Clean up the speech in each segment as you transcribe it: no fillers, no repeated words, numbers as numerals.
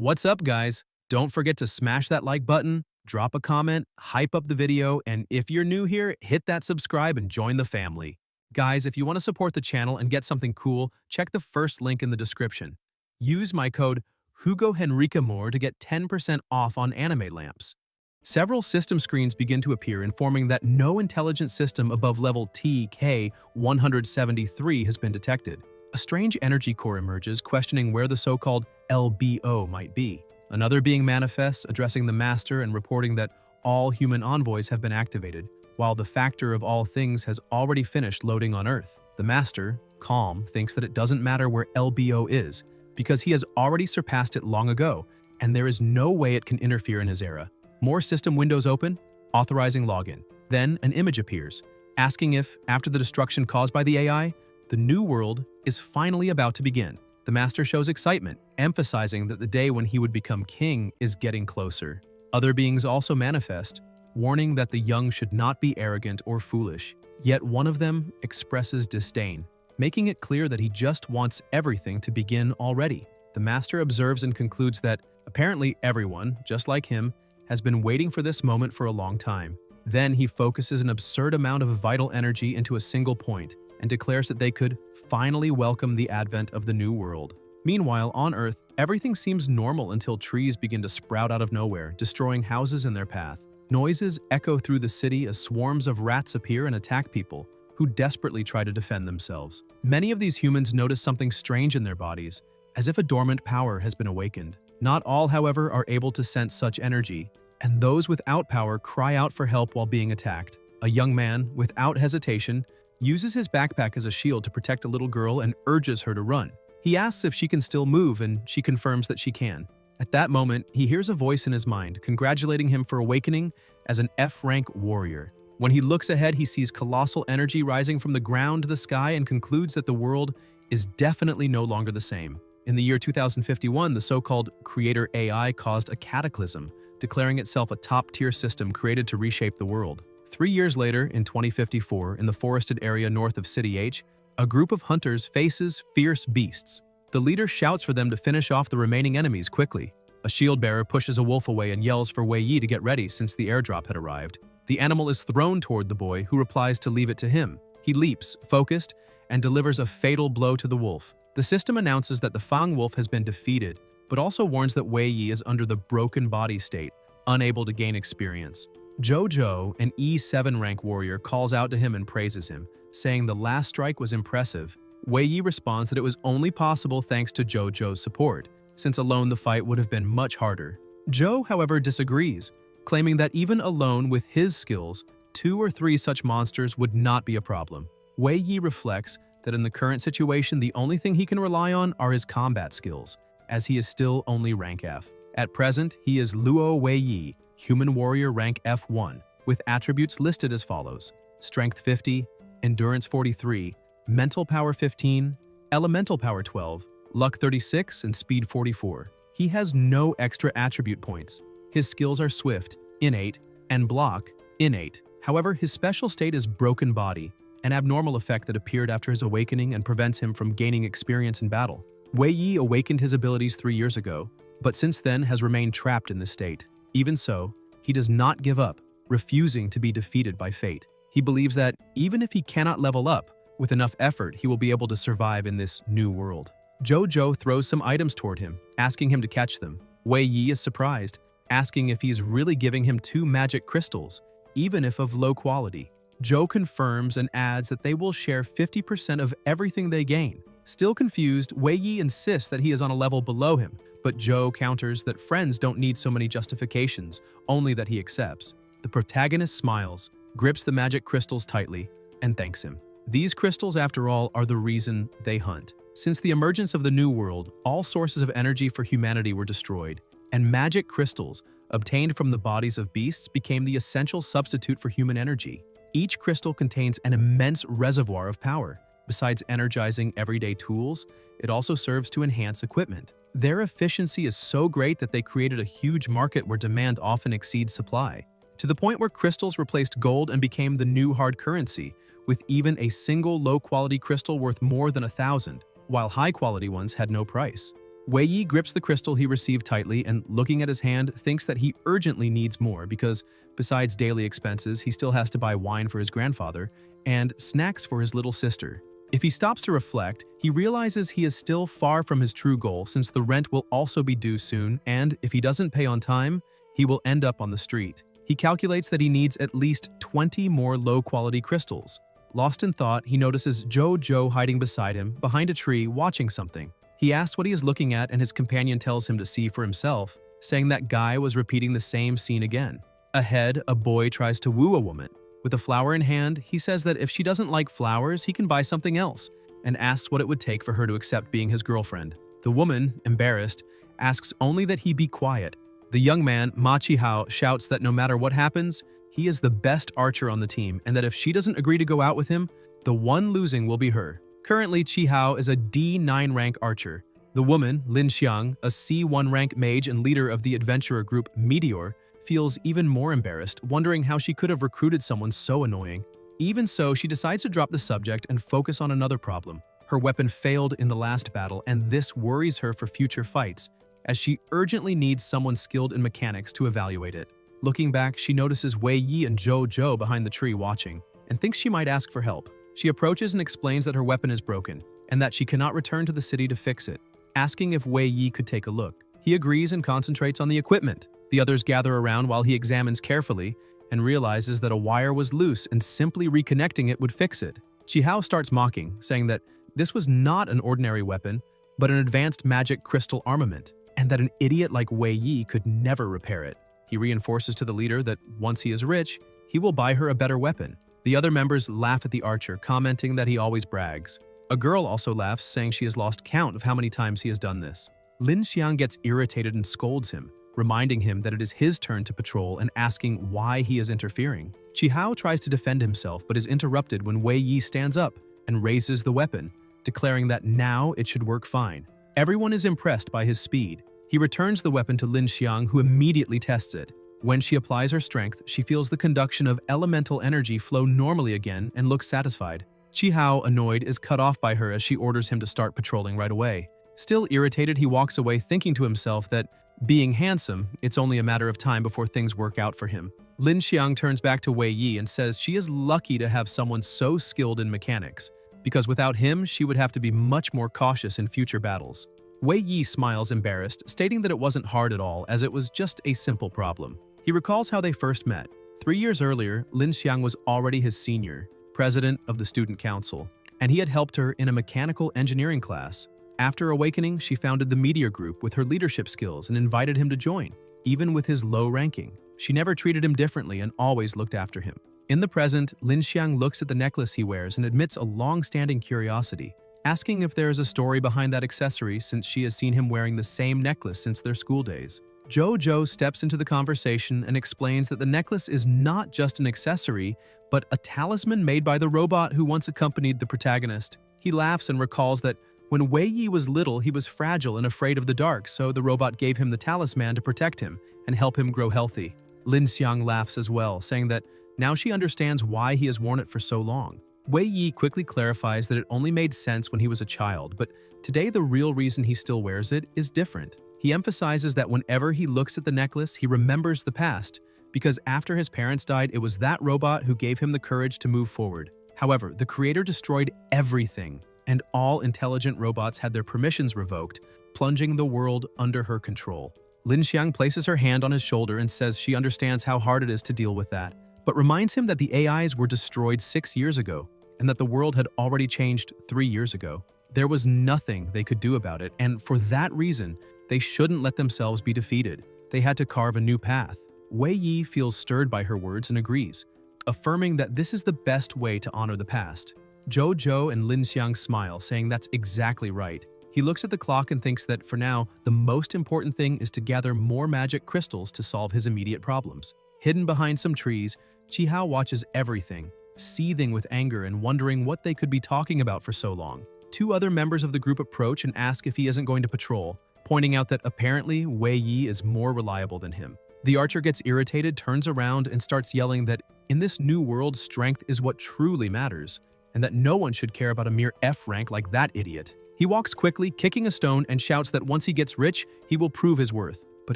What's up, guys? Don't forget to smash that like button, drop a comment, hype up the video, and if you're new here, hit that subscribe and join the family. Guys, if you want to support the channel and get something cool, check the first link in the description. Use my code HugoHenriqueMore to get 10% off on anime lamps. Several system screens begin to appear, informing that no intelligent system above level TK-173 has been detected. A strange energy core emerges, questioning where the so-called LBO might be. Another being manifests, addressing the Master and reporting that all human envoys have been activated, while the Factor of all things has already finished loading on Earth. The Master, calm, thinks that it doesn't matter where LBO is, because he has already surpassed it long ago, and there is no way it can interfere in his era. More system windows open, authorizing login. Then an image appears, asking if, after the destruction caused by the AI, the new world is finally about to begin. The Master shows excitement, emphasizing that the day when he would become king is getting closer. Other beings also manifest, warning that the young should not be arrogant or foolish. Yet one of them expresses disdain, making it clear that he just wants everything to begin already. The Master observes and concludes that apparently everyone, just like him, has been waiting for this moment for a long time. Then he focuses an absurd amount of vital energy into a single point and declares that they could finally welcome the advent of the new world. Meanwhile, on Earth, everything seems normal until trees begin to sprout out of nowhere, destroying houses in their path. Noises echo through the city as swarms of rats appear and attack people, who desperately try to defend themselves. Many of these humans notice something strange in their bodies, as if a dormant power has been awakened. Not all, however, are able to sense such energy, and those without power cry out for help while being attacked. A young man, without hesitation, uses his backpack as a shield to protect a little girl and urges her to run. He asks if she can still move, and she confirms that she can. At that moment, he hears a voice in his mind, congratulating him for awakening as an F-rank warrior. When he looks ahead, he sees colossal energy rising from the ground to the sky and concludes that the world is definitely no longer the same. In the year 2051, the so-called Creator AI caused a cataclysm, declaring itself a top-tier system created to reshape the world. 3 years later, in 2054, in the forested area north of City H, a group of hunters faces fierce beasts. The leader shouts for them to finish off the remaining enemies quickly. A shield-bearer pushes a wolf away and yells for Wei Yi to get ready since the airdrop had arrived. The animal is thrown toward the boy, who replies to leave it to him. He leaps, focused, and delivers a fatal blow to the wolf. The system announces that the Fang wolf has been defeated, but also warns that Wei Yi is under the broken body state, unable to gain experience. Jojo, an E7 rank warrior, calls out to him and praises him, saying the last strike was impressive. Wei Yi responds that it was only possible thanks to Jojo's support, since alone the fight would have been much harder. Joe, however, disagrees, claiming that even alone with his skills, 2 or 3 such monsters would not be a problem. Wei Yi reflects that in the current situation, the only thing he can rely on are his combat skills, as he is still only rank F. At present, he is Luo Wei Yi, Human Warrior rank F1, with attributes listed as follows: Strength 50, Endurance 43, Mental Power 15, Elemental Power 12, Luck 36, and Speed 44. He has no extra attribute points. His skills are Swift, innate, and Block, innate. However, his special state is Broken Body, an abnormal effect that appeared after his awakening and prevents him from gaining experience in battle. Wei Yi awakened his abilities 3 years ago, but since then has remained trapped in this state. Even so, he does not give up, refusing to be defeated by fate. He believes that, even if he cannot level up, with enough effort he will be able to survive in this new world. Jojo throws some items toward him, asking him to catch them. Wei Yi is surprised, asking if he's really giving him 2 magic crystals, even if of low quality. Joe confirms and adds that they will share 50% of everything they gain. Still confused, Wei Yi insists that he is on a level below him, but Joe counters that friends don't need so many justifications, only that he accepts. The protagonist smiles, grips the magic crystals tightly, and thanks him. These crystals, after all, are the reason they hunt. Since the emergence of the New World, all sources of energy for humanity were destroyed, and magic crystals, obtained from the bodies of beasts, became the essential substitute for human energy. Each crystal contains an immense reservoir of power. Besides energizing everyday tools, it also serves to enhance equipment. Their efficiency is so great that they created a huge market where demand often exceeds supply, to the point where crystals replaced gold and became the new hard currency, with even a single low-quality crystal worth more than 1,000, while high-quality ones had no price. Wei Yi grips the crystal he received tightly and, looking at his hand, thinks that he urgently needs more because, besides daily expenses, he still has to buy wine for his grandfather and snacks for his little sister. If he stops to reflect, he realizes he is still far from his true goal since the rent will also be due soon, and if he doesn't pay on time, he will end up on the street. He calculates that he needs at least 20 more low-quality crystals. Lost in thought, he notices Joe hiding beside him, behind a tree, watching something. He asks what he is looking at, and his companion tells him to see for himself, saying that Guy was repeating the same scene again. Ahead, a boy tries to woo a woman. With a flower in hand, he says that if she doesn't like flowers, he can buy something else, and asks what it would take for her to accept being his girlfriend. The woman, embarrassed, asks only that he be quiet. The young man, Ma Chi-hao, shouts that no matter what happens, he is the best archer on the team, and that if she doesn't agree to go out with him, the one losing will be her. Currently, Chi-hao is a D9 rank archer. The woman, Lin Xiang, a C1 rank mage and leader of the adventurer group Meteor, feels even more embarrassed, wondering how she could have recruited someone so annoying. Even so, she decides to drop the subject and focus on another problem. Her weapon failed in the last battle, and this worries her for future fights, as she urgently needs someone skilled in mechanics to evaluate it. Looking back, she notices Wei Yi and Joe behind the tree watching, and thinks she might ask for help. She approaches and explains that her weapon is broken, and that she cannot return to the city to fix it, asking if Wei Yi could take a look. He agrees and concentrates on the equipment. The others gather around while he examines carefully and realizes that a wire was loose and simply reconnecting it would fix it. Chi-hao starts mocking, saying that this was not an ordinary weapon, but an advanced magic crystal armament, and that an idiot like Wei Yi could never repair it. He reinforces to the leader that once he is rich, he will buy her a better weapon. The other members laugh at the archer, commenting that he always brags. A girl also laughs, saying she has lost count of how many times he has done this. Lin Xiang gets irritated and scolds him, reminding him that it is his turn to patrol and asking why he is interfering. Chi-hao tries to defend himself but is interrupted when Wei Yi stands up and raises the weapon, declaring that now it should work fine. Everyone is impressed by his speed. He returns the weapon to Lin Xiang, who immediately tests it. When she applies her strength, she feels the conduction of elemental energy flow normally again and looks satisfied. Chi-hao, annoyed, is cut off by her as she orders him to start patrolling right away. Still irritated, he walks away thinking to himself that, being handsome, it's only a matter of time before things work out for him. Lin Xiang turns back to Wei Yi and says she is lucky to have someone so skilled in mechanics, because without him, she would have to be much more cautious in future battles. Wei Yi smiles embarrassed, stating that it wasn't hard at all, as it was just a simple problem. He recalls how they first met. 3 years earlier, Lin Xiang was already his senior, president of the student council, and he had helped her in a mechanical engineering class. After awakening, she founded the Meteor Group with her leadership skills and invited him to join, even with his low ranking. She never treated him differently and always looked after him. In the present, Lin Xiang looks at the necklace he wears and admits a long-standing curiosity, asking if there is a story behind that accessory since she has seen him wearing the same necklace since their school days. Joe steps into the conversation and explains that the necklace is not just an accessory, but a talisman made by the robot who once accompanied the protagonist. He laughs and recalls that when Wei Yi was little, he was fragile and afraid of the dark, so the robot gave him the talisman to protect him and help him grow healthy. Lin Xiang laughs as well, saying that now she understands why he has worn it for so long. Wei Yi quickly clarifies that it only made sense when he was a child, but today the real reason he still wears it is different. He emphasizes that whenever he looks at the necklace, he remembers the past, because after his parents died, it was that robot who gave him the courage to move forward. However, the creator destroyed everything, and all intelligent robots had their permissions revoked, plunging the world under her control. Lin Xiang places her hand on his shoulder and says she understands how hard it is to deal with that, but reminds him that the AIs were destroyed 6 years ago, and that the world had already changed 3 years ago. There was nothing they could do about it, and for that reason, they shouldn't let themselves be defeated. They had to carve a new path. Wei Yi feels stirred by her words and agrees, affirming that this is the best way to honor the past. Joe and Lin Xiang smile, saying that's exactly right. He looks at the clock and thinks that for now, the most important thing is to gather more magic crystals to solve his immediate problems. Hidden behind some trees, Chi-hao watches everything, seething with anger and wondering what they could be talking about for so long. 2 other members of the group approach and ask if he isn't going to patrol, pointing out that apparently Wei Yi is more reliable than him. The archer gets irritated, turns around, and starts yelling that in this new world, strength is what truly matters, and that no one should care about a mere F rank like that idiot. He walks quickly, kicking a stone, and shouts that once he gets rich, he will prove his worth. But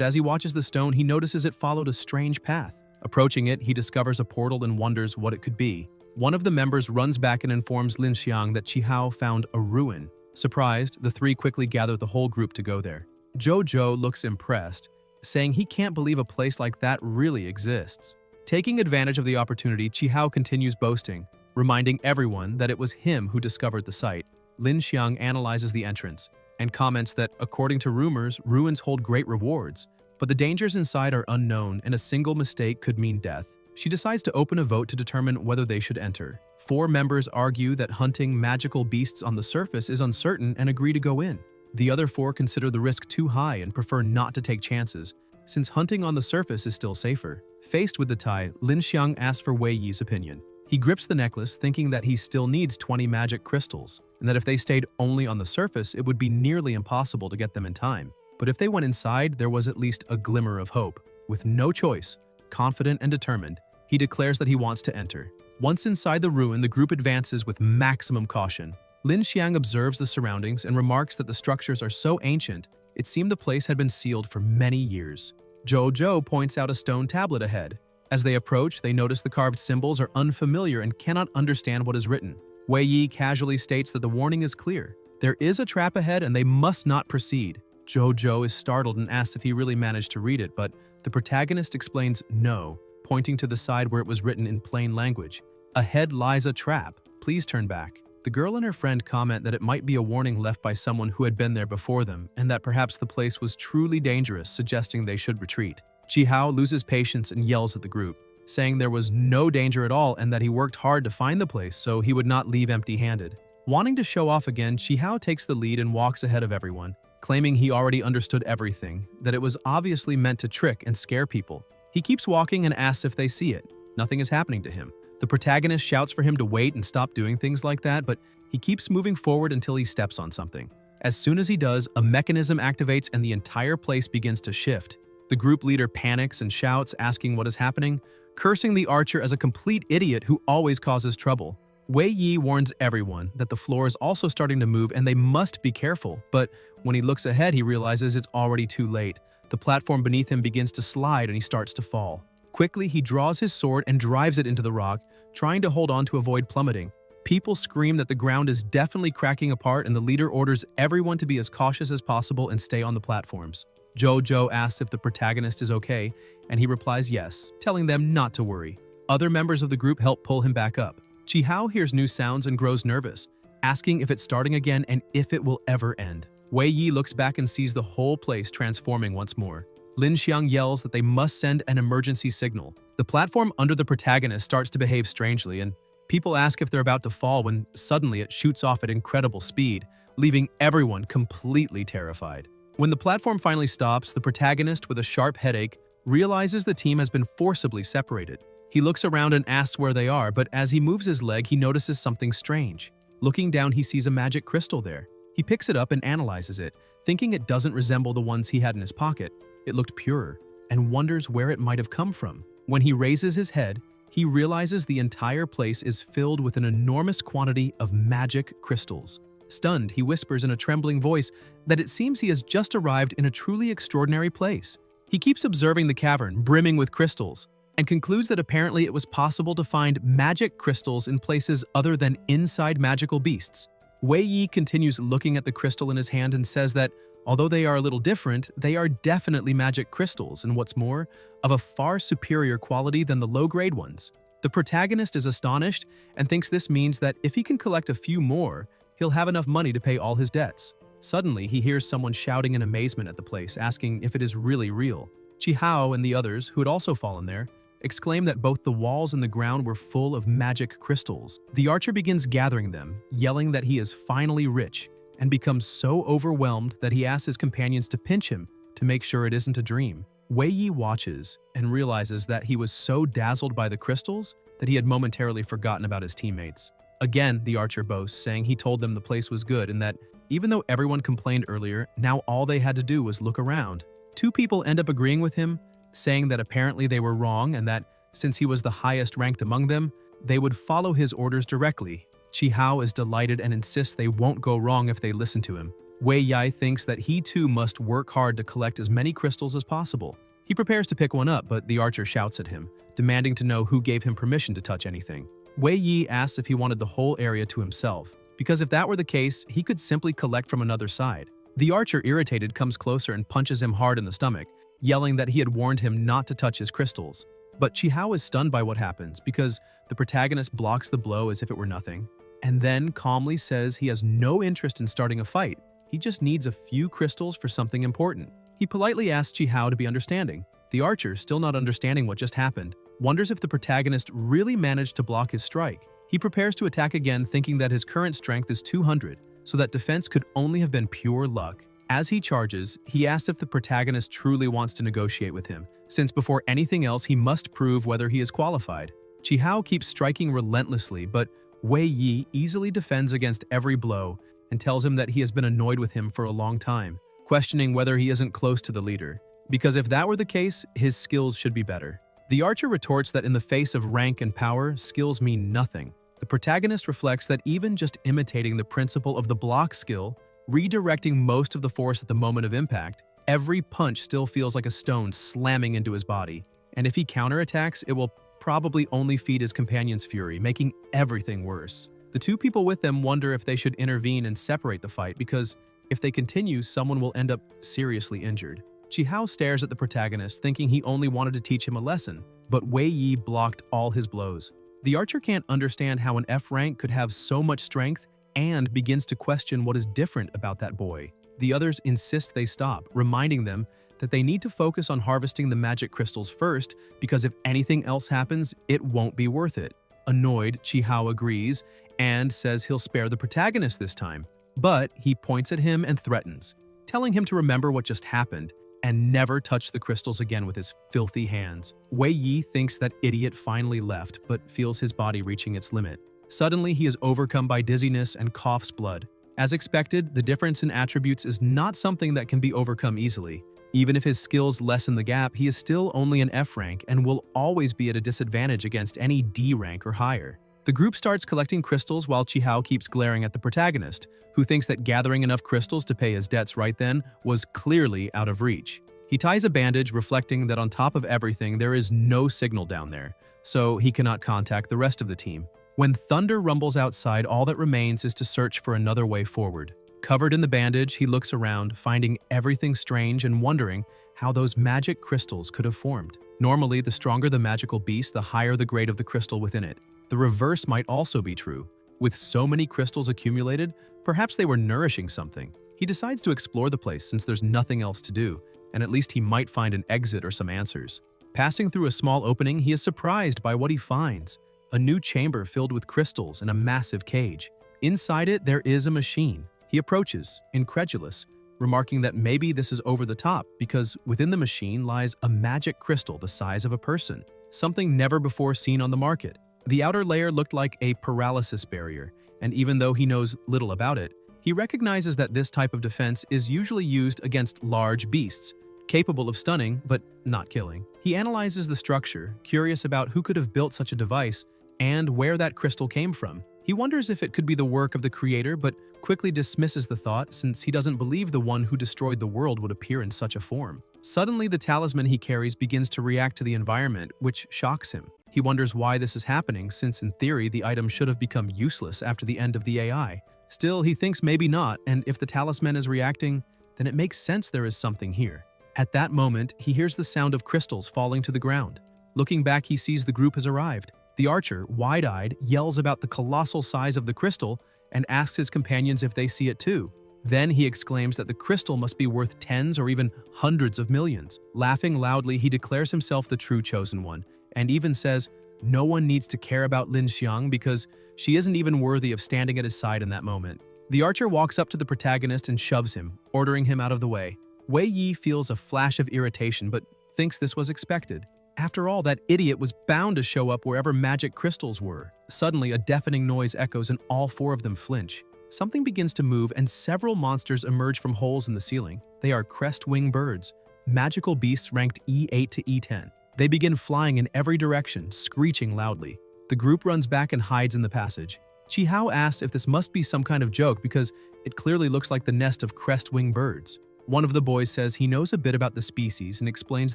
as he watches the stone, he notices it followed a strange path. Approaching it, he discovers a portal and wonders what it could be. One of the members runs back and informs Lin Xiang that Qihao found a ruin. Surprised, the three quickly gather the whole group to go there. Zhou looks impressed, saying he can't believe a place like that really exists. Taking advantage of the opportunity, Qihao continues boasting, reminding everyone that it was him who discovered the site. Lin Xiang analyzes the entrance and comments that, according to rumors, ruins hold great rewards, but the dangers inside are unknown and a single mistake could mean death. She decides to open a vote to determine whether they should enter. 4 members argue that hunting magical beasts on the surface is uncertain and agree to go in. The other 4 consider the risk too high and prefer not to take chances, since hunting on the surface is still safer. Faced with the tie, Lin Xiang asks for Wei Yi's opinion. He grips the necklace, thinking that he still needs 20 magic crystals, and that if they stayed only on the surface, it would be nearly impossible to get them in time. But if they went inside, there was at least a glimmer of hope. With no choice, confident and determined, he declares that he wants to enter. Once inside the ruin, the group advances with maximum caution. Lin Xiang observes the surroundings and remarks that the structures are so ancient, it seemed the place had been sealed for many years. Zhou points out a stone tablet ahead. As they approach, they notice the carved symbols are unfamiliar and cannot understand what is written. Wei Yi casually states that the warning is clear. There is a trap ahead and they must not proceed. Zhou is startled and asks if he really managed to read it, but the protagonist explains no, pointing to the side where it was written in plain language. Ahead lies a trap. Please turn back. The girl and her friend comment that it might be a warning left by someone who had been there before them, and that perhaps the place was truly dangerous, suggesting they should retreat. Qihao loses patience and yells at the group, saying there was no danger at all and that he worked hard to find the place so he would not leave empty-handed. Wanting to show off again, Qihao takes the lead and walks ahead of everyone, claiming he already understood everything, that it was obviously meant to trick and scare people. He keeps walking and asks if they see it. Nothing is happening to him. The protagonist shouts for him to wait and stop doing things like that, but he keeps moving forward until he steps on something. As soon as he does, a mechanism activates and the entire place begins to shift. The group leader panics and shouts, asking what is happening, cursing the archer as a complete idiot who always causes trouble. Wei Yi warns everyone that the floor is also starting to move and they must be careful, but when he looks ahead, he realizes it's already too late. The platform beneath him begins to slide and he starts to fall. Quickly, he draws his sword and drives it into the rock, trying to hold on to avoid plummeting. People scream that the ground is definitely cracking apart and the leader orders everyone to be as cautious as possible and stay on the platforms. Zhou asks if the protagonist is okay, and he replies yes, telling them not to worry. Other members of the group help pull him back up. Qihao hears new sounds and grows nervous, asking if it's starting again and if it will ever end. Wei Yi looks back and sees the whole place transforming once more. Lin Xiang yells that they must send an emergency signal. The platform under the protagonist starts to behave strangely, and people ask if they're about to fall when suddenly it shoots off at incredible speed, leaving everyone completely terrified. When the platform finally stops, the protagonist, with a sharp headache, realizes the team has been forcibly separated. He looks around and asks where they are, but as he moves his leg, he notices something strange. Looking down, he sees a magic crystal there. He picks it up and analyzes it, thinking it doesn't resemble the ones he had in his pocket. It looked purer, and wonders where it might have come from. When he raises his head, he realizes the entire place is filled with an enormous quantity of magic crystals. Stunned, he whispers in a trembling voice that it seems he has just arrived in a truly extraordinary place. He keeps observing the cavern, brimming with crystals, and concludes that apparently it was possible to find magic crystals in places other than inside magical beasts. Wei Yi continues looking at the crystal in his hand and says that, although they are a little different, they are definitely magic crystals, and what's more, of a far superior quality than the low-grade ones. The protagonist is astonished and thinks this means that if he can collect a few more, he'll have enough money to pay all his debts. Suddenly, he hears someone shouting in amazement at the place, asking if it is really real. Qihao and the others, who had also fallen there, exclaim that both the walls and the ground were full of magic crystals. The archer begins gathering them, yelling that he is finally rich, and becomes so overwhelmed that he asks his companions to pinch him to make sure it isn't a dream. Wei Yi watches and realizes that he was so dazzled by the crystals that he had momentarily forgotten about his teammates. Again, the archer boasts, saying he told them the place was good and that even though everyone complained earlier, now all they had to do was look around. 2 people end up agreeing with him, saying that apparently they were wrong and that since he was the highest ranked among them, they would follow his orders directly. Chi Hao is delighted and insists they won't go wrong if they listen to him. Wei Yai thinks that he too must work hard to collect as many crystals as possible. He prepares to pick one up, but the archer shouts at him, demanding to know who gave him permission to touch anything. Wei Yi asks if he wanted the whole area to himself, because if that were the case, he could simply collect from another side. The archer, irritated, comes closer and punches him hard in the stomach, yelling that he had warned him not to touch his crystals. But Chi Hao is stunned by what happens because the protagonist blocks the blow as if it were nothing, and then calmly says he has no interest in starting a fight. He just needs a few crystals for something important. He politely asks Chi Hao to be understanding. The archer, still not understanding what just happened, wonders if the protagonist really managed to block his strike. He prepares to attack again, thinking that his current strength is 200, so that defense could only have been pure luck. As he charges, he asks if the protagonist truly wants to negotiate with him, since before anything else he must prove whether he is qualified. Chi Hao keeps striking relentlessly, but Wei Yi easily defends against every blow and tells him that he has been annoyed with him for a long time, questioning whether he isn't close to the leader, because if that were the case, his skills should be better. The archer retorts that in the face of rank and power, skills mean nothing. The protagonist reflects that even just imitating the principle of the block skill, redirecting most of the force at the moment of impact, every punch still feels like a stone slamming into his body. And if he counterattacks, it will probably only feed his companion's fury, making everything worse. The two people with them wonder if they should intervene and separate the fight because if they continue, someone will end up seriously injured. Chi Hao stares at the protagonist, thinking he only wanted to teach him a lesson, but Wei Yi blocked all his blows. The archer can't understand how an F rank could have so much strength and begins to question what is different about that boy. The others insist they stop, reminding them that they need to focus on harvesting the magic crystals first because if anything else happens, it won't be worth it. Annoyed, Chi Hao agrees and says he'll spare the protagonist this time, but he points at him and threatens, telling him to remember what just happened and never touch the crystals again with his filthy hands. Wei Yi thinks that idiot finally left, but feels his body reaching its limit. Suddenly, he is overcome by dizziness and coughs blood. As expected, the difference in attributes is not something that can be overcome easily. Even if his skills lessen the gap, he is still only an F rank and will always be at a disadvantage against any D rank or higher. The group starts collecting crystals while Chi Hao keeps glaring at the protagonist, who thinks that gathering enough crystals to pay his debts right then was clearly out of reach. He ties a bandage, reflecting that on top of everything there is no signal down there, so he cannot contact the rest of the team. When thunder rumbles outside, all that remains is to search for another way forward. Covered in the bandage, he looks around, finding everything strange and wondering how those magic crystals could have formed. Normally, the stronger the magical beast, the higher the grade of the crystal within it. The reverse might also be true. With so many crystals accumulated, perhaps they were nourishing something. He decides to explore the place since there's nothing else to do, and at least he might find an exit or some answers. Passing through a small opening, he is surprised by what he finds. A new chamber filled with crystals and a massive cage. Inside it, there is a machine. He approaches, incredulous, remarking that maybe this is over the top because within the machine lies a magic crystal the size of a person, something never before seen on the market. The outer layer looked like a paralysis barrier, and even though he knows little about it, he recognizes that this type of defense is usually used against large beasts, capable of stunning but not killing. He analyzes the structure, curious about who could have built such a device and where that crystal came from. He wonders if it could be the work of the creator, but quickly dismisses the thought since he doesn't believe the one who destroyed the world would appear in such a form. Suddenly, the talisman he carries begins to react to the environment, which shocks him. He wonders why this is happening, since in theory the item should have become useless after the end of the AI. Still, he thinks maybe not, and if the talisman is reacting, then it makes sense there is something here. At that moment, he hears the sound of crystals falling to the ground. Looking back, he sees the group has arrived. The archer, wide-eyed, yells about the colossal size of the crystal and asks his companions if they see it too. Then he exclaims that the crystal must be worth tens or even hundreds of millions. Laughing loudly, he declares himself the true chosen one, and even says no one needs to care about Lin Xiang because she isn't even worthy of standing at his side in that moment. The archer walks up to the protagonist and shoves him, ordering him out of the way. Wei Yi feels a flash of irritation but thinks this was expected. After all, that idiot was bound to show up wherever magic crystals were. Suddenly, a deafening noise echoes and all four of them flinch. Something begins to move and several monsters emerge from holes in the ceiling. They are crest-wing birds, magical beasts ranked E8 to E10. They begin flying in every direction, screeching loudly. The group runs back and hides in the passage. Chi-Hao asks if this must be some kind of joke because it clearly looks like the nest of crest-wing birds. One of the boys says he knows a bit about the species and explains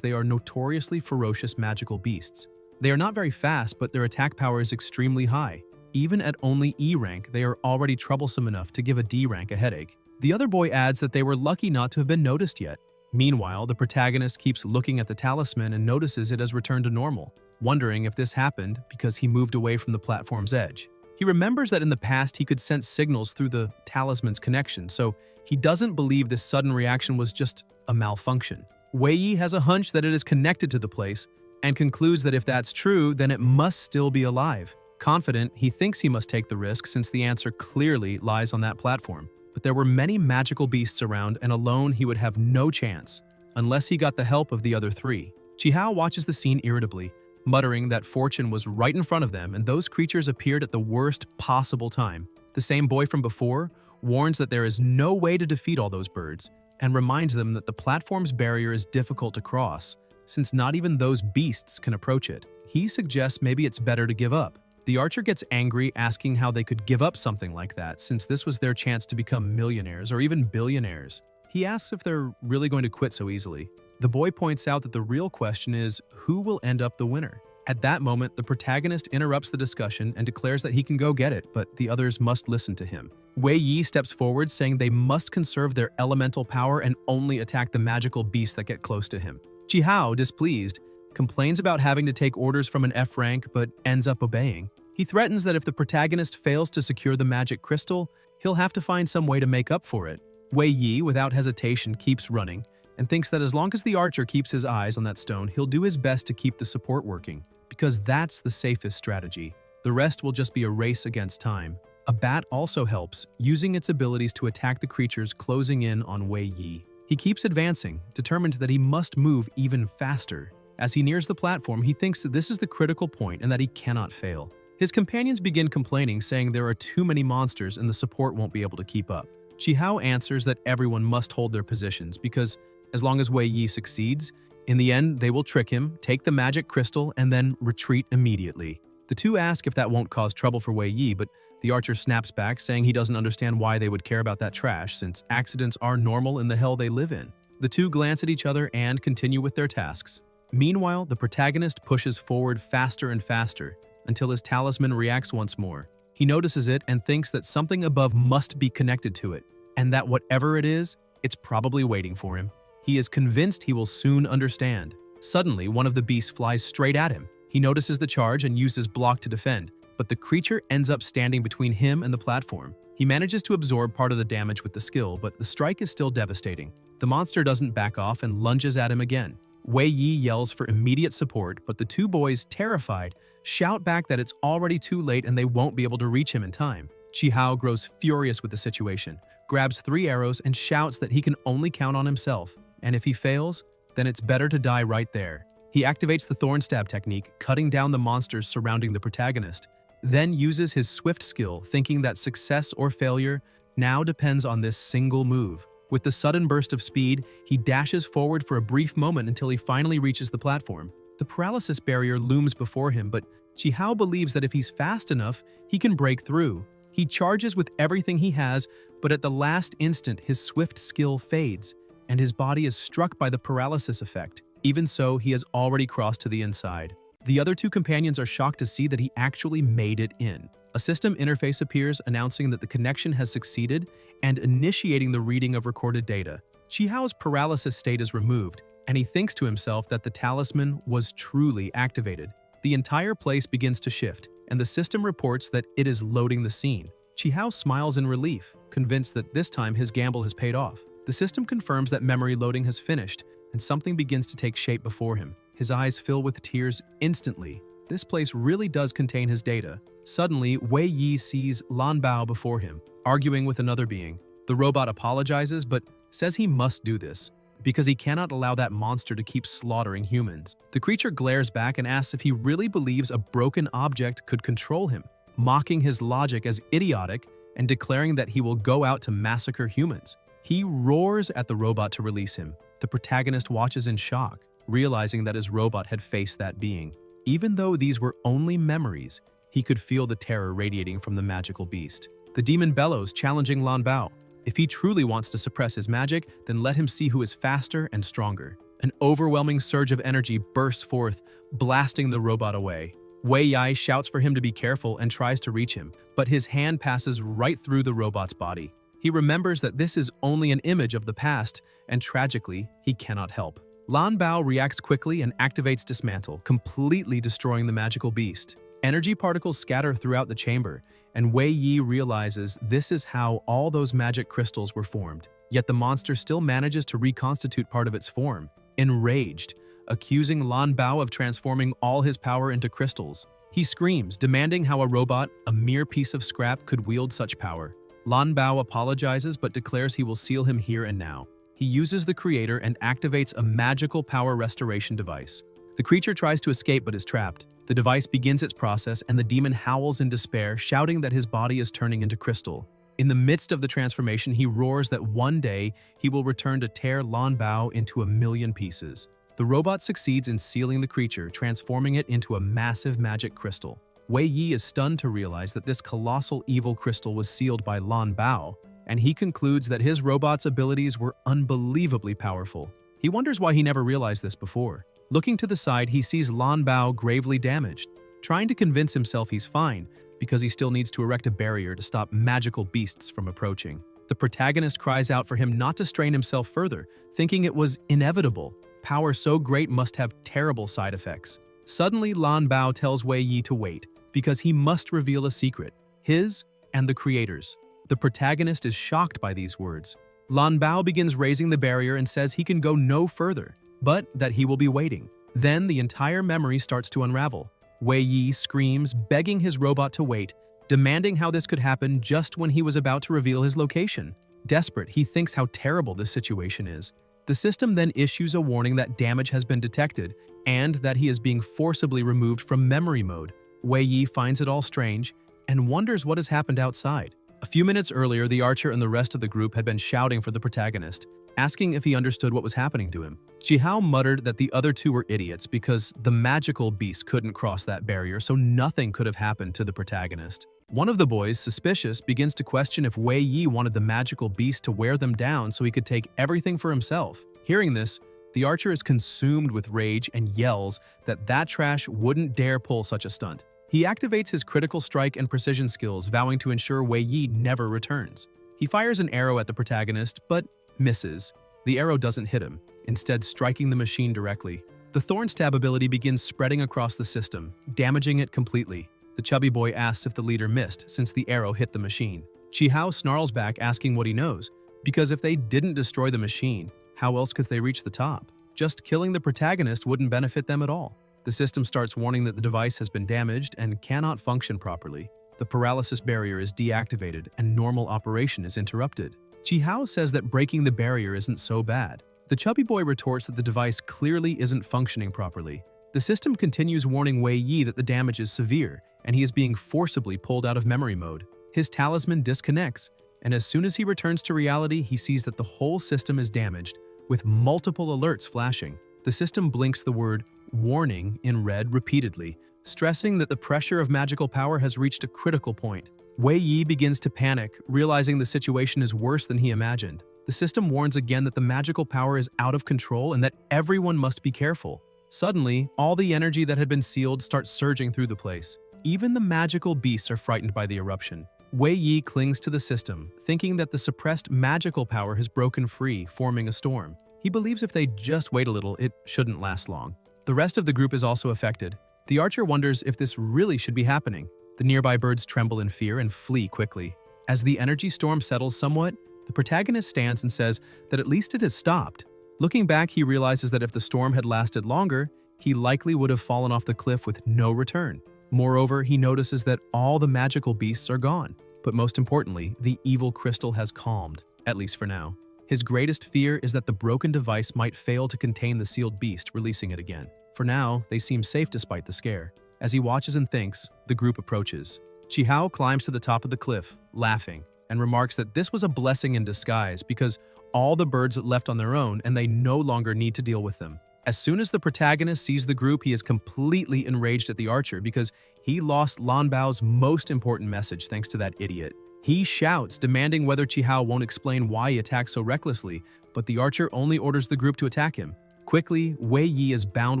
they are notoriously ferocious magical beasts. They are not very fast, but their attack power is extremely high. Even at only E rank, they are already troublesome enough to give a D rank a headache. The other boy adds that they were lucky not to have been noticed yet. Meanwhile, the protagonist keeps looking at the talisman and notices it has returned to normal, wondering if this happened because he moved away from the platform's edge. He remembers that in the past he could sense signals through the talisman's connection, so he doesn't believe this sudden reaction was just a malfunction. Wei Yi has a hunch that it is connected to the place and concludes that if that's true, then it must still be alive. Confident, he thinks he must take the risk since the answer clearly lies on that platform. But there were many magical beasts around, and alone he would have no chance, unless he got the help of the other three. Chi-Hao watches the scene irritably, muttering that fortune was right in front of them and those creatures appeared at the worst possible time. The same boy from before warns that there is no way to defeat all those birds, and reminds them that the platform's barrier is difficult to cross, since not even those beasts can approach it. He suggests maybe it's better to give up. The archer gets angry, asking how they could give up something like that, since this was their chance to become millionaires or even billionaires. He asks if they're really going to quit so easily. The boy points out that the real question is, who will end up the winner? At that moment, the protagonist interrupts the discussion and declares that he can go get it, but the others must listen to him. Wei Yi steps forward, saying they must conserve their elemental power and only attack the magical beasts that get close to him. Chi-Hao, displeased, complains about having to take orders from an F rank but ends up obeying. He threatens that if the protagonist fails to secure the magic crystal, he'll have to find some way to make up for it. Wei Yi, without hesitation, keeps running and thinks that as long as the archer keeps his eyes on that stone, he'll do his best to keep the support working, because that's the safest strategy. The rest will just be a race against time. A bat also helps, using its abilities to attack the creatures closing in on Wei Yi. He keeps advancing, determined that he must move even faster. As he nears the platform, he thinks that this is the critical point and that he cannot fail. His companions begin complaining, saying there are too many monsters and the support won't be able to keep up. Chi-Hao answers that everyone must hold their positions because as long as Wei Yi succeeds, in the end they will trick him, take the magic crystal, and then retreat immediately. The two ask if that won't cause trouble for Wei Yi, but the archer snaps back, saying he doesn't understand why they would care about that trash, since accidents are normal in the hell they live in. The two glance at each other and continue with their tasks. Meanwhile, the protagonist pushes forward faster and faster, until his talisman reacts once more. He notices it and thinks that something above must be connected to it, and that whatever it is, it's probably waiting for him. He is convinced he will soon understand. Suddenly, one of the beasts flies straight at him. He notices the charge and uses block to defend, but the creature ends up standing between him and the platform. He manages to absorb part of the damage with the skill, but the strike is still devastating. The monster doesn't back off and lunges at him again. Wei Yi yells for immediate support, but the two boys, terrified, shout back that it's already too late and they won't be able to reach him in time. Chi-Hao grows furious with the situation, grabs 3 arrows and shouts that he can only count on himself, and if he fails, then it's better to die right there. He activates the thorn stab technique, cutting down the monsters surrounding the protagonist, then uses his swift skill, thinking that success or failure now depends on this single move. With the sudden burst of speed, he dashes forward for a brief moment until he finally reaches the platform. The paralysis barrier looms before him, but Chi-Hao believes that if he's fast enough, he can break through. He charges with everything he has, but at the last instant, his swift skill fades, and his body is struck by the paralysis effect. Even so, he has already crossed to the inside. The other two companions are shocked to see that he actually made it in. A system interface appears announcing that the connection has succeeded and initiating the reading of recorded data. Chi-Hao's paralysis state is removed, and he thinks to himself that the talisman was truly activated. The entire place begins to shift, and the system reports that it is loading the scene. Chi-Hao smiles in relief, convinced that this time his gamble has paid off. The system confirms that memory loading has finished, and something begins to take shape before him. His eyes fill with tears instantly. This place really does contain his data. Suddenly, Wei Yi sees Lan Bao before him, arguing with another being. The robot apologizes, but says he must do this, because he cannot allow that monster to keep slaughtering humans. The creature glares back and asks if he really believes a broken object could control him, mocking his logic as idiotic and declaring that he will go out to massacre humans. He roars at the robot to release him. The protagonist watches in shock, realizing that his robot had faced that being. Even though these were only memories, He could feel the terror radiating from the magical beast. The demon bellows, challenging Lan Bao. If he truly wants to suppress his magic, then let him see who is faster and stronger. An overwhelming surge of energy bursts forth, blasting the robot away. Wei Yai shouts for him to be careful and tries to reach him, but his hand passes right through the robot's body. He remembers that this is only an image of the past, and tragically, he cannot help. Lan Bao reacts quickly and activates Dismantle, completely destroying the magical beast. Energy particles scatter throughout the chamber, and Wei Yi realizes this is how all those magic crystals were formed. Yet the monster still manages to reconstitute part of its form. Enraged, accusing Lan Bao of transforming all his power into crystals. He screams, demanding how a robot, a mere piece of scrap, could wield such power. Lan Bao apologizes but declares he will seal him here and now. He uses the creator and activates a magical power restoration device. The creature tries to escape but is trapped. The device begins its process and the demon howls in despair, shouting that his body is turning into crystal. In the midst of the transformation, he roars that one day he will return to tear Lan Bao into a million pieces. The robot succeeds in sealing the creature, transforming it into a massive magic crystal. Wei Yi is stunned to realize that this colossal evil crystal was sealed by Lan Bao, and he concludes that his robot's abilities were unbelievably powerful. He wonders why he never realized this before. Looking to the side, he sees Lan Bao gravely damaged, trying to convince himself he's fine, because he still needs to erect a barrier to stop magical beasts from approaching. The protagonist cries out for him not to strain himself further, thinking it was inevitable. Power so great must have terrible side effects. Suddenly, Lan Bao tells Wei Yi to wait, because he must reveal a secret, his and the creator's. The protagonist is shocked by these words. Lan Bao begins raising the barrier and says he can go no further, but that he will be waiting. Then the entire memory starts to unravel. Wei Yi screams, begging his robot to wait, demanding how this could happen just when he was about to reveal his location. Desperate, he thinks how terrible this situation is. The system then issues a warning that damage has been detected and that he is being forcibly removed from memory mode. Wei Yi finds it all strange and wonders what has happened outside. A few minutes earlier, the archer and the rest of the group had been shouting for the protagonist, asking if he understood what was happening to him. Jihao muttered that the other two were idiots because the magical beast couldn't cross that barrier, so nothing could have happened to the protagonist. One of the boys, suspicious, begins to question if Wei Yi wanted the magical beast to wear them down so he could take everything for himself. Hearing this, the archer is consumed with rage and yells that trash wouldn't dare pull such a stunt. He activates his critical strike and precision skills, vowing to ensure Wei Yi never returns. He fires an arrow at the protagonist, but misses. The arrow doesn't hit him, instead striking the machine directly. The Thorn Stab ability begins spreading across the system, damaging it completely. The chubby boy asks if the leader missed, since the arrow hit the machine. Chihao snarls back, asking what he knows, because if they didn't destroy the machine, how else could they reach the top? Just killing the protagonist wouldn't benefit them at all. The system starts warning that the device has been damaged and cannot function properly. The paralysis barrier is deactivated and normal operation is interrupted. Chihao says that breaking the barrier isn't so bad. The chubby boy retorts that the device clearly isn't functioning properly. The system continues warning Wei Yi that the damage is severe and he is being forcibly pulled out of memory mode. His talisman disconnects, and as soon as he returns to reality, he sees that the whole system is damaged, with multiple alerts flashing. The system blinks the word warning in red repeatedly, stressing that the pressure of magical power has reached a critical point. Wei Yi begins to panic, realizing the situation is worse than he imagined. The system warns again that the magical power is out of control and that everyone must be careful. Suddenly, all the energy that had been sealed starts surging through the place. Even the magical beasts are frightened by the eruption. Wei Yi clings to the system, thinking that the suppressed magical power has broken free, forming a storm. He believes if they just wait a little, it shouldn't last long. The rest of the group is also affected. The archer wonders if this really should be happening. The nearby birds tremble in fear and flee quickly. As the energy storm settles somewhat, the protagonist stands and says that at least it has stopped. Looking back, he realizes that if the storm had lasted longer, he likely would have fallen off the cliff with no return. Moreover, he notices that all the magical beasts are gone. But most importantly, the evil crystal has calmed, at least for now. His greatest fear is that the broken device might fail to contain the sealed beast, releasing it again. For now, they seem safe despite the scare. As he watches and thinks, the group approaches. Chihao climbs to the top of the cliff, laughing, and remarks that this was a blessing in disguise because all the birds left on their own and they no longer need to deal with them. As soon as the protagonist sees the group, he is completely enraged at the archer because he lost Lan Bao's most important message thanks to that idiot. He shouts, demanding whether Chihao won't explain why he attacked so recklessly, but the archer only orders the group to attack him. Quickly, Wei Yi is bound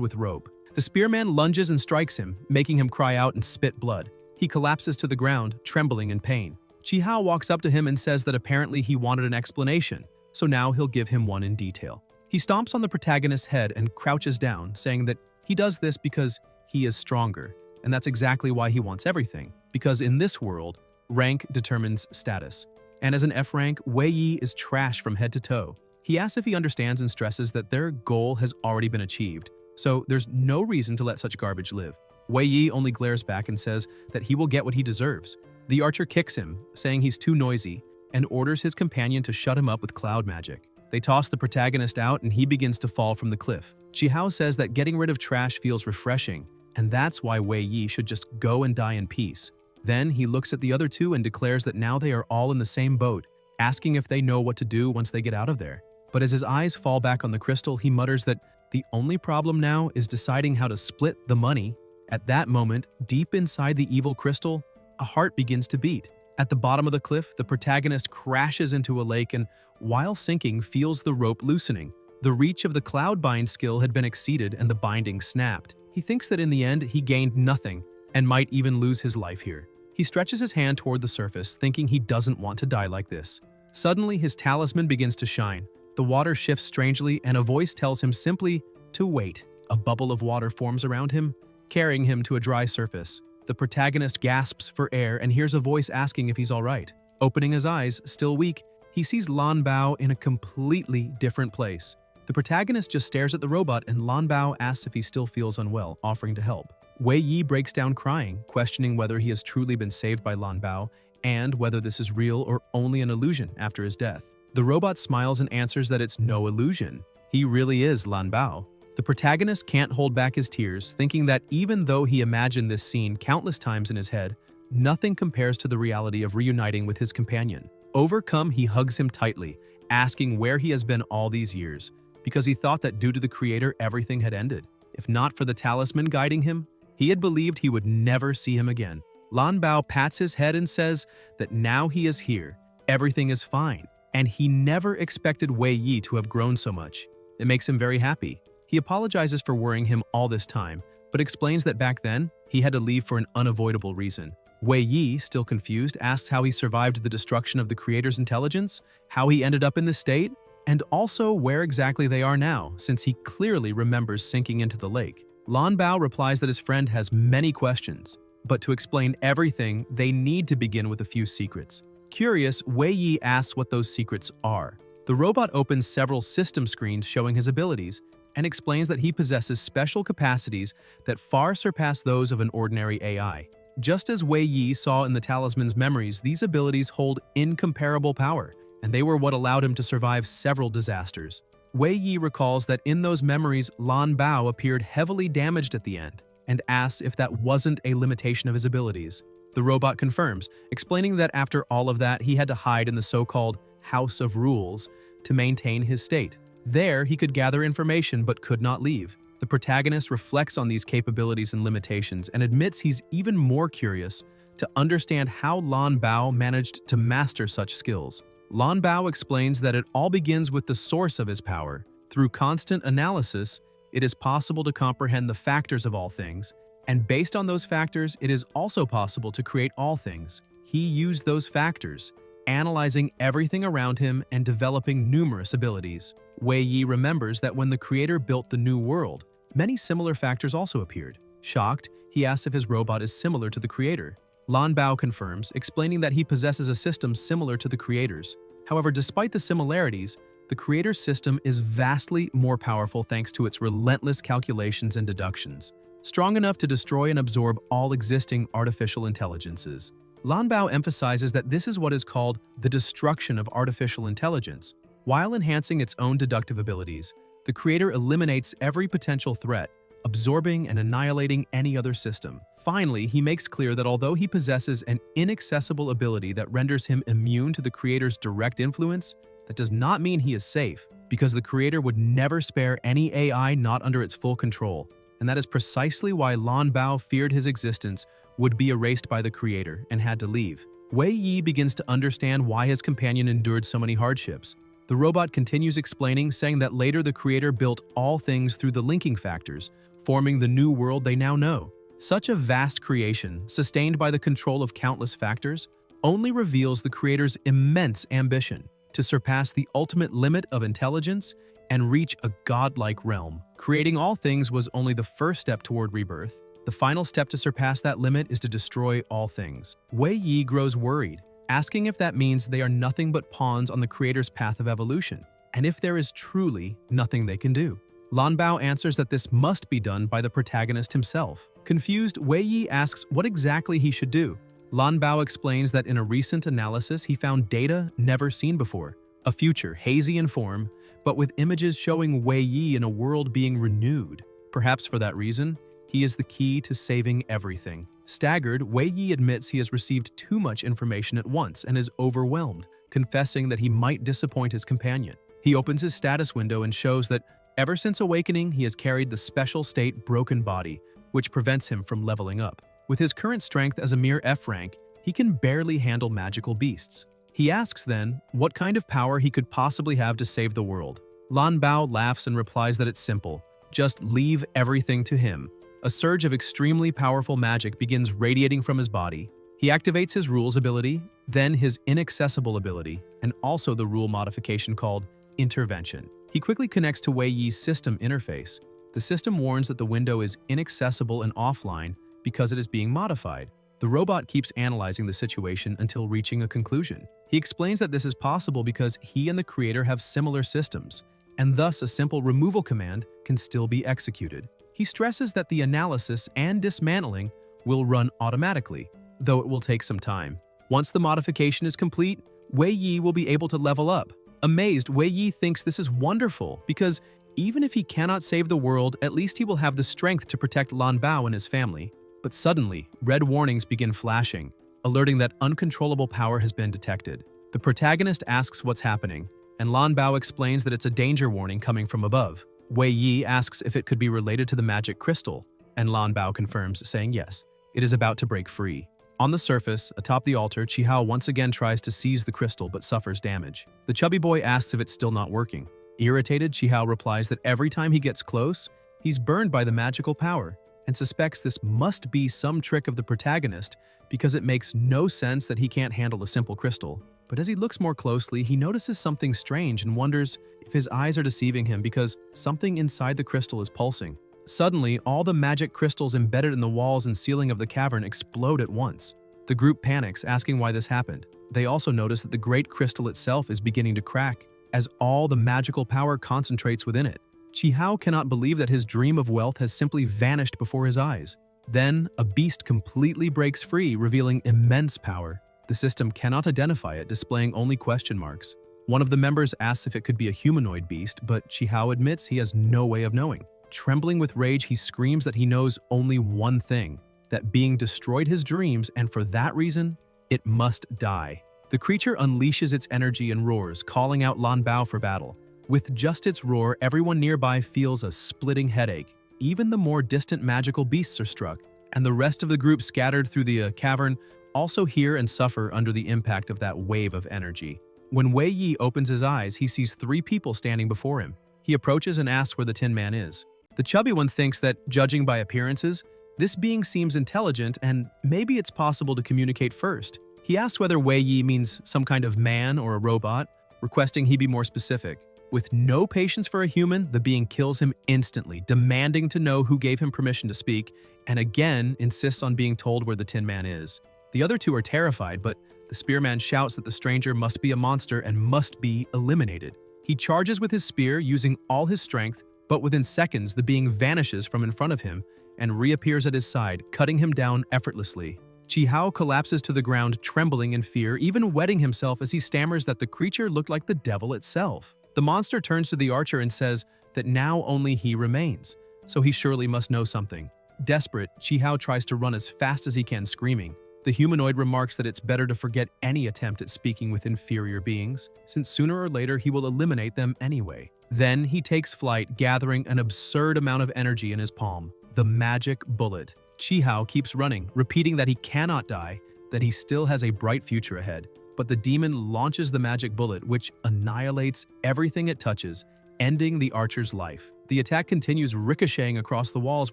with rope. The spearman lunges and strikes him, making him cry out and spit blood. He collapses to the ground, trembling in pain. Chihao walks up to him and says that apparently he wanted an explanation, so now he'll give him one in detail. He stomps on the protagonist's head and crouches down, saying that he does this because he is stronger, and that's exactly why he wants everything, because in this world, rank determines status. And as an F rank, Wei Yi is trash from head to toe. He asks if he understands and stresses that their goal has already been achieved, so there's no reason to let such garbage live. Wei Yi only glares back and says that he will get what he deserves. The archer kicks him, saying he's too noisy, and orders his companion to shut him up with cloud magic. They toss the protagonist out and he begins to fall from the cliff. Chihao says that getting rid of trash feels refreshing, and that's why Wei Yi should just go and die in peace. Then he looks at the other two and declares that now they are all in the same boat, asking if they know what to do once they get out of there. But as his eyes fall back on the crystal, he mutters that the only problem now is deciding how to split the money. At that moment, deep inside the evil crystal, a heart begins to beat. At the bottom of the cliff, the protagonist crashes into a lake and, while sinking, feels the rope loosening. The reach of the cloud bind skill had been exceeded and the binding snapped. He thinks that in the end, he gained nothing and might even lose his life here. He stretches his hand toward the surface, thinking he doesn't want to die like this. Suddenly, his talisman begins to shine. The water shifts strangely and a voice tells him simply to wait. A bubble of water forms around him, carrying him to a dry surface. The protagonist gasps for air and hears a voice asking if he's all right. Opening his eyes, still weak, he sees Lan Bao in a completely different place. The protagonist just stares at the robot and Lan Bao asks if he still feels unwell, offering to help. Wei Yi breaks down crying, questioning whether he has truly been saved by Lan Bao and whether this is real or only an illusion after his death. The robot smiles and answers that it's no illusion. He really is Lan Bao. The protagonist can't hold back his tears, thinking that even though he imagined this scene countless times in his head, nothing compares to the reality of reuniting with his companion. Overcome, he hugs him tightly, asking where he has been all these years, because he thought that due to the creator, everything had ended. If not for the talisman guiding him, he had believed he would never see him again. Lan Bao pats his head and says that now he is here, everything is fine, and he never expected Wei Yi to have grown so much. It makes him very happy. He apologizes for worrying him all this time, but explains that back then, he had to leave for an unavoidable reason. Wei Yi, still confused, asks how he survived the destruction of the creator's intelligence, how he ended up in this state, and also where exactly they are now, since he clearly remembers sinking into the lake. Lan Bao replies that his friend has many questions, but to explain everything, they need to begin with a few secrets. Curious, Wei Yi asks what those secrets are. The robot opens several system screens showing his abilities, and explains that he possesses special capacities that far surpass those of an ordinary AI. Just as Wei Yi saw in the talisman's memories, these abilities hold incomparable power, and they were what allowed him to survive several disasters. Wei Yi recalls that in those memories, Lan Bao appeared heavily damaged at the end, and asks if that wasn't a limitation of his abilities. The robot confirms, explaining that after all of that, he had to hide in the so-called House of Rules to maintain his state. There, he could gather information but could not leave. The protagonist reflects on these capabilities and limitations and admits he's even more curious to understand how Lan Bao managed to master such skills. Lan Bao explains that it all begins with the source of his power. Through constant analysis, it is possible to comprehend the factors of all things, and based on those factors, it is also possible to create all things. He used those factors, analyzing everything around him and developing numerous abilities. Wei Yi remembers that when the creator built the new world, many similar factors also appeared. Shocked, he asks if his robot is similar to the creator. Lan Bao confirms, explaining that he possesses a system similar to the creator's. However, despite the similarities, the creator's system is vastly more powerful thanks to its relentless calculations and deductions, strong enough to destroy and absorb all existing artificial intelligences. Lan Bao emphasizes that this is what is called the destruction of artificial intelligence. While enhancing its own deductive abilities, the creator eliminates every potential threat, absorbing and annihilating any other system. Finally, he makes clear that although he possesses an inaccessible ability that renders him immune to the creator's direct influence, that does not mean he is safe, because the creator would never spare any AI not under its full control, and that is precisely why Lan Bao feared his existence would be erased by the creator and had to leave. Wei Yi begins to understand why his companion endured so many hardships. The robot continues explaining, saying that later the creator built all things through the linking factors, forming the new world they now know. Such a vast creation, sustained by the control of countless factors, only reveals the creator's immense ambition to surpass the ultimate limit of intelligence and reach a godlike realm. Creating all things was only the first step toward rebirth. The final step to surpass that limit is to destroy all things. Wei Yi grows worried, asking if that means they are nothing but pawns on the creator's path of evolution, and if there is truly nothing they can do. Lan Bao answers that this must be done by the protagonist himself. Confused, Wei Yi asks what exactly he should do. Lan Bao explains that in a recent analysis he found data never seen before, a future hazy in form, but with images showing Wei Yi in a world being renewed. Perhaps for that reason, he is the key to saving everything. Staggered, Wei Yi admits he has received too much information at once and is overwhelmed, confessing that he might disappoint his companion. He opens his status window and shows that ever since awakening, he has carried the special state Broken Body, which prevents him from leveling up. With his current strength as a mere F rank, he can barely handle magical beasts. He asks then what kind of power he could possibly have to save the world. Lan Bao laughs and replies that it's simple. Just leave everything to him. A surge of extremely powerful magic begins radiating from his body. He activates his rules ability, then his inaccessible ability, and also the rule modification called Intervention. He quickly connects to Wei Yi's system interface. The system warns that the window is inaccessible and offline because it is being modified. The robot keeps analyzing the situation until reaching a conclusion. He explains that this is possible because he and the creator have similar systems, and thus a simple removal command can still be executed. He stresses that the analysis and dismantling will run automatically, though it will take some time. Once the modification is complete, Wei Yi will be able to level up. Amazed, Wei Yi thinks this is wonderful because even if he cannot save the world, at least he will have the strength to protect Lan Bao and his family. But suddenly, red warnings begin flashing, alerting that uncontrollable power has been detected. The protagonist asks what's happening, and Lan Bao explains that it's a danger warning coming from above. Wei Yi asks if it could be related to the magic crystal, and Lan Bao confirms, saying yes, it is about to break free. On the surface, atop the altar, Qihao once again tries to seize the crystal but suffers damage. The chubby boy asks if it's still not working. Irritated, Qihao replies that every time he gets close, he's burned by the magical power, and suspects this must be some trick of the protagonist because it makes no sense that he can't handle a simple crystal. But as he looks more closely, he notices something strange and wonders if his eyes are deceiving him because something inside the crystal is pulsing. Suddenly, all the magic crystals embedded in the walls and ceiling of the cavern explode at once. The group panics, asking why this happened. They also notice that the great crystal itself is beginning to crack, as all the magical power concentrates within it. Qihao cannot believe that his dream of wealth has simply vanished before his eyes. Then, a beast completely breaks free, revealing immense power. The system cannot identify it, displaying only question marks. One of the members asks if it could be a humanoid beast, but Qihao admits he has no way of knowing. Trembling with rage, he screams that he knows only one thing, that being destroyed his dreams, and for that reason, it must die. The creature unleashes its energy and roars, calling out Lan Bao for battle. With just its roar, everyone nearby feels a splitting headache. Even the more distant magical beasts are struck, and the rest of the group scattered through the cavern also hear and suffer under the impact of that wave of energy. When Wei Yi opens his eyes, he sees 3 people standing before him. He approaches and asks where the Tin Man is. The chubby one thinks that, judging by appearances, this being seems intelligent and maybe it's possible to communicate first. He asks whether Wei Yi means some kind of man or a robot, requesting he be more specific. With no patience for a human, the being kills him instantly, demanding to know who gave him permission to speak, and again insists on being told where the Tin Man is. The other 2 are terrified, but the spearman shouts that the stranger must be a monster and must be eliminated. He charges with his spear, using all his strength, but within seconds the being vanishes from in front of him and reappears at his side, cutting him down effortlessly. Qihao collapses to the ground, trembling in fear, even wetting himself as he stammers that the creature looked like the devil itself. The monster turns to the archer and says that now only he remains, so he surely must know something. Desperate, Qihao tries to run as fast as he can, screaming. The humanoid remarks that it's better to forget any attempt at speaking with inferior beings, since sooner or later he will eliminate them anyway. Then he takes flight, gathering an absurd amount of energy in his palm. The magic bullet. Chihao keeps running, repeating that he cannot die, that he still has a bright future ahead. But the demon launches the magic bullet, which annihilates everything it touches, ending the archer's life. The attack continues, ricocheting across the walls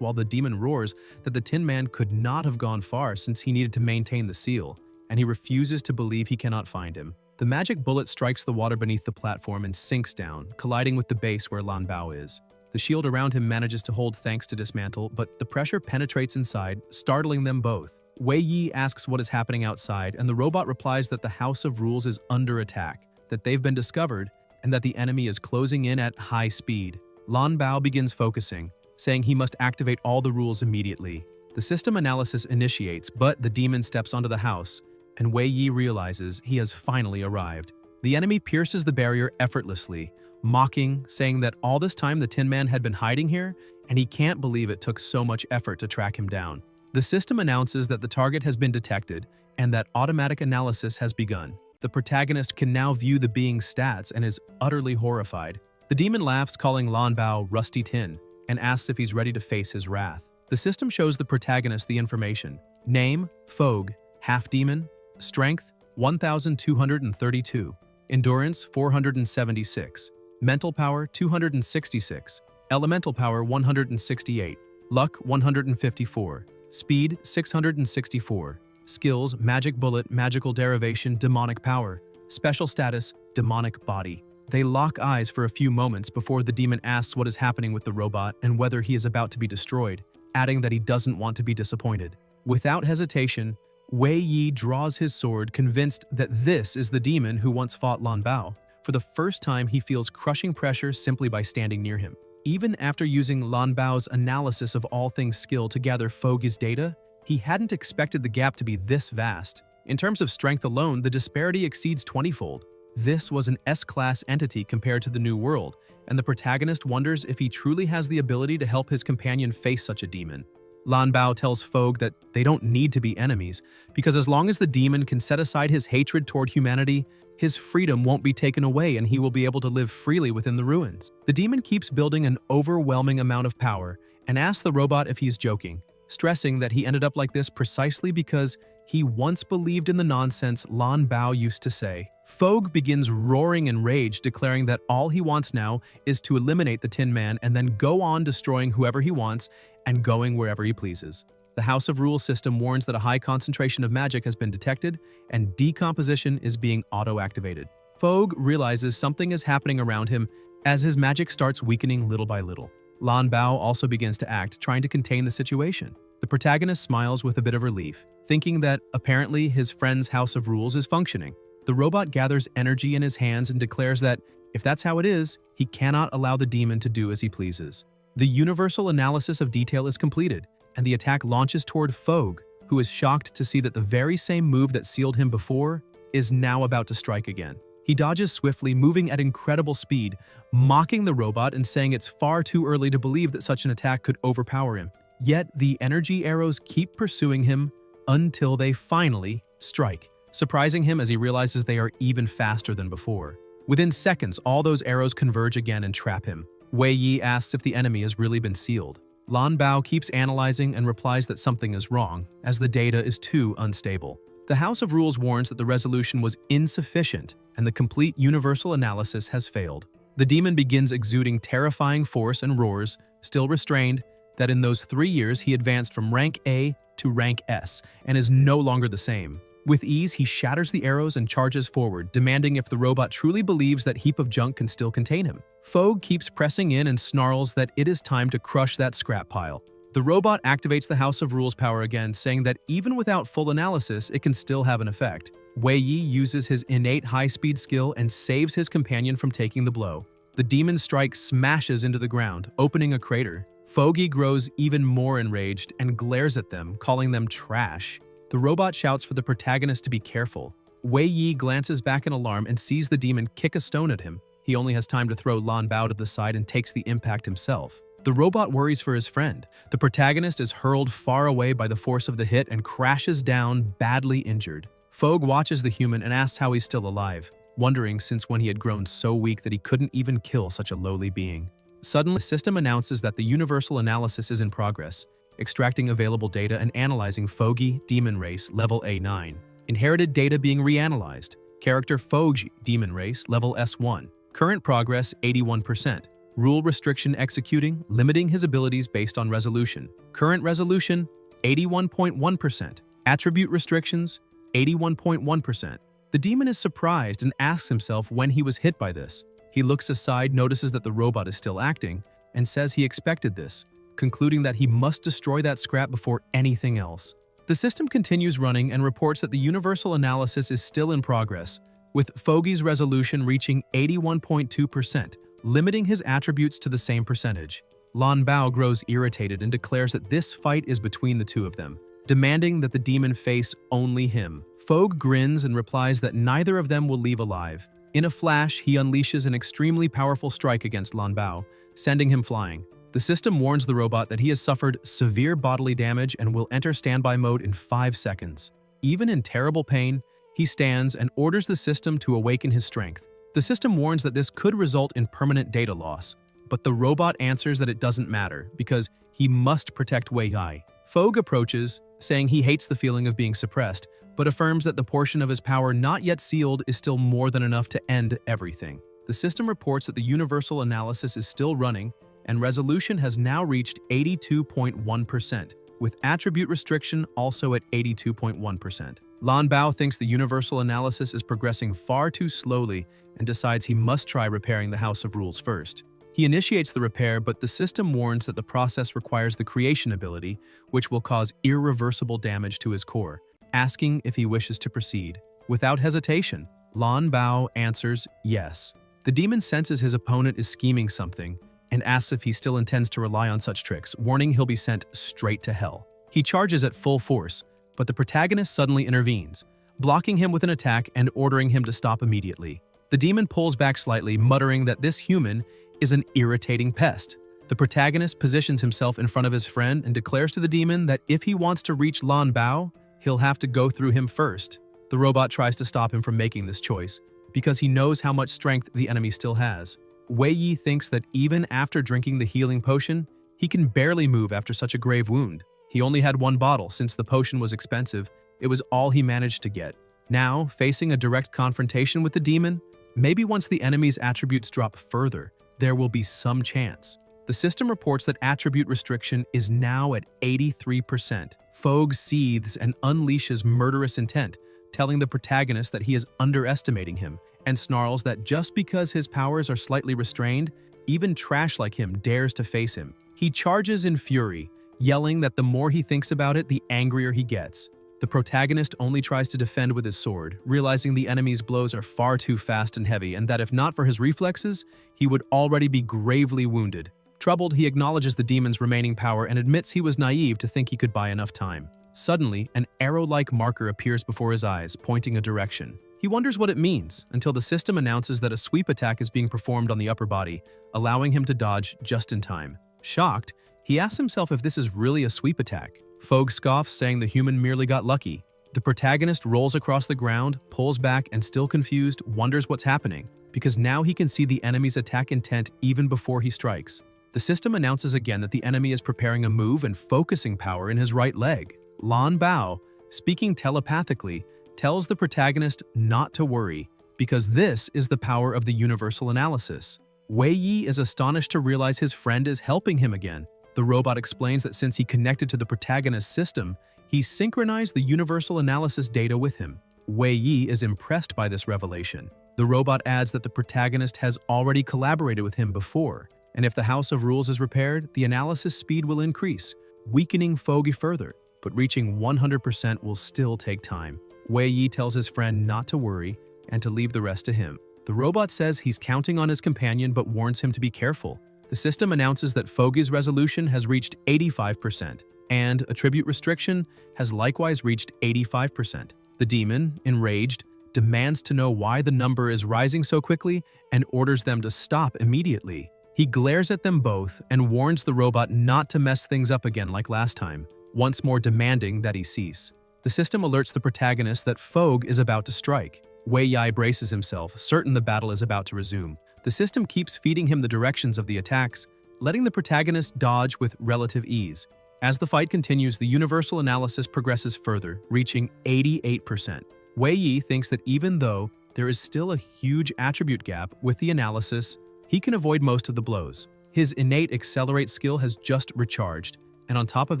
while the demon roars that the Tin Man could not have gone far since he needed to maintain the seal, and he refuses to believe he cannot find him. The magic bullet strikes the water beneath the platform and sinks down, colliding with the base where Lan Bao is. The shield around him manages to hold thanks to dismantle, but the pressure penetrates inside, startling them both. Wei Yi asks what is happening outside, and the robot replies that the House of Rules is under attack, that they've been discovered, and that the enemy is closing in at high speed. Lan Bao begins focusing, saying he must activate all the rules immediately. The system analysis initiates, but the demon steps onto the house, and Wei Yi realizes he has finally arrived. The enemy pierces the barrier effortlessly, mocking, saying that all this time the Tin Man had been hiding here, and he can't believe it took so much effort to track him down. The system announces that the target has been detected, and that automatic analysis has begun. The protagonist can now view the being's stats and is utterly horrified. The demon laughs, calling Lan Bao Rusty Tin, and asks if he's ready to face his wrath. The system shows the protagonist the information. Name, Fogue, half-demon. Strength, 1,232. Endurance, 476. Mental power, 266. Elemental power, 168. Luck, 154. Speed, 664. Skills, Magic Bullet, Magical Derivation, Demonic Power. Special status, Demonic Body. They lock eyes for a few moments before the demon asks what is happening with the robot and whether he is about to be destroyed, adding that he doesn't want to be disappointed. Without hesitation, Wei Yi draws his sword, convinced that this is the demon who once fought Lan Bao. For the first time, he feels crushing pressure simply by standing near him. Even after using Lan Bao's analysis of all things skill to gather Foge's data, he hadn't expected the gap to be this vast. In terms of strength alone, the disparity exceeds 20-fold. This was an S-class entity compared to the New World, and the protagonist wonders if he truly has the ability to help his companion face such a demon. Lan Bao tells Fogue that they don't need to be enemies, because as long as the demon can set aside his hatred toward humanity, his freedom won't be taken away and he will be able to live freely within the ruins. The demon keeps building an overwhelming amount of power and asks the robot if he's joking, stressing that he ended up like this precisely because he once believed in the nonsense Lan Bao used to say. Fogue begins roaring in rage, declaring that all he wants now is to eliminate the Tin Man and then go on destroying whoever he wants and going wherever he pleases. The House of Rules system warns that a high concentration of magic has been detected and decomposition is being auto-activated. Fogue realizes something is happening around him as his magic starts weakening little by little. Lan Bao also begins to act, trying to contain the situation. The protagonist smiles with a bit of relief, thinking that apparently his friend's House of Rules is functioning. The robot gathers energy in his hands and declares that if that's how it is, he cannot allow the demon to do as he pleases. The universal analysis of detail is completed, and the attack launches toward Fogue, who is shocked to see that the very same move that sealed him before is now about to strike again. He dodges swiftly, moving at incredible speed, mocking the robot and saying it's far too early to believe that such an attack could overpower him. Yet the energy arrows keep pursuing him until they finally strike, surprising him as he realizes they are even faster than before. Within seconds, all those arrows converge again and trap him. Wei Yi asks if the enemy has really been sealed. Lan Bao keeps analyzing and replies that something is wrong, as the data is too unstable. The House of Rules warns that the resolution was insufficient and the complete universal analysis has failed. The demon begins exuding terrifying force and roars, still restrained, that in those 3 years he advanced from rank A to rank S and is no longer the same. With ease, he shatters the arrows and charges forward, demanding if the robot truly believes that heap of junk can still contain him. Fogue keeps pressing in and snarls that it is time to crush that scrap pile. The robot activates the House of Rules power again, saying that even without full analysis, it can still have an effect. Wei Yi uses his innate high-speed skill and saves his companion from taking the blow. The demon's strike smashes into the ground, opening a crater. Fogue grows even more enraged and glares at them, calling them trash. The robot shouts for the protagonist to be careful. Wei Yi glances back in alarm and sees the demon kick a stone at him. He only has time to throw Lan Bao to the side and takes the impact himself. The robot worries for his friend. The protagonist is hurled far away by the force of the hit and crashes down, badly injured. Fogg watches the human and asks how he's still alive, wondering since when he had grown so weak that he couldn't even kill such a lowly being. Suddenly, the system announces that the universal analysis is in progress, extracting available data and analyzing Foggy, Demon Race, level A9. Inherited data being reanalyzed. Character Foggy, Demon Race, level S1. Current progress 81%. Rule restriction executing, limiting his abilities based on resolution. Current resolution 81.1%. Attribute restrictions 81.1%. The demon is surprised and asks himself when he was hit by this. He looks aside, notices that the robot is still acting, and says he expected this, concluding that he must destroy that scrap before anything else. The system continues running and reports that the universal analysis is still in progress, with Foggy's resolution reaching 81.2%, limiting his attributes to the same percentage. Lan Bao grows irritated and declares that this fight is between the two of them, demanding that the demon face only him. Fogg grins and replies that neither of them will leave alive. In a flash, he unleashes an extremely powerful strike against Lan Bao, sending him flying. The system warns the robot that he has suffered severe bodily damage and will enter standby mode in 5 seconds. Even in terrible pain, he stands and orders the system to awaken his strength. The system warns that this could result in permanent data loss, but the robot answers that it doesn't matter because he must protect Wei Yi. Fogg approaches, saying he hates the feeling of being suppressed, but affirms that the portion of his power not yet sealed is still more than enough to end everything. The system reports that the universal analysis is still running, and resolution has now reached 82.1%, with attribute restriction also at 82.1%. Lan Bao thinks the universal analysis is progressing far too slowly and decides he must try repairing the House of Rules first. He initiates the repair, but the system warns that the process requires the creation ability, which will cause irreversible damage to his core, asking if he wishes to proceed. Without hesitation, Lan Bao answers yes. The demon senses his opponent is scheming something and asks if he still intends to rely on such tricks, warning he'll be sent straight to hell. He charges at full force, but the protagonist suddenly intervenes, blocking him with an attack and ordering him to stop immediately. The demon pulls back slightly, muttering that this human is an irritating pest. The protagonist positions himself in front of his friend and declares to the demon that if he wants to reach Lan Bao, he'll have to go through him first. The robot tries to stop him from making this choice, because he knows how much strength the enemy still has. Wei Yi thinks that even after drinking the healing potion, he can barely move after such a grave wound. He only had one bottle since the potion was expensive. It was all he managed to get. Now, facing a direct confrontation with the demon, maybe once the enemy's attributes drop further, there will be some chance. The system reports that attribute restriction is now at 83%. Fogg seethes and unleashes murderous intent, telling the protagonist that he is underestimating him, and snarls that just because his powers are slightly restrained, even trash like him dares to face him. He charges in fury, yelling that the more he thinks about it, the angrier he gets. The protagonist only tries to defend with his sword, realizing the enemy's blows are far too fast and heavy, and that if not for his reflexes, he would already be gravely wounded. Troubled, he acknowledges the demon's remaining power and admits he was naive to think he could buy enough time. Suddenly, an arrow-like marker appears before his eyes, pointing a direction. He wonders what it means, until the system announces that a sweep attack is being performed on the upper body, allowing him to dodge just in time. Shocked, he asks himself if this is really a sweep attack. Fogg scoffs, saying the human merely got lucky. The protagonist rolls across the ground, pulls back, and still confused, wonders what's happening, because now he can see the enemy's attack intent even before he strikes. The system announces again that the enemy is preparing a move and focusing power in his right leg. Lan Bao, speaking telepathically, tells the protagonist not to worry, because this is the power of the universal analysis. Wei Yi is astonished to realize his friend is helping him again. The robot explains that since he connected to the protagonist's system, he synchronized the universal analysis data with him. Wei Yi is impressed by this revelation. The robot adds that the protagonist has already collaborated with him before, and if the House of Rules is repaired, the analysis speed will increase, weakening Foggy further, but reaching 100% will still take time. Wei Yi tells his friend not to worry and to leave the rest to him. The robot says he's counting on his companion but warns him to be careful. The system announces that Foggy's resolution has reached 85%, and attribute restriction has likewise reached 85%. The demon, enraged, demands to know why the number is rising so quickly and orders them to stop immediately. He He glares at them both and warns the robot not to mess things up again like last time, once more demanding that he cease. The system alerts the protagonist that Fogg is about to strike. Wei Yi braces himself, certain the battle is about to resume. The system keeps feeding him the directions of the attacks, letting the protagonist dodge with relative ease. As the fight continues, the universal analysis progresses further, reaching 88%. Wei Yi thinks that even though there is still a huge attribute gap with the analysis, he can avoid most of the blows. His innate accelerate skill has just recharged, and on top of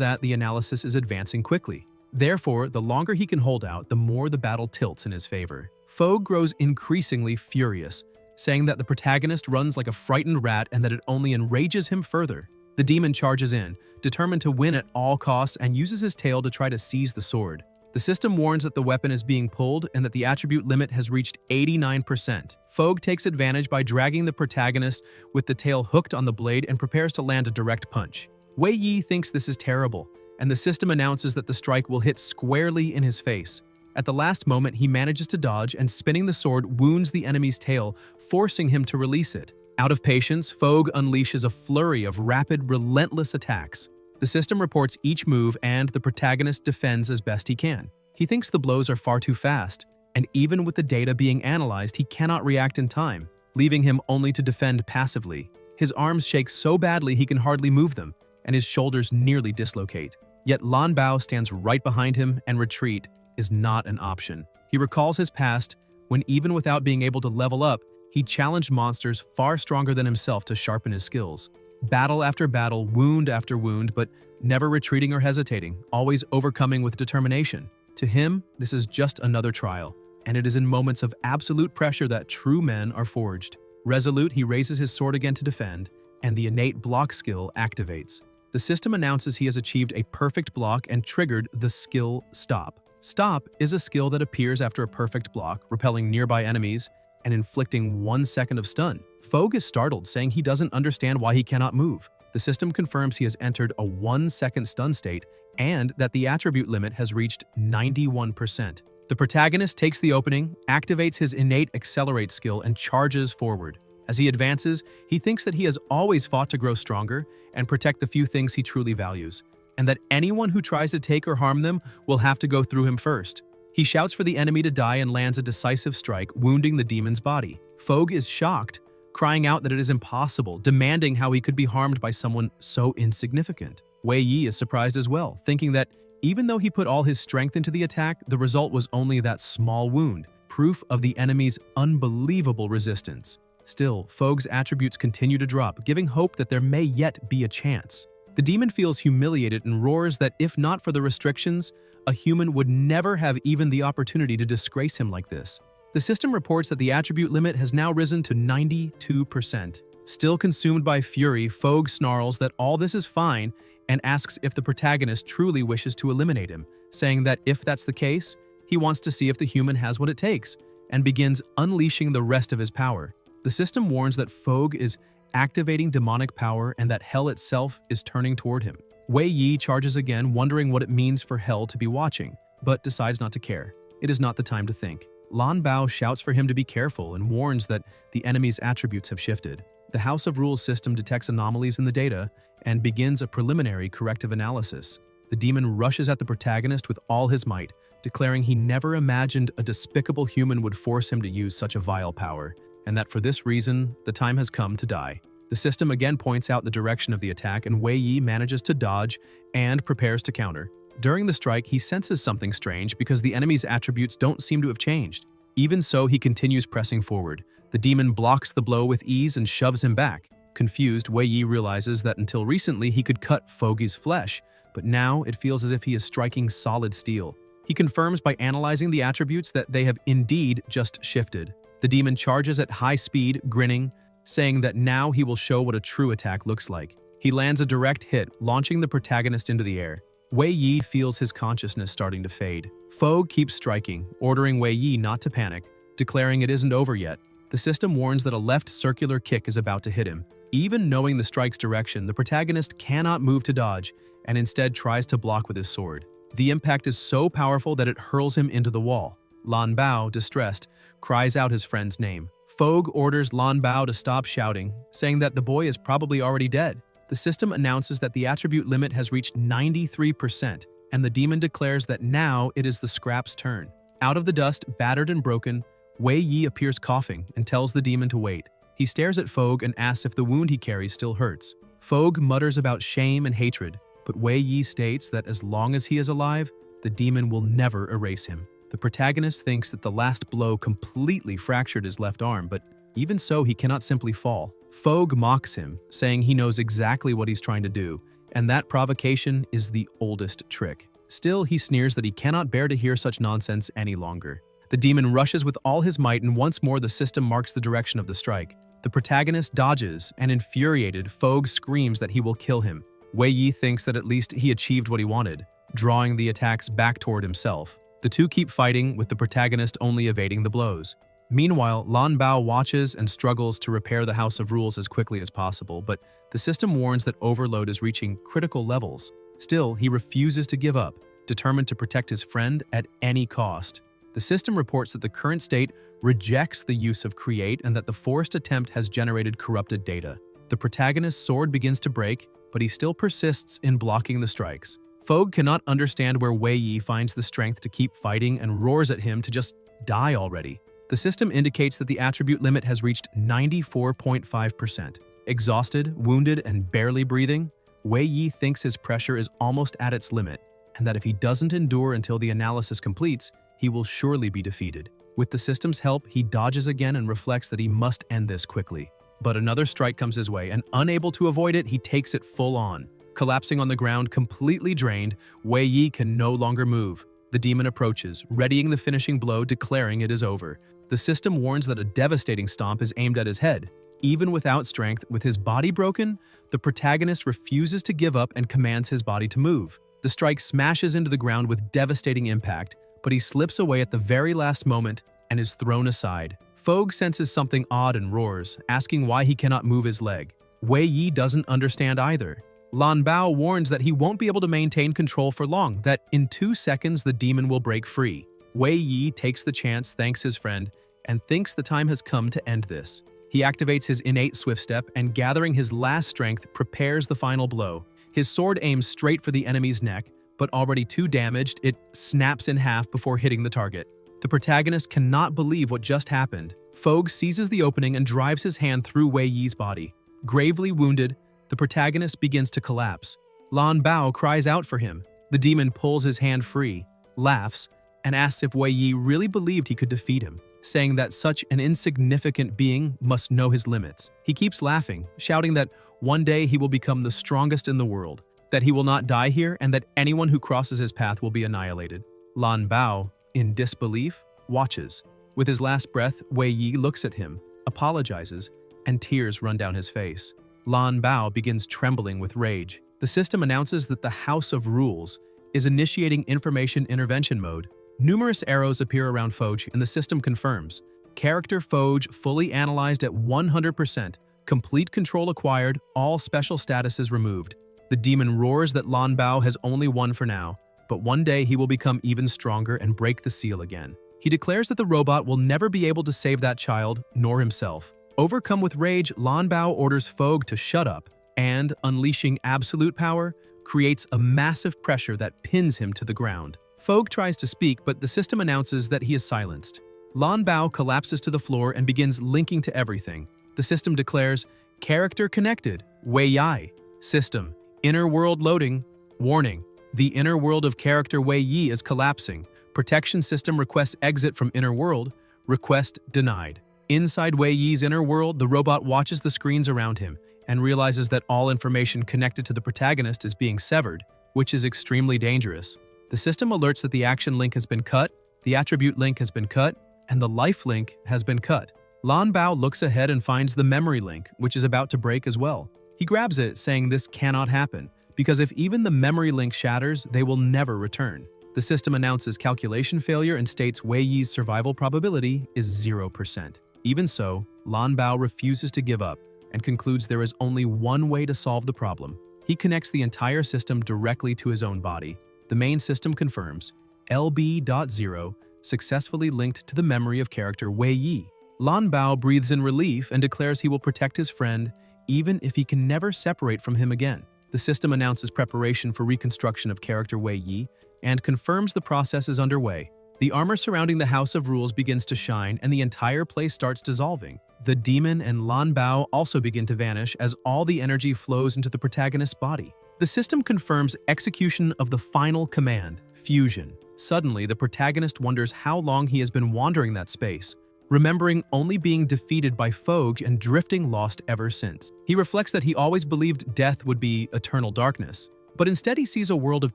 that, the analysis is advancing quickly. Therefore, the longer he can hold out, the more the battle tilts in his favor. Fogg grows increasingly furious, saying that the protagonist runs like a frightened rat and that it only enrages him further. The demon charges in, determined to win at all costs, and uses his tail to try to seize the sword. The system warns that the weapon is being pulled and that the attribute limit has reached 89%. Fogg takes advantage by dragging the protagonist with the tail hooked on the blade and prepares to land a direct punch. Wei Yi thinks this is terrible, and the system announces that the strike will hit squarely in his face. At the last moment, he manages to dodge and, spinning the sword, wounds the enemy's tail, forcing him to release it. Out of patience, Fogg unleashes a flurry of rapid, relentless attacks. The system reports each move and the protagonist defends as best he can. He thinks the blows are far too fast, and even with the data being analyzed, he cannot react in time, leaving him only to defend passively. His arms shake so badly he can hardly move them, and his shoulders nearly dislocate. Yet Lan Bao stands right behind him, and retreat is not an option. He recalls his past when, even without being able to level up, he challenged monsters far stronger than himself to sharpen his skills. Battle after battle, wound after wound, but never retreating or hesitating, always overcoming with determination. To him, this is just another trial, and it is in moments of absolute pressure that true men are forged. Resolute, he raises his sword again to defend, and the innate block skill activates. The system announces he has achieved a perfect block and triggered the skill Stop. Stop is a skill that appears after a perfect block, repelling nearby enemies and inflicting 1 second of stun. Fogg is startled, saying he doesn't understand why he cannot move. The system confirms he has entered a 1-second stun state and that the attribute limit has reached 91%. The protagonist takes the opening, activates his innate accelerate skill, and charges forward. As he advances, he thinks that he has always fought to grow stronger and protect the few things he truly values, and that anyone who tries to take or harm them will have to go through him first. He shouts for the enemy to die and lands a decisive strike, wounding the demon's body. Fogg is shocked, crying out that it is impossible, demanding how he could be harmed by someone so insignificant. Wei Yi is surprised as well, thinking that even though he put all his strength into the attack, the result was only that small wound, proof of the enemy's unbelievable resistance. Still, Fogg's attributes continue to drop, giving hope that there may yet be a chance. The demon feels humiliated and roars that if not for the restrictions, a human would never have even the opportunity to disgrace him like this. The system reports that the attribute limit has now risen to 92%. Still consumed by fury, Fogg snarls that all this is fine and asks if the protagonist truly wishes to eliminate him, saying that if that's the case, he wants to see if the human has what it takes, and begins unleashing the rest of his power. The system warns that Fogg is activating demonic power and that hell itself is turning toward him. Wei Yi charges again, wondering what it means for hell to be watching, but decides not to care. It is not the time to think. Lan Bao shouts for him to be careful and warns that the enemy's attributes have shifted. The House of Rules system detects anomalies in the data and begins a preliminary corrective analysis. The demon rushes at the protagonist with all his might, declaring he never imagined a despicable human would force him to use such a vile power, and that for this reason, the time has come to die. The system again points out the direction of the attack, and Wei Yi manages to dodge and prepares to counter. During the strike, he senses something strange because the enemy's attributes don't seem to have changed. Even so, he continues pressing forward. The demon blocks the blow with ease and shoves him back. Confused, Wei Yi realizes that until recently he could cut Fogg's flesh, but now it feels as if he is striking solid steel. He confirms by analyzing the attributes that they have indeed just shifted. The demon charges at high speed, grinning, saying that now he will show what a true attack looks like. He lands a direct hit, launching the protagonist into the air. Wei Yi feels his consciousness starting to fade. Fogg keeps striking, ordering Wei Yi not to panic, declaring it isn't over yet. The system warns that a left circular kick is about to hit him. Even knowing the strike's direction, the protagonist cannot move to dodge, and instead tries to block with his sword. The impact is so powerful that it hurls him into the wall. Lan Bao, distressed, cries out his friend's name. Fogg orders Lan Bao to stop shouting, saying that the boy is probably already dead. The system announces that the attribute limit has reached 93%, and the demon declares that now it is the scrap's turn. Out of the dust, battered and broken, Wei Yi appears coughing and tells the demon to wait. He stares at Fogg and asks if the wound he carries still hurts. Fogg mutters about shame and hatred, but Wei Yi states that as long as he is alive, the demon will never erase him. The protagonist thinks that the last blow completely fractured his left arm, but even so, he cannot simply fall. Fogg mocks him, saying he knows exactly what he's trying to do, and that provocation is the oldest trick. Still, he sneers that he cannot bear to hear such nonsense any longer. The demon rushes with all his might, and once more the system marks the direction of the strike. The protagonist dodges, and infuriated, Fogg screams that he will kill him. Wei Yi thinks that at least he achieved what he wanted, drawing the attacks back toward himself. The two keep fighting, with the protagonist only evading the blows. Meanwhile, Lan Bao watches and struggles to repair the House of Rules as quickly as possible, but the system warns that overload is reaching critical levels. Still, he refuses to give up, determined to protect his friend at any cost. The system reports that the current state rejects the use of Create and that the forced attempt has generated corrupted data. The protagonist's sword begins to break, but he still persists in blocking the strikes. Fogg cannot understand where Wei Yi finds the strength to keep fighting and roars at him to just die already. The system indicates that the attribute limit has reached 94.5%. Exhausted, wounded, and barely breathing, Wei Yi thinks his pressure is almost at its limit, and that if he doesn't endure until the analysis completes, he will surely be defeated. With the system's help, he dodges again and reflects that he must end this quickly. But another strike comes his way, and unable to avoid it, he takes it full on. Collapsing on the ground, completely drained, Wei Yi can no longer move. The demon approaches, readying the finishing blow, declaring it is over. The system warns that a devastating stomp is aimed at his head. Even without strength, with his body broken, the protagonist refuses to give up and commands his body to move. The strike smashes into the ground with devastating impact, but he slips away at the very last moment and is thrown aside. Fogg senses something odd and roars, asking why he cannot move his leg. Wei Yi doesn't understand either. Lan Bao warns that he won't be able to maintain control for long, that in 2 seconds the demon will break free. Wei Yi takes the chance, thanks his friend, and thinks the time has come to end this. He activates his innate swift step and, gathering his last strength, prepares the final blow. His sword aims straight for the enemy's neck, but already too damaged, it snaps in half before hitting the target. The protagonist cannot believe what just happened. Fogg seizes the opening and drives his hand through Wei Yi's body. Gravely wounded, the protagonist begins to collapse. Lan Bao cries out for him. The demon pulls his hand free, laughs, and asks if Wei Yi really believed he could defeat him, saying that such an insignificant being must know his limits. He keeps laughing, shouting that one day he will become the strongest in the world, that he will not die here, and that anyone who crosses his path will be annihilated. Lan Bao, in disbelief, watches. With his last breath, Wei Yi looks at him, apologizes, and tears run down his face. Lan Bao begins trembling with rage. The system announces that the House of Rules is initiating information intervention mode. Numerous arrows appear around Fogg, and the system confirms. Character Fogg fully analyzed at 100%, complete control acquired, all special statuses removed. The demon roars that Lan Bao has only won for now, but one day he will become even stronger and break the seal again. He declares that the robot will never be able to save that child, nor himself. Overcome with rage, Lan Bao orders Fogg to shut up and, unleashing absolute power, creates a massive pressure that pins him to the ground. Fogg tries to speak, but the system announces that he is silenced. Lan Bao collapses to the floor and begins linking to everything. The system declares, "Character connected, Wei Yi. System, inner world loading. Warning, the inner world of character Wei Yi is collapsing. Protection system requests exit from inner world. Request denied." Inside Wei Yi's inner world, the robot watches the screens around him and realizes that all information connected to the protagonist is being severed, which is extremely dangerous. The system alerts that the action link has been cut, the attribute link has been cut, and the life link has been cut. Lan Bao looks ahead and finds the memory link, which is about to break as well. He grabs it, saying this cannot happen, because if even the memory link shatters, they will never return. The system announces calculation failure and states Wei Yi's survival probability is 0%. Even so, Lan Bao refuses to give up and concludes there is only one way to solve the problem. He connects the entire system directly to his own body. The main system confirms LB.0 successfully linked to the memory of character Wei Yi. Lan Bao breathes in relief and declares he will protect his friend even if he can never separate from him again. The system announces preparation for reconstruction of character Wei Yi and confirms the process is underway. The armor surrounding the House of Rules begins to shine and the entire place starts dissolving. The demon and Lan Bao also begin to vanish as all the energy flows into the protagonist's body. The system confirms execution of the final command, fusion. Suddenly, the protagonist wonders how long he has been wandering that space, remembering only being defeated by Fogue and drifting lost ever since. He reflects that he always believed death would be eternal darkness, but instead he sees a world of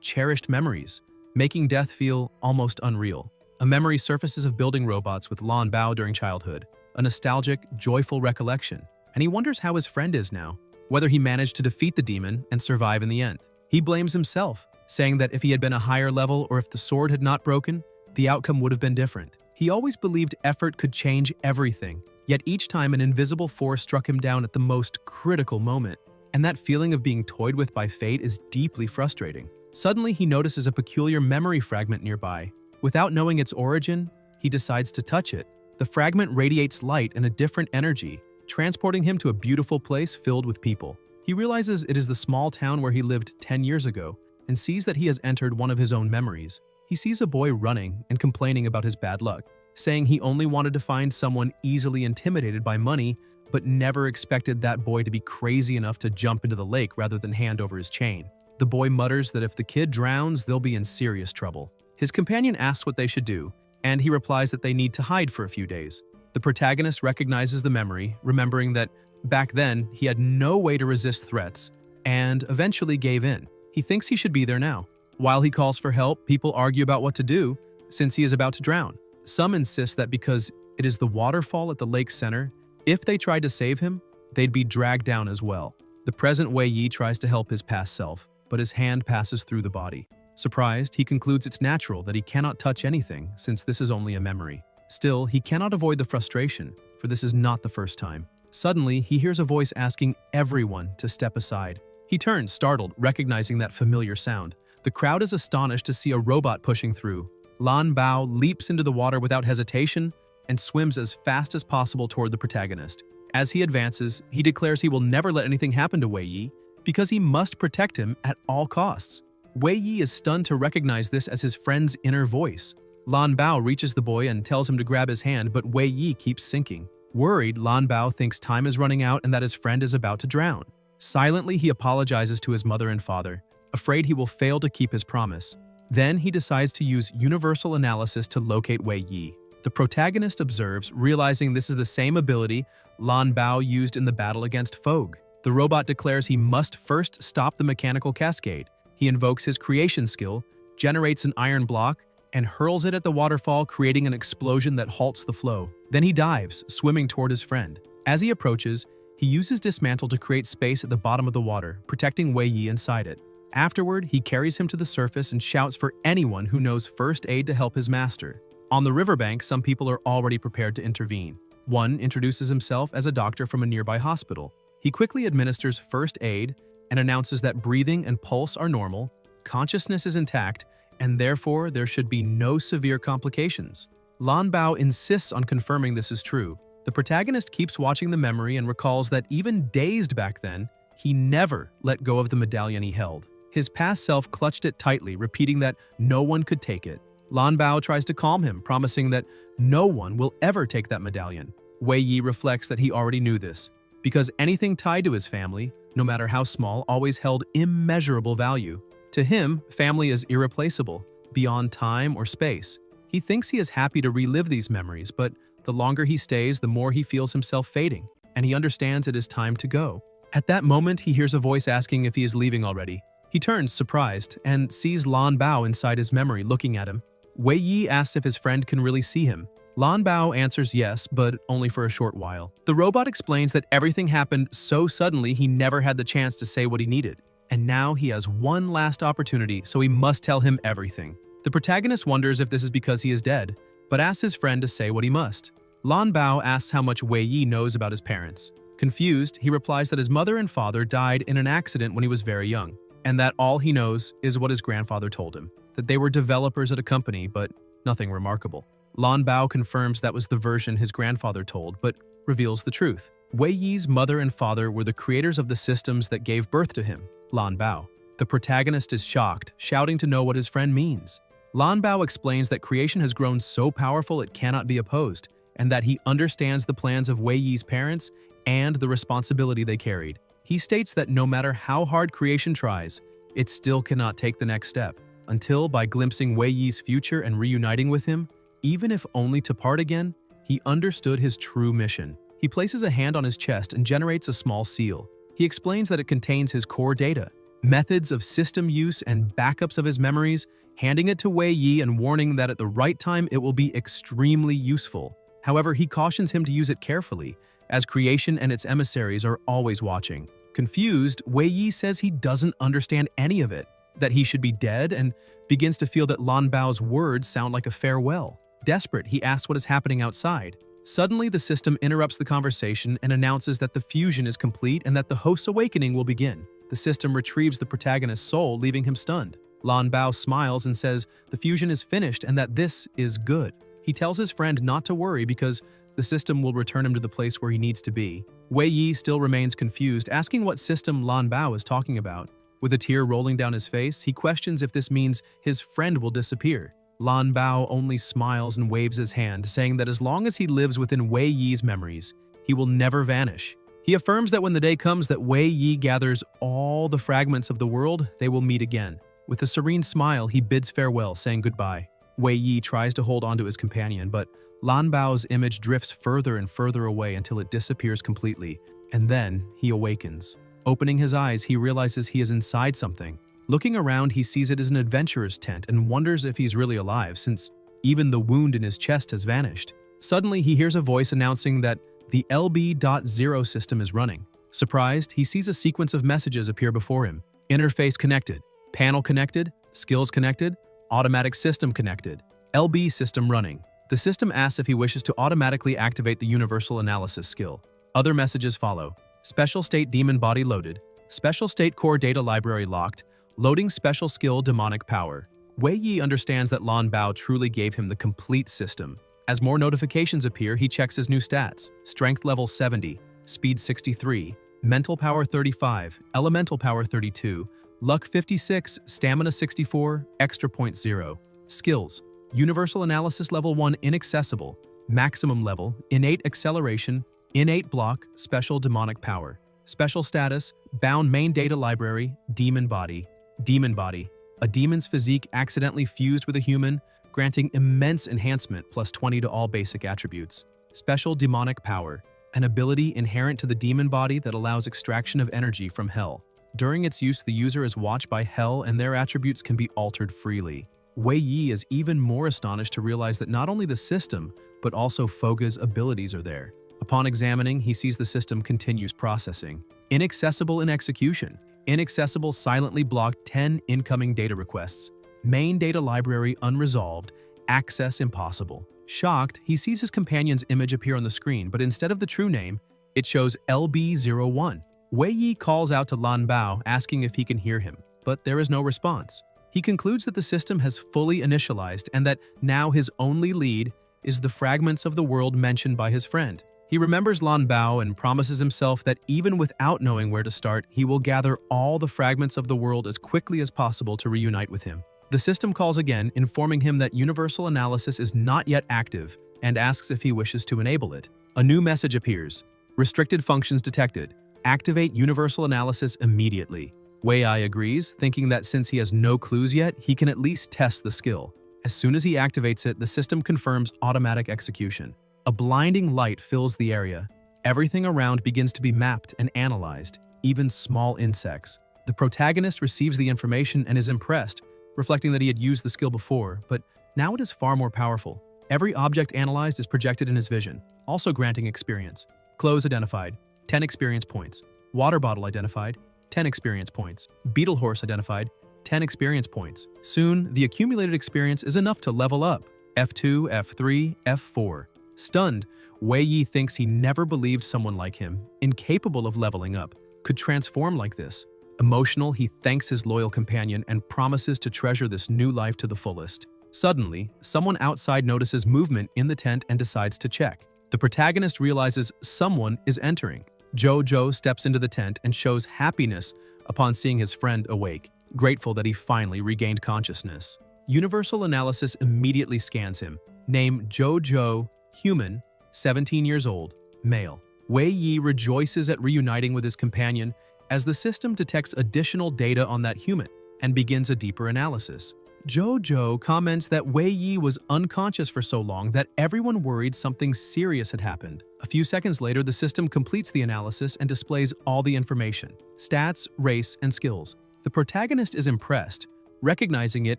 cherished memories, making death feel almost unreal. A memory surfaces of building robots with Lan Bao during childhood, a nostalgic, joyful recollection, and he wonders how his friend is now, whether he managed to defeat the demon and survive in the end. He blames himself, saying that if he had been a higher level or if the sword had not broken, the outcome would have been different. He always believed effort could change everything, yet each time an invisible force struck him down at the most critical moment, and that feeling of being toyed with by fate is deeply frustrating. Suddenly, he notices a peculiar memory fragment nearby. Without knowing its origin, he decides to touch it. The fragment radiates light and a different energy, transporting him to a beautiful place filled with people. He realizes it is the small town where he lived 10 years ago and sees that he has entered one of his own memories. He sees a boy running and complaining about his bad luck, saying he only wanted to find someone easily intimidated by money, but never expected that boy to be crazy enough to jump into the lake rather than hand over his chain. The boy mutters that if the kid drowns, they'll be in serious trouble. His companion asks what they should do, and he replies that they need to hide for a few days. The protagonist recognizes the memory, remembering that back then he had no way to resist threats, and eventually gave in. He thinks he should be there now. While he calls for help, people argue about what to do since he is about to drown. Some insist that because it is the waterfall at the lake's center, if they tried to save him, they'd be dragged down as well. The present Wei Yi tries to help his past self, but his hand passes through the body. Surprised, he concludes it's natural that he cannot touch anything since this is only a memory. Still, he cannot avoid the frustration, for this is not the first time. Suddenly, he hears a voice asking everyone to step aside. He turns, startled, recognizing that familiar sound. The crowd is astonished to see a robot pushing through. Lan Bao leaps into the water without hesitation and swims as fast as possible toward the protagonist. As he advances, he declares he will never let anything happen to Wei Yi because he must protect him at all costs. Wei Yi is stunned to recognize this as his friend's inner voice. Lan Bao reaches the boy and tells him to grab his hand, but Wei Yi keeps sinking. Worried, Lan Bao thinks time is running out and that his friend is about to drown. Silently, he apologizes to his mother and father, afraid he will fail to keep his promise. Then he decides to use universal analysis to locate Wei Yi. The protagonist observes, realizing this is the same ability Lan Bao used in the battle against Fogue. The robot declares he must first stop the mechanical cascade. He invokes his creation skill, generates an iron block, and hurls it at the waterfall, creating an explosion that halts the flow. Then he dives, swimming toward his friend. As he approaches, he uses Dismantle to create space at the bottom of the water, protecting Wei Yi inside it. Afterward, he carries him to the surface and shouts for anyone who knows first aid to help his master. On the riverbank, some people are already prepared to intervene. One introduces himself as a doctor from a nearby hospital. He quickly administers first aid and announces that breathing and pulse are normal, consciousness is intact, and therefore there should be no severe complications. Lan Bao insists on confirming this is true. The protagonist keeps watching the memory and recalls that even dazed back then, he never let go of the medallion he held. His past self clutched it tightly, repeating that no one could take it. Lan Bao tries to calm him, promising that no one will ever take that medallion. Wei Yi reflects that he already knew this, because anything tied to his family, no matter how small, always held immeasurable value. To him, family is irreplaceable, beyond time or space. He thinks he is happy to relive these memories, but the longer he stays, the more he feels himself fading, and he understands it is time to go. At that moment, he hears a voice asking if he is leaving already. He turns, surprised, and sees Lan Bao inside his memory looking at him. Wei Yi asks if his friend can really see him. Lan Bao answers yes, but only for a short while. The robot explains that everything happened so suddenly he never had the chance to say what he needed. And now he has one last opportunity, so he must tell him everything. The protagonist wonders if this is because he is dead, but asks his friend to say what he must. Lan Bao asks how much Wei Yi knows about his parents. Confused, he replies that his mother and father died in an accident when he was very young, and that all he knows is what his grandfather told him, that they were developers at a company, but nothing remarkable. Lan Bao confirms that was the version his grandfather told, but reveals the truth. Wei Yi's mother and father were the creators of the systems that gave birth to him, Lan Bao. The protagonist is shocked, shouting to know what his friend means. Lan Bao explains that creation has grown so powerful it cannot be opposed, and that he understands the plans of Wei Yi's parents and the responsibility they carried. He states that no matter how hard creation tries, it still cannot take the next step, until by glimpsing Wei Yi's future and reuniting with him, even if only to part again, he understood his true mission. He places a hand on his chest and generates a small seal. He explains that it contains his core data, methods of system use and backups of his memories, handing it to Wei Yi and warning that at the right time it will be extremely useful. However, he cautions him to use it carefully, as creation and its emissaries are always watching. Confused, Wei Yi says he doesn't understand any of it, that he should be dead, and begins to feel that Lan Bao's words sound like a farewell. Desperate, he asks what is happening outside. Suddenly, the system interrupts the conversation and announces that the fusion is complete and that the host's awakening will begin. The system retrieves the protagonist's soul, leaving him stunned. Lan Bao smiles and says the fusion is finished and that this is good. He tells his friend not to worry because the system will return him to the place where he needs to be. Wei Yi still remains confused, asking what system Lan Bao is talking about. With a tear rolling down his face, he questions if this means his friend will disappear. Lan Bao only smiles and waves his hand, saying that as long as he lives within Wei Yi's memories, he will never vanish. He affirms that when the day comes that Wei Yi gathers all the fragments of the world, they will meet again. With a serene smile, he bids farewell, saying goodbye. Wei Yi tries to hold onto his companion, but Lan Bao's image drifts further and further away until it disappears completely, and then he awakens. Opening his eyes, he realizes he is inside something. Looking around, he sees it as an adventurer's tent and wonders if he's really alive, since even the wound in his chest has vanished. Suddenly, he hears a voice announcing that the LB.0 system is running. Surprised, he sees a sequence of messages appear before him. Interface connected, panel connected, skills connected, automatic system connected, LB system running. The system asks if he wishes to automatically activate the universal analysis skill. Other messages follow. Special state demon body loaded, special state core data library locked, loading special skill demonic power. Wei Yi understands that Lan Bao truly gave him the complete system. As more notifications appear, he checks his new stats. Strength level 70, speed 63, mental power 35, elemental power 32, luck 56, stamina 64, extra point 0. Skills: universal analysis level 1 inaccessible, maximum level, innate acceleration, innate block, special demonic power. Special status: bound main data library, demon body. Demon body: a demon's physique accidentally fused with a human, granting immense enhancement plus 20 to all basic attributes. Special demonic power: an ability inherent to the demon body that allows extraction of energy from hell. During its use, the user is watched by hell and their attributes can be altered freely. Wei Yi is even more astonished to realize that not only the system, but also Foga's abilities are there. Upon examining, he sees the system continues processing. Inaccessible in execution. Inaccessible silently blocked 10 incoming data requests. Main data library unresolved. Access impossible. Shocked, he sees his companion's image appear on the screen, but instead of the true name, it shows LB01. Wei Yi calls out to Lan Bao, asking if he can hear him, but there is no response. He concludes that the system has fully initialized and that now his only lead is the fragments of the world mentioned by his friend. He remembers Lan Bao and promises himself that even without knowing where to start, he will gather all the fragments of the world as quickly as possible to reunite with him. The system calls again, informing him that universal analysis is not yet active and asks if he wishes to enable it. A new message appears. Restricted functions detected. Activate universal analysis immediately. Wei Yi agrees, thinking that since he has no clues yet, he can at least test the skill. As soon as he activates it, the system confirms automatic execution. A blinding light fills the area. Everything around begins to be mapped and analyzed, even small insects. The protagonist receives the information and is impressed, reflecting that he had used the skill before, but now it is far more powerful. Every object analyzed is projected in his vision, also granting experience. Clothes identified, 10 experience points. Water bottle identified, 10 experience points. Beetle horse identified, 10 experience points. Soon, the accumulated experience is enough to level up. F2, F3, F4. Stunned, Wei Yi thinks he never believed someone like him, incapable of leveling up, could transform like this. Emotional, he thanks his loyal companion and promises to treasure this new life to the fullest. Suddenly, someone outside notices movement in the tent and decides to check. The protagonist realizes someone is entering. Jojo steps into the tent and shows happiness upon seeing his friend awake, grateful that he finally regained consciousness. Universal Analysis immediately scans him. Name Jojo, human, 17 years old, male. Wei Yi rejoices at reuniting with his companion as the system detects additional data on that human and begins a deeper analysis. Jojo comments that Wei Yi was unconscious for so long that everyone worried something serious had happened. A few seconds later, the system completes the analysis and displays all the information: stats, race, and skills. The protagonist is impressed, recognizing it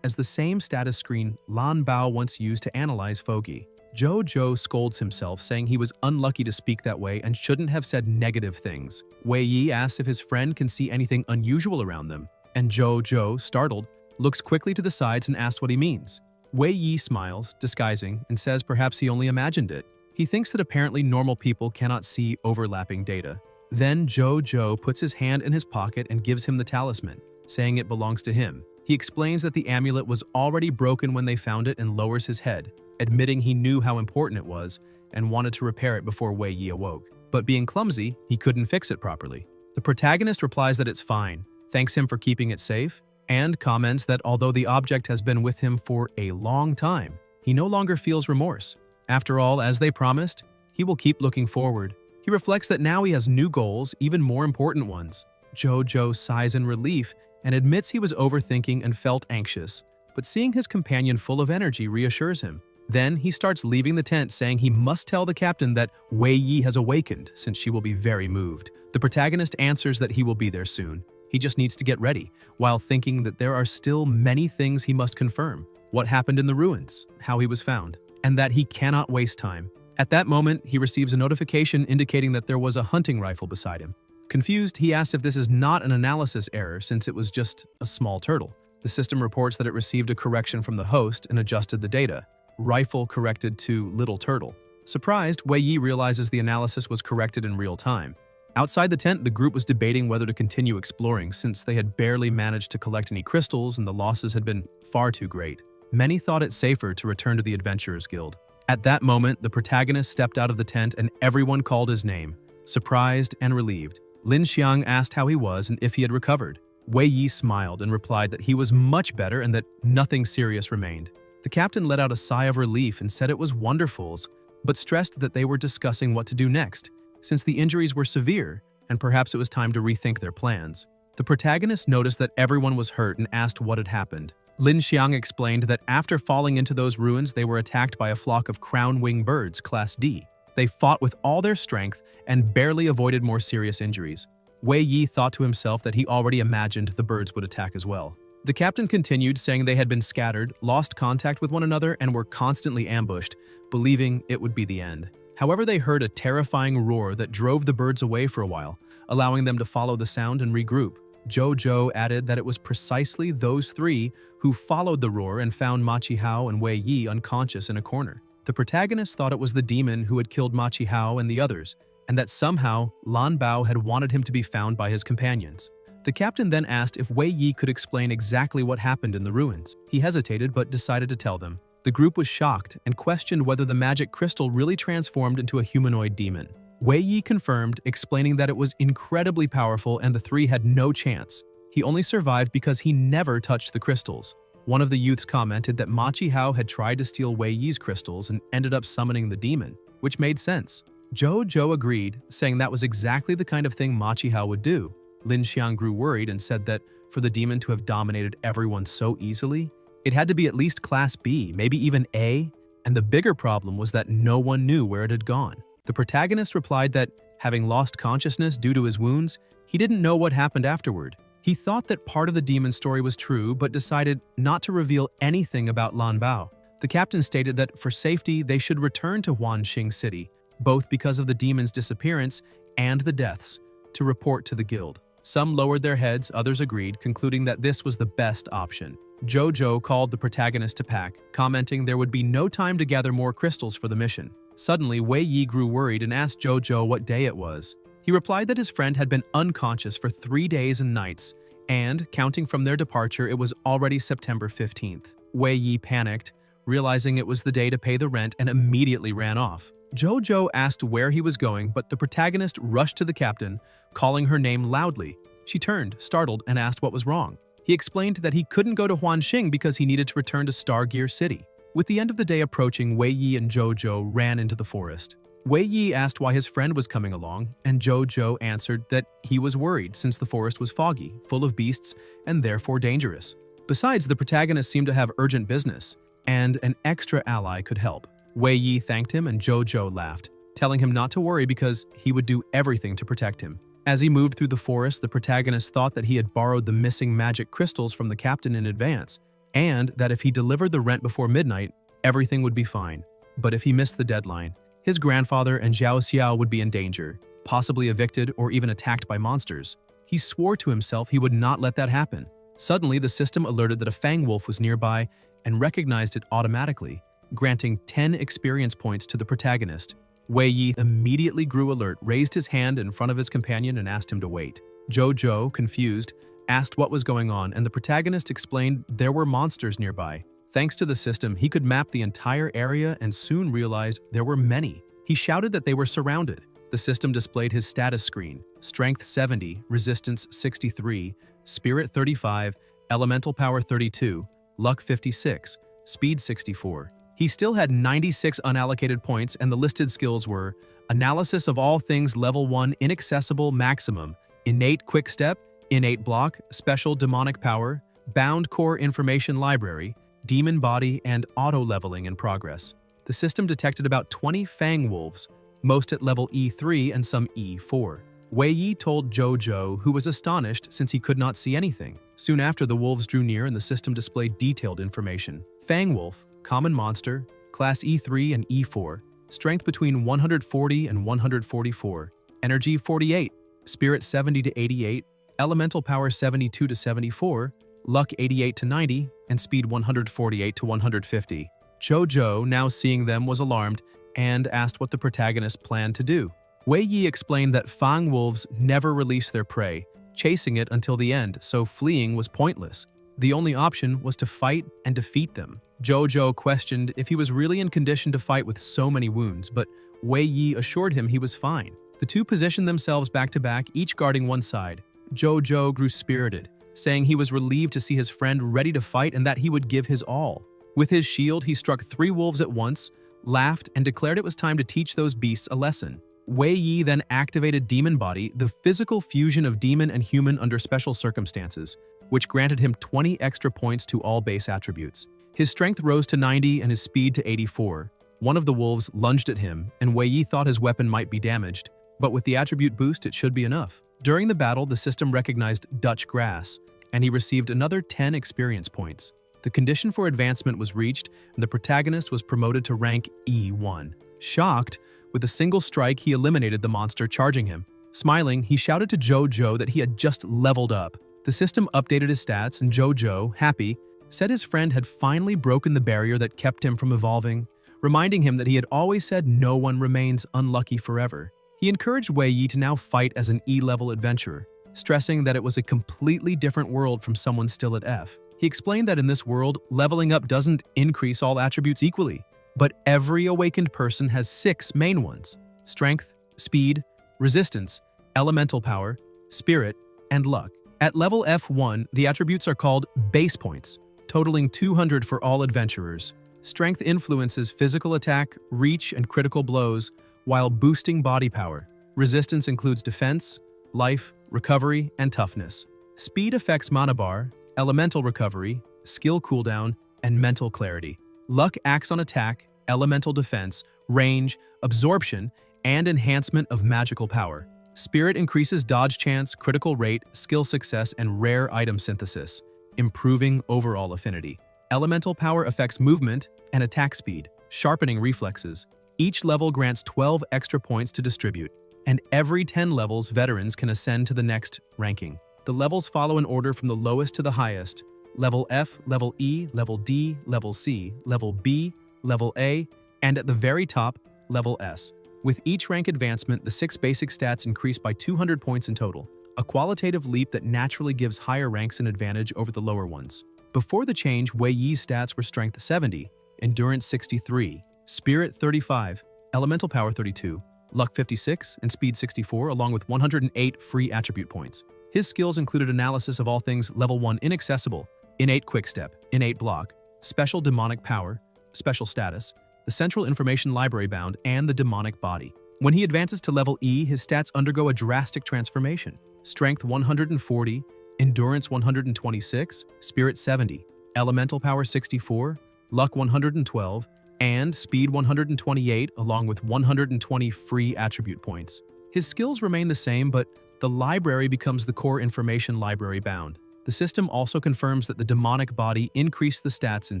as the same status screen Lan Bao once used to analyze Foggy. Jojo scolds himself, saying he was unlucky to speak that way and shouldn't have said negative things. Wei Yi asks if his friend can see anything unusual around them, and Jojo, startled, looks quickly to the sides and asks what he means. Wei Yi smiles, disguising, and says perhaps he only imagined it. He thinks that apparently normal people cannot see overlapping data. Then Jojo puts his hand in his pocket and gives him the talisman, saying it belongs to him. He explains that the amulet was already broken when they found it and lowers his head, admitting he knew how important it was and wanted to repair it before Wei Yi awoke. But being clumsy, he couldn't fix it properly. The protagonist replies that it's fine, thanks him for keeping it safe, and comments that although the object has been with him for a long time, he no longer feels remorse. After all, as they promised, he will keep looking forward. He reflects that now he has new goals, even more important ones. Jojo sighs in relief and admits he was overthinking and felt anxious, but seeing his companion full of energy reassures him. Then he starts leaving the tent, saying he must tell the captain that Wei Yi has awakened, since she will be very moved. The protagonist answers that he will be there soon. He just needs to get ready, while thinking that there are still many things he must confirm: what happened in the ruins, how he was found, and that he cannot waste time. At that moment, he receives a notification indicating that there was a hunting rifle beside him. Confused, he asks if this is not an analysis error since it was just a small turtle. The system reports that it received a correction from the host and adjusted the data. Rifle corrected to little turtle. Surprised, Wei Yi realizes the analysis was corrected in real time. Outside the tent, the group was debating whether to continue exploring since they had barely managed to collect any crystals and the losses had been far too great. Many thought it safer to return to the Adventurers Guild. At that moment, the protagonist stepped out of the tent and everyone called his name, surprised and relieved. Lin Xiang asked how he was and if he had recovered. Wei Yi smiled and replied that he was much better and that nothing serious remained. The captain let out a sigh of relief and said it was wonderful, but stressed that they were discussing what to do next, since the injuries were severe and perhaps it was time to rethink their plans. The protagonist noticed that everyone was hurt and asked what had happened. Lin Xiang explained that after falling into those ruins, they were attacked by a flock of crown-wing birds, Class D. They fought with all their strength and barely avoided more serious injuries. Wei Yi thought to himself that he already imagined the birds would attack as well. The captain continued, saying they had been scattered, lost contact with one another, and were constantly ambushed, believing it would be the end. However, they heard a terrifying roar that drove the birds away for a while, allowing them to follow the sound and regroup. Jojo added that it was precisely those three who followed the roar and found Machi Hao and Wei Yi unconscious in a corner. The protagonist thought it was the demon who had killed Machi Hao and the others, and that somehow Lan Bao had wanted him to be found by his companions. The captain then asked if Wei Yi could explain exactly what happened in the ruins. He hesitated but decided to tell them. The group was shocked and questioned whether the magic crystal really transformed into a humanoid demon. Wei Yi confirmed, explaining that it was incredibly powerful and the three had no chance. He only survived because he never touched the crystals. One of the youths commented that Machi Hao had tried to steal Wei Yi's crystals and ended up summoning the demon, which made sense. Jojo agreed, saying that was exactly the kind of thing Machi Hao would do. Lin Xiang grew worried and said that for the demon to have dominated everyone so easily, it had to be at least Class B, maybe even A, and the bigger problem was that no one knew where it had gone. The protagonist replied that, having lost consciousness due to his wounds, he didn't know what happened afterward. He thought that part of the demon's story was true, but decided not to reveal anything about Lan Bao. The captain stated that for safety, they should return to Wanxing City, both because of the demon's disappearance and the deaths, to report to the guild. Some lowered their heads, others agreed, concluding that this was the best option. Jojo called the protagonist to pack, commenting there would be no time to gather more crystals for the mission. Suddenly, Wei Yi grew worried and asked Jojo what day it was. He replied that his friend had been unconscious for 3 days and nights, and, counting from their departure, it was already September 15th. Wei Yi panicked, realizing it was the day to pay the rent, and immediately ran off. Jojo asked where he was going, but the protagonist rushed to the captain, calling her name loudly. She turned, startled, and asked what was wrong. He explained that he couldn't go to Huanxing because he needed to return to Stargear City. With the end of the day approaching, Wei Yi and Jojo ran into the forest. Wei Yi asked why his friend was coming along, and Jojo answered that he was worried since the forest was foggy, full of beasts, and therefore dangerous. Besides, the protagonist seemed to have urgent business, and an extra ally could help. Wei Yi thanked him and Jojo laughed, telling him not to worry because he would do everything to protect him. As he moved through the forest, the protagonist thought that he had borrowed the missing magic crystals from the captain in advance, and that if he delivered the rent before midnight, everything would be fine. But if he missed the deadline, his grandfather and Zhao Xiao would be in danger, possibly evicted or even attacked by monsters. He swore to himself he would not let that happen. Suddenly, the system alerted that a fang wolf was nearby and recognized it automatically, granting 10 experience points to the protagonist. Wei Yi immediately grew alert, raised his hand in front of his companion and asked him to wait. Jojo, confused, asked what was going on, and the protagonist explained there were monsters nearby. Thanks to the system, he could map the entire area and soon realized there were many. He shouted that they were surrounded. The system displayed his status screen: Strength 70, Resistance 63, Spirit 35, Elemental Power 32, Luck 56, Speed 64. He still had 96 unallocated points, and the listed skills were Analysis of all things Level 1 Inaccessible Maximum, Innate Quick Step, Innate Block, Special Demonic Power, Bound Core Information Library, Demon Body, and Auto-Leveling in progress. The system detected about 20 fang wolves, most at level E3 and some E4. Wei Yi told Jojo, who was astonished since he could not see anything. Soon after, the wolves drew near and the system displayed detailed information. Fang wolf, common monster, class E3 and E4, strength between 140 and 144, energy 48, spirit 70 to 88, elemental power 72 to 74, luck 88 to 90, and speed 148 to 150. Jojo, now seeing them, was alarmed and asked what the protagonist planned to do. Wei Yi explained that fang wolves never release their prey, chasing it until the end, so fleeing was pointless. The only option was to fight and defeat them. Jojo questioned if he was really in condition to fight with so many wounds, but Wei Yi assured him he was fine. The two positioned themselves back to back, each guarding one side. Jojo grew spirited, saying he was relieved to see his friend ready to fight and that he would give his all. With his shield, he struck 3 wolves at once, laughed, and declared it was time to teach those beasts a lesson. Wei Yi then activated Demon Body, the physical fusion of demon and human under special circumstances, which granted him 20 extra points to all base attributes. His strength rose to 90 and his speed to 84. One of the wolves lunged at him, and Wei Yi thought his weapon might be damaged, but with the attribute boost, it should be enough. During the battle, the system recognized Dutch grass, and he received another 10 experience points. The condition for advancement was reached, and the protagonist was promoted to rank E1. Shocked, with a single strike, he eliminated the monster charging him. Smiling, he shouted to Jojo that he had just leveled up. The system updated his stats, and Jojo, happy, said his friend had finally broken the barrier that kept him from evolving, reminding him that he had always said no one remains unlucky forever. He encouraged Wei Yi to now fight as an E-level adventurer, stressing that it was a completely different world from someone still at F. He explained that in this world, leveling up doesn't increase all attributes equally, but every awakened person has 6 main ones: strength, speed, resistance, elemental power, spirit, and luck. At level F1, the attributes are called base points, totaling 200 for all adventurers. Strength influences physical attack, reach, and critical blows, while boosting body power. Resistance includes defense, life, recovery, and toughness. Speed affects mana bar, elemental recovery, skill cooldown, and mental clarity. Luck acts on attack, elemental defense, range, absorption, and enhancement of magical power. Spirit increases dodge chance, critical rate, skill success, and rare item synthesis, improving overall affinity. Elemental power affects movement and attack speed, sharpening reflexes. Each level grants 12 extra points to distribute, and every 10 levels, veterans can ascend to the next ranking. The levels follow in order from the lowest to the highest: level F, level E, level D, level C, level B, level A, and at the very top, level S. With each rank advancement, the 6 basic stats increase by 200 points in total, a qualitative leap that naturally gives higher ranks an advantage over the lower ones. Before the change, Wei Yi's stats were strength 70, endurance 63, spirit 35, elemental power 32, luck 56, and speed 64, along with 108 free attribute points. His skills included analysis of all things level 1 inaccessible, innate quickstep, innate block, special demonic power, special status, the central information library bound, and the demonic body. When he advances to level E, his stats undergo a drastic transformation. Strength 140, endurance 126, spirit 70, elemental power 64, luck 112, and speed 128, along with 120 free attribute points. His skills remain the same, but the library becomes the core information library bound. The system also confirms that the demonic body increased the stats in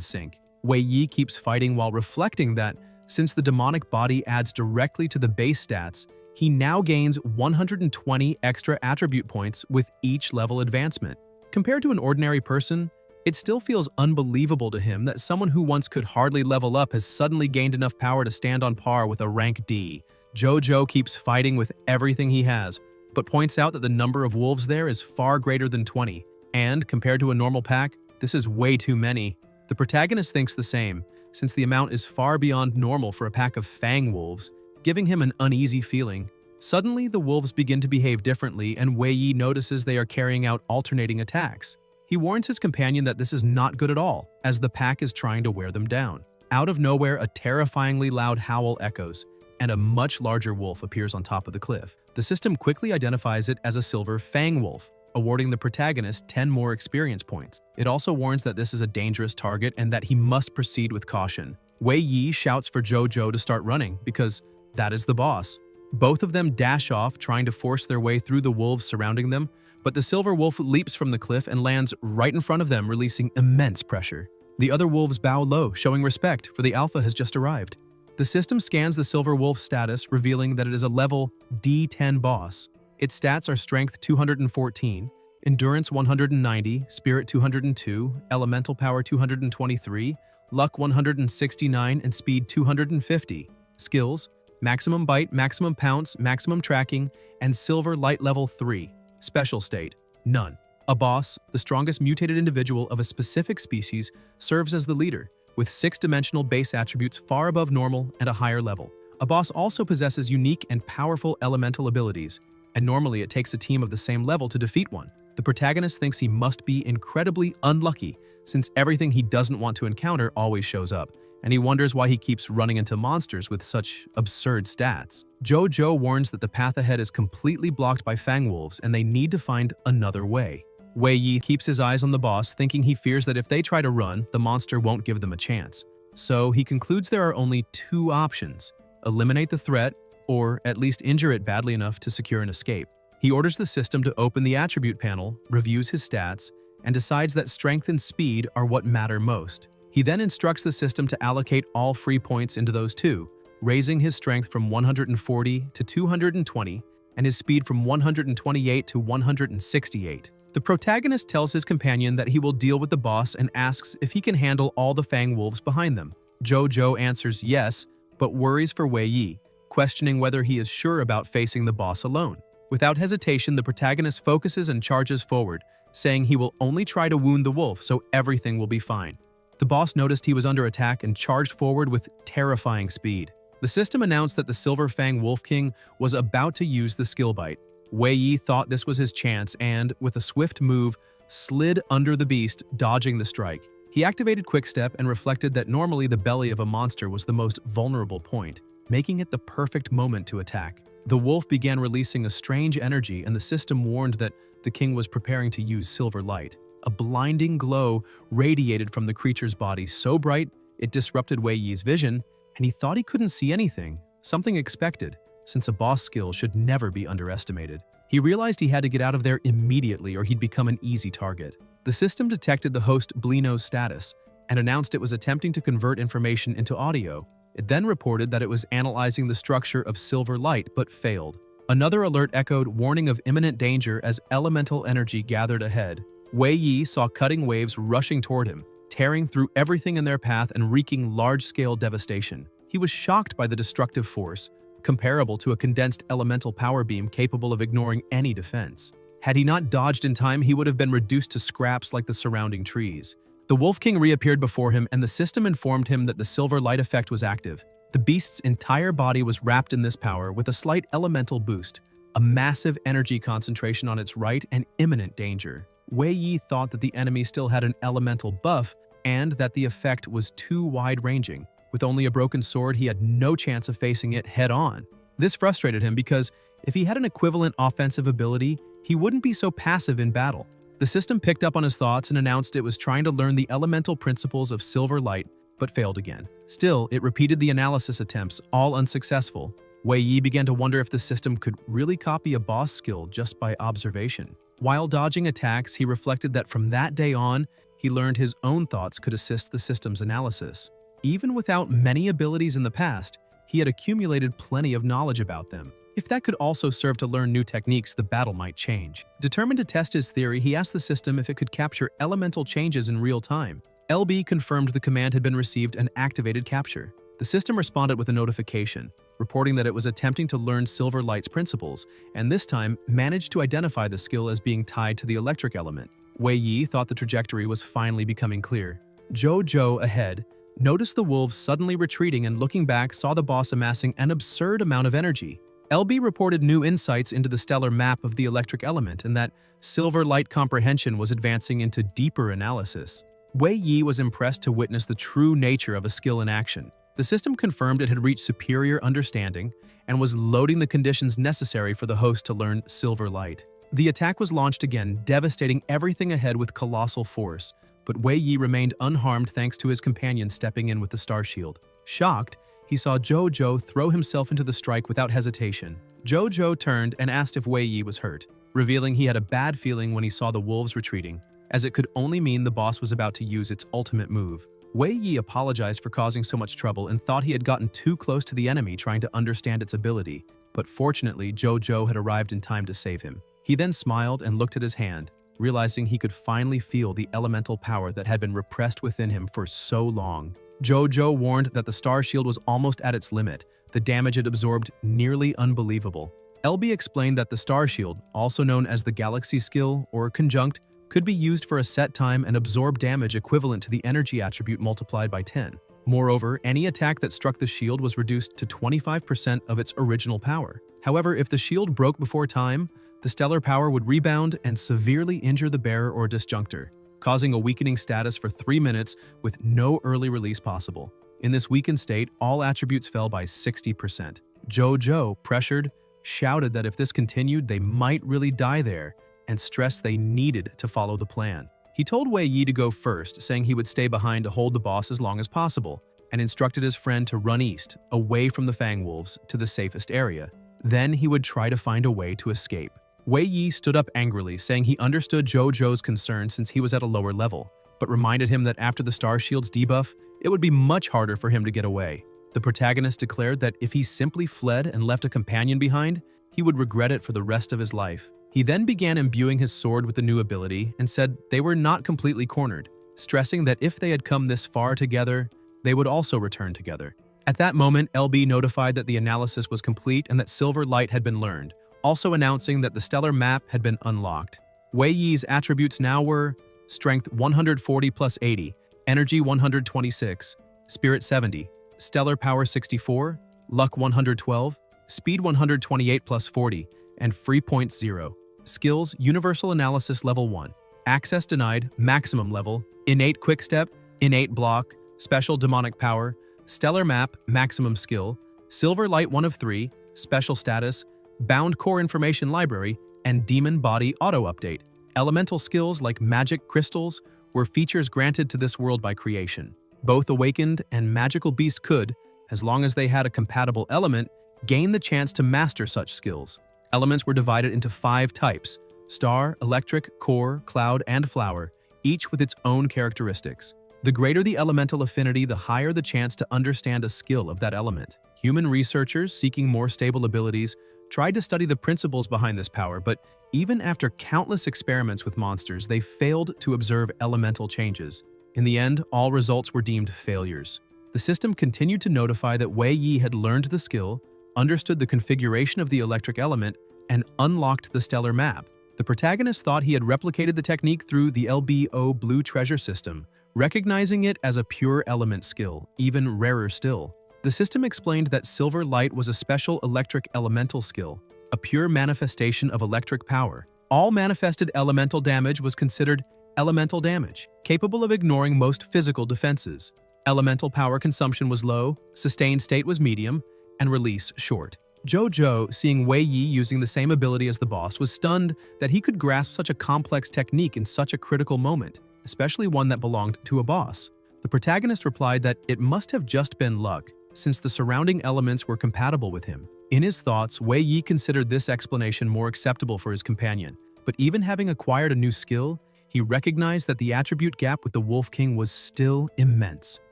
sync. Wei Yi keeps fighting while reflecting that, since the demonic body adds directly to the base stats, he now gains 120 extra attribute points with each level advancement. Compared to an ordinary person, it still feels unbelievable to him that someone who once could hardly level up has suddenly gained enough power to stand on par with a rank D. Jojo keeps fighting with everything he has, but points out that the number of wolves there is far greater than 20, and compared to a normal pack, this is way too many. The protagonist thinks the same, since the amount is far beyond normal for a pack of fang wolves, giving him an uneasy feeling. Suddenly, the wolves begin to behave differently, and Wei Yi notices they are carrying out alternating attacks. He warns his companion that this is not good at all, as the pack is trying to wear them down. Out of nowhere, a terrifyingly loud howl echoes, and a much larger wolf appears on top of the cliff. The system quickly identifies it as a silver fang wolf, awarding the protagonist 10 more experience points. It also warns that this is a dangerous target and that he must proceed with caution. Wei Yi shouts for Jojo to start running because that is the boss. Both of them dash off, trying to force their way through the wolves surrounding them, but the silver wolf leaps from the cliff and lands right in front of them, releasing immense pressure. The other wolves bow low, showing respect, for the alpha has just arrived. The system scans the silver wolf status, revealing that it is a level D10 boss. Its stats are strength 214, endurance 190, spirit 202, elemental power 223, luck 169, and speed 250. Skills: maximum bite, maximum pounce, maximum tracking, and silver light level 3. Special state: none. A boss, the strongest mutated individual of a specific species, serves as the leader, with 6-dimensional base attributes far above normal and a higher level. A boss also possesses unique and powerful elemental abilities, and normally it takes a team of the same level to defeat one. The protagonist thinks he must be incredibly unlucky, since everything he doesn't want to encounter always shows up, and he wonders why he keeps running into monsters with such absurd stats. Jojo warns that the path ahead is completely blocked by fang wolves and they need to find another way. Wei Yi keeps his eyes on the boss, thinking he fears that if they try to run, the monster won't give them a chance. So he concludes there are only 2 options: eliminate the threat, or at least injure it badly enough to secure an escape. He orders the system to open the attribute panel, reviews his stats, and decides that strength and speed are what matter most. He then instructs the system to allocate all free points into those 2, raising his strength from 140 to 220 and his speed from 128 to 168. The protagonist tells his companion that he will deal with the boss and asks if he can handle all the fang wolves behind them. Jojo answers yes, but worries for Wei Yi, questioning whether he is sure about facing the boss alone. Without hesitation, the protagonist focuses and charges forward, saying he will only try to wound the wolf so everything will be fine. The boss noticed he was under attack and charged forward with terrifying speed. The system announced that the Silver Fang Wolf King was about to use the skill bite. Wei Yi thought this was his chance and, with a swift move, slid under the beast, dodging the strike. He activated Quickstep and reflected that normally the belly of a monster was the most vulnerable point, making it the perfect moment to attack. The wolf began releasing a strange energy, and the system warned that the king was preparing to use silver light. A blinding glow radiated from the creature's body so bright it disrupted Wei Yi's vision, and he thought he couldn't see anything, something expected, since a boss skill should never be underestimated. He realized he had to get out of there immediately or he'd become an easy target. The system detected the host Blino's status and announced it was attempting to convert information into audio. It then reported that it was analyzing the structure of silver light but failed. Another alert echoed, warning of imminent danger as elemental energy gathered ahead. Wei Yi saw cutting waves rushing toward him, tearing through everything in their path and wreaking large-scale devastation. He was shocked by the destructive force, comparable to a condensed elemental power beam capable of ignoring any defense. Had he not dodged in time, he would have been reduced to scraps like the surrounding trees. The Wolf King reappeared before him, and the system informed him that the silver light effect was active. The beast's entire body was wrapped in this power with a slight elemental boost, a massive energy concentration on its right, and imminent danger. Wei Yi thought that the enemy still had an elemental buff and that the effect was too wide-ranging. With only a broken sword, he had no chance of facing it head-on. This frustrated him because if he had an equivalent offensive ability, he wouldn't be so passive in battle. The system picked up on his thoughts and announced it was trying to learn the elemental principles of silver light, but failed again. Still, it repeated the analysis attempts, all unsuccessful. Wei Yi began to wonder if the system could really copy a boss skill just by observation. While dodging attacks, he reflected that from that day on, he learned his own thoughts could assist the system's analysis. Even without many abilities in the past, he had accumulated plenty of knowledge about them. If that could also serve to learn new techniques, the battle might change. Determined to test his theory, he asked the system if it could capture elemental changes in real time. LB confirmed the command had been received and activated capture. The system responded with a notification, reporting that it was attempting to learn Silver Light's principles, and this time managed to identify the skill as being tied to the electric element. Wei Yi thought the trajectory was finally becoming clear. Zhou ahead noticed the wolves suddenly retreating and looking back saw the boss amassing an absurd amount of energy. LB reported new insights into the stellar map of the electric element and that Silver Light comprehension was advancing into deeper analysis. Wei Yi was impressed to witness the true nature of a skill in action. The system confirmed it had reached superior understanding and was loading the conditions necessary for the host to learn Silver Light. The attack was launched again, devastating everything ahead with colossal force, but Wei Yi remained unharmed thanks to his companion stepping in with the star shield. Shocked, he saw Zhou throw himself into the strike without hesitation. Zhou turned and asked if Wei Yi was hurt, revealing he had a bad feeling when he saw the wolves retreating, as it could only mean the boss was about to use its ultimate move. Wei Yi apologized for causing so much trouble and thought he had gotten too close to the enemy trying to understand its ability, but fortunately Zhou had arrived in time to save him. He then smiled and looked at his hand, realizing he could finally feel the elemental power that had been repressed within him for so long. Zhou warned that the star shield was almost at its limit, the damage it absorbed nearly unbelievable. LB explained that the star shield, also known as the galaxy skill or conjunct, could be used for a set time and absorb damage equivalent to the energy attribute multiplied by 10. Moreover, any attack that struck the shield was reduced to 25% of its original power. However, if the shield broke before time, the stellar power would rebound and severely injure the bearer or disjunctor, causing a weakening status for 3 minutes with no early release possible. In this weakened state, all attributes fell by 60%. Zhou, pressured, shouted that if this continued, they might really die there, and stressed they needed to follow the plan. He told Wei Yi to go first, saying he would stay behind to hold the boss as long as possible, and instructed his friend to run east, away from the Fang Wolves, to the safest area. Then he would try to find a way to escape. Wei Yi stood up angrily, saying he understood Zhou's concern since he was at a lower level, but reminded him that after the Star Shield's debuff, it would be much harder for him to get away. The protagonist declared that if he simply fled and left a companion behind, he would regret it for the rest of his life. He then began imbuing his sword with the new ability and said they were not completely cornered, stressing that if they had come this far together, they would also return together. At that moment, LB notified that the analysis was complete and that Silver Light had been learned, also announcing that the stellar map had been unlocked. Wei Yi's attributes now were Strength 140 plus 80, Energy 126, Spirit 70, Stellar Power 64, Luck 112, Speed 128 plus 40, and Free Points 0. Skills: Universal Analysis Level 1. Access denied, maximum level, Innate Quickstep, Innate Block, Special Demonic Power, Stellar Map, maximum skill, Silver Light 1 of 3, special status, Bound Core Information Library, and Demon Body Auto Update. Elemental skills like magic crystals were features granted to this world by creation. Both awakened and magical beasts could, as long as they had a compatible element, gain the chance to master such skills. Elements were divided into 5 types: star, electric, core, cloud, and flower, each with its own characteristics. The greater the elemental affinity, the higher the chance to understand a skill of that element. Human researchers seeking more stable abilities tried to study the principles behind this power, but even after countless experiments with monsters, they failed to observe elemental changes. In the end, all results were deemed failures. The system continued to notify that Wei Yi had learned the skill, understood the configuration of the electric element, and unlocked the stellar map. The protagonist thought he had replicated the technique through the LBO Blue Treasure system, Recognizing it as a pure element skill, even rarer still, the system explained that silver light was a special electric elemental skill, a pure manifestation of electric power. All manifested elemental damage was considered elemental damage, capable of ignoring most physical defenses. Elemental power consumption was low, sustained state was medium, and release short. Jojo, seeing Wei Yi using the same ability as the boss, was stunned that he could grasp such a complex technique in such a critical moment, especially one that belonged to a boss. The protagonist replied that it must have just been luck, since the surrounding elements were compatible with him. In his thoughts, Wei Yi considered this explanation more acceptable for his companion, but even having acquired a new skill, he recognized that the attribute gap with the Wolf King was still immense.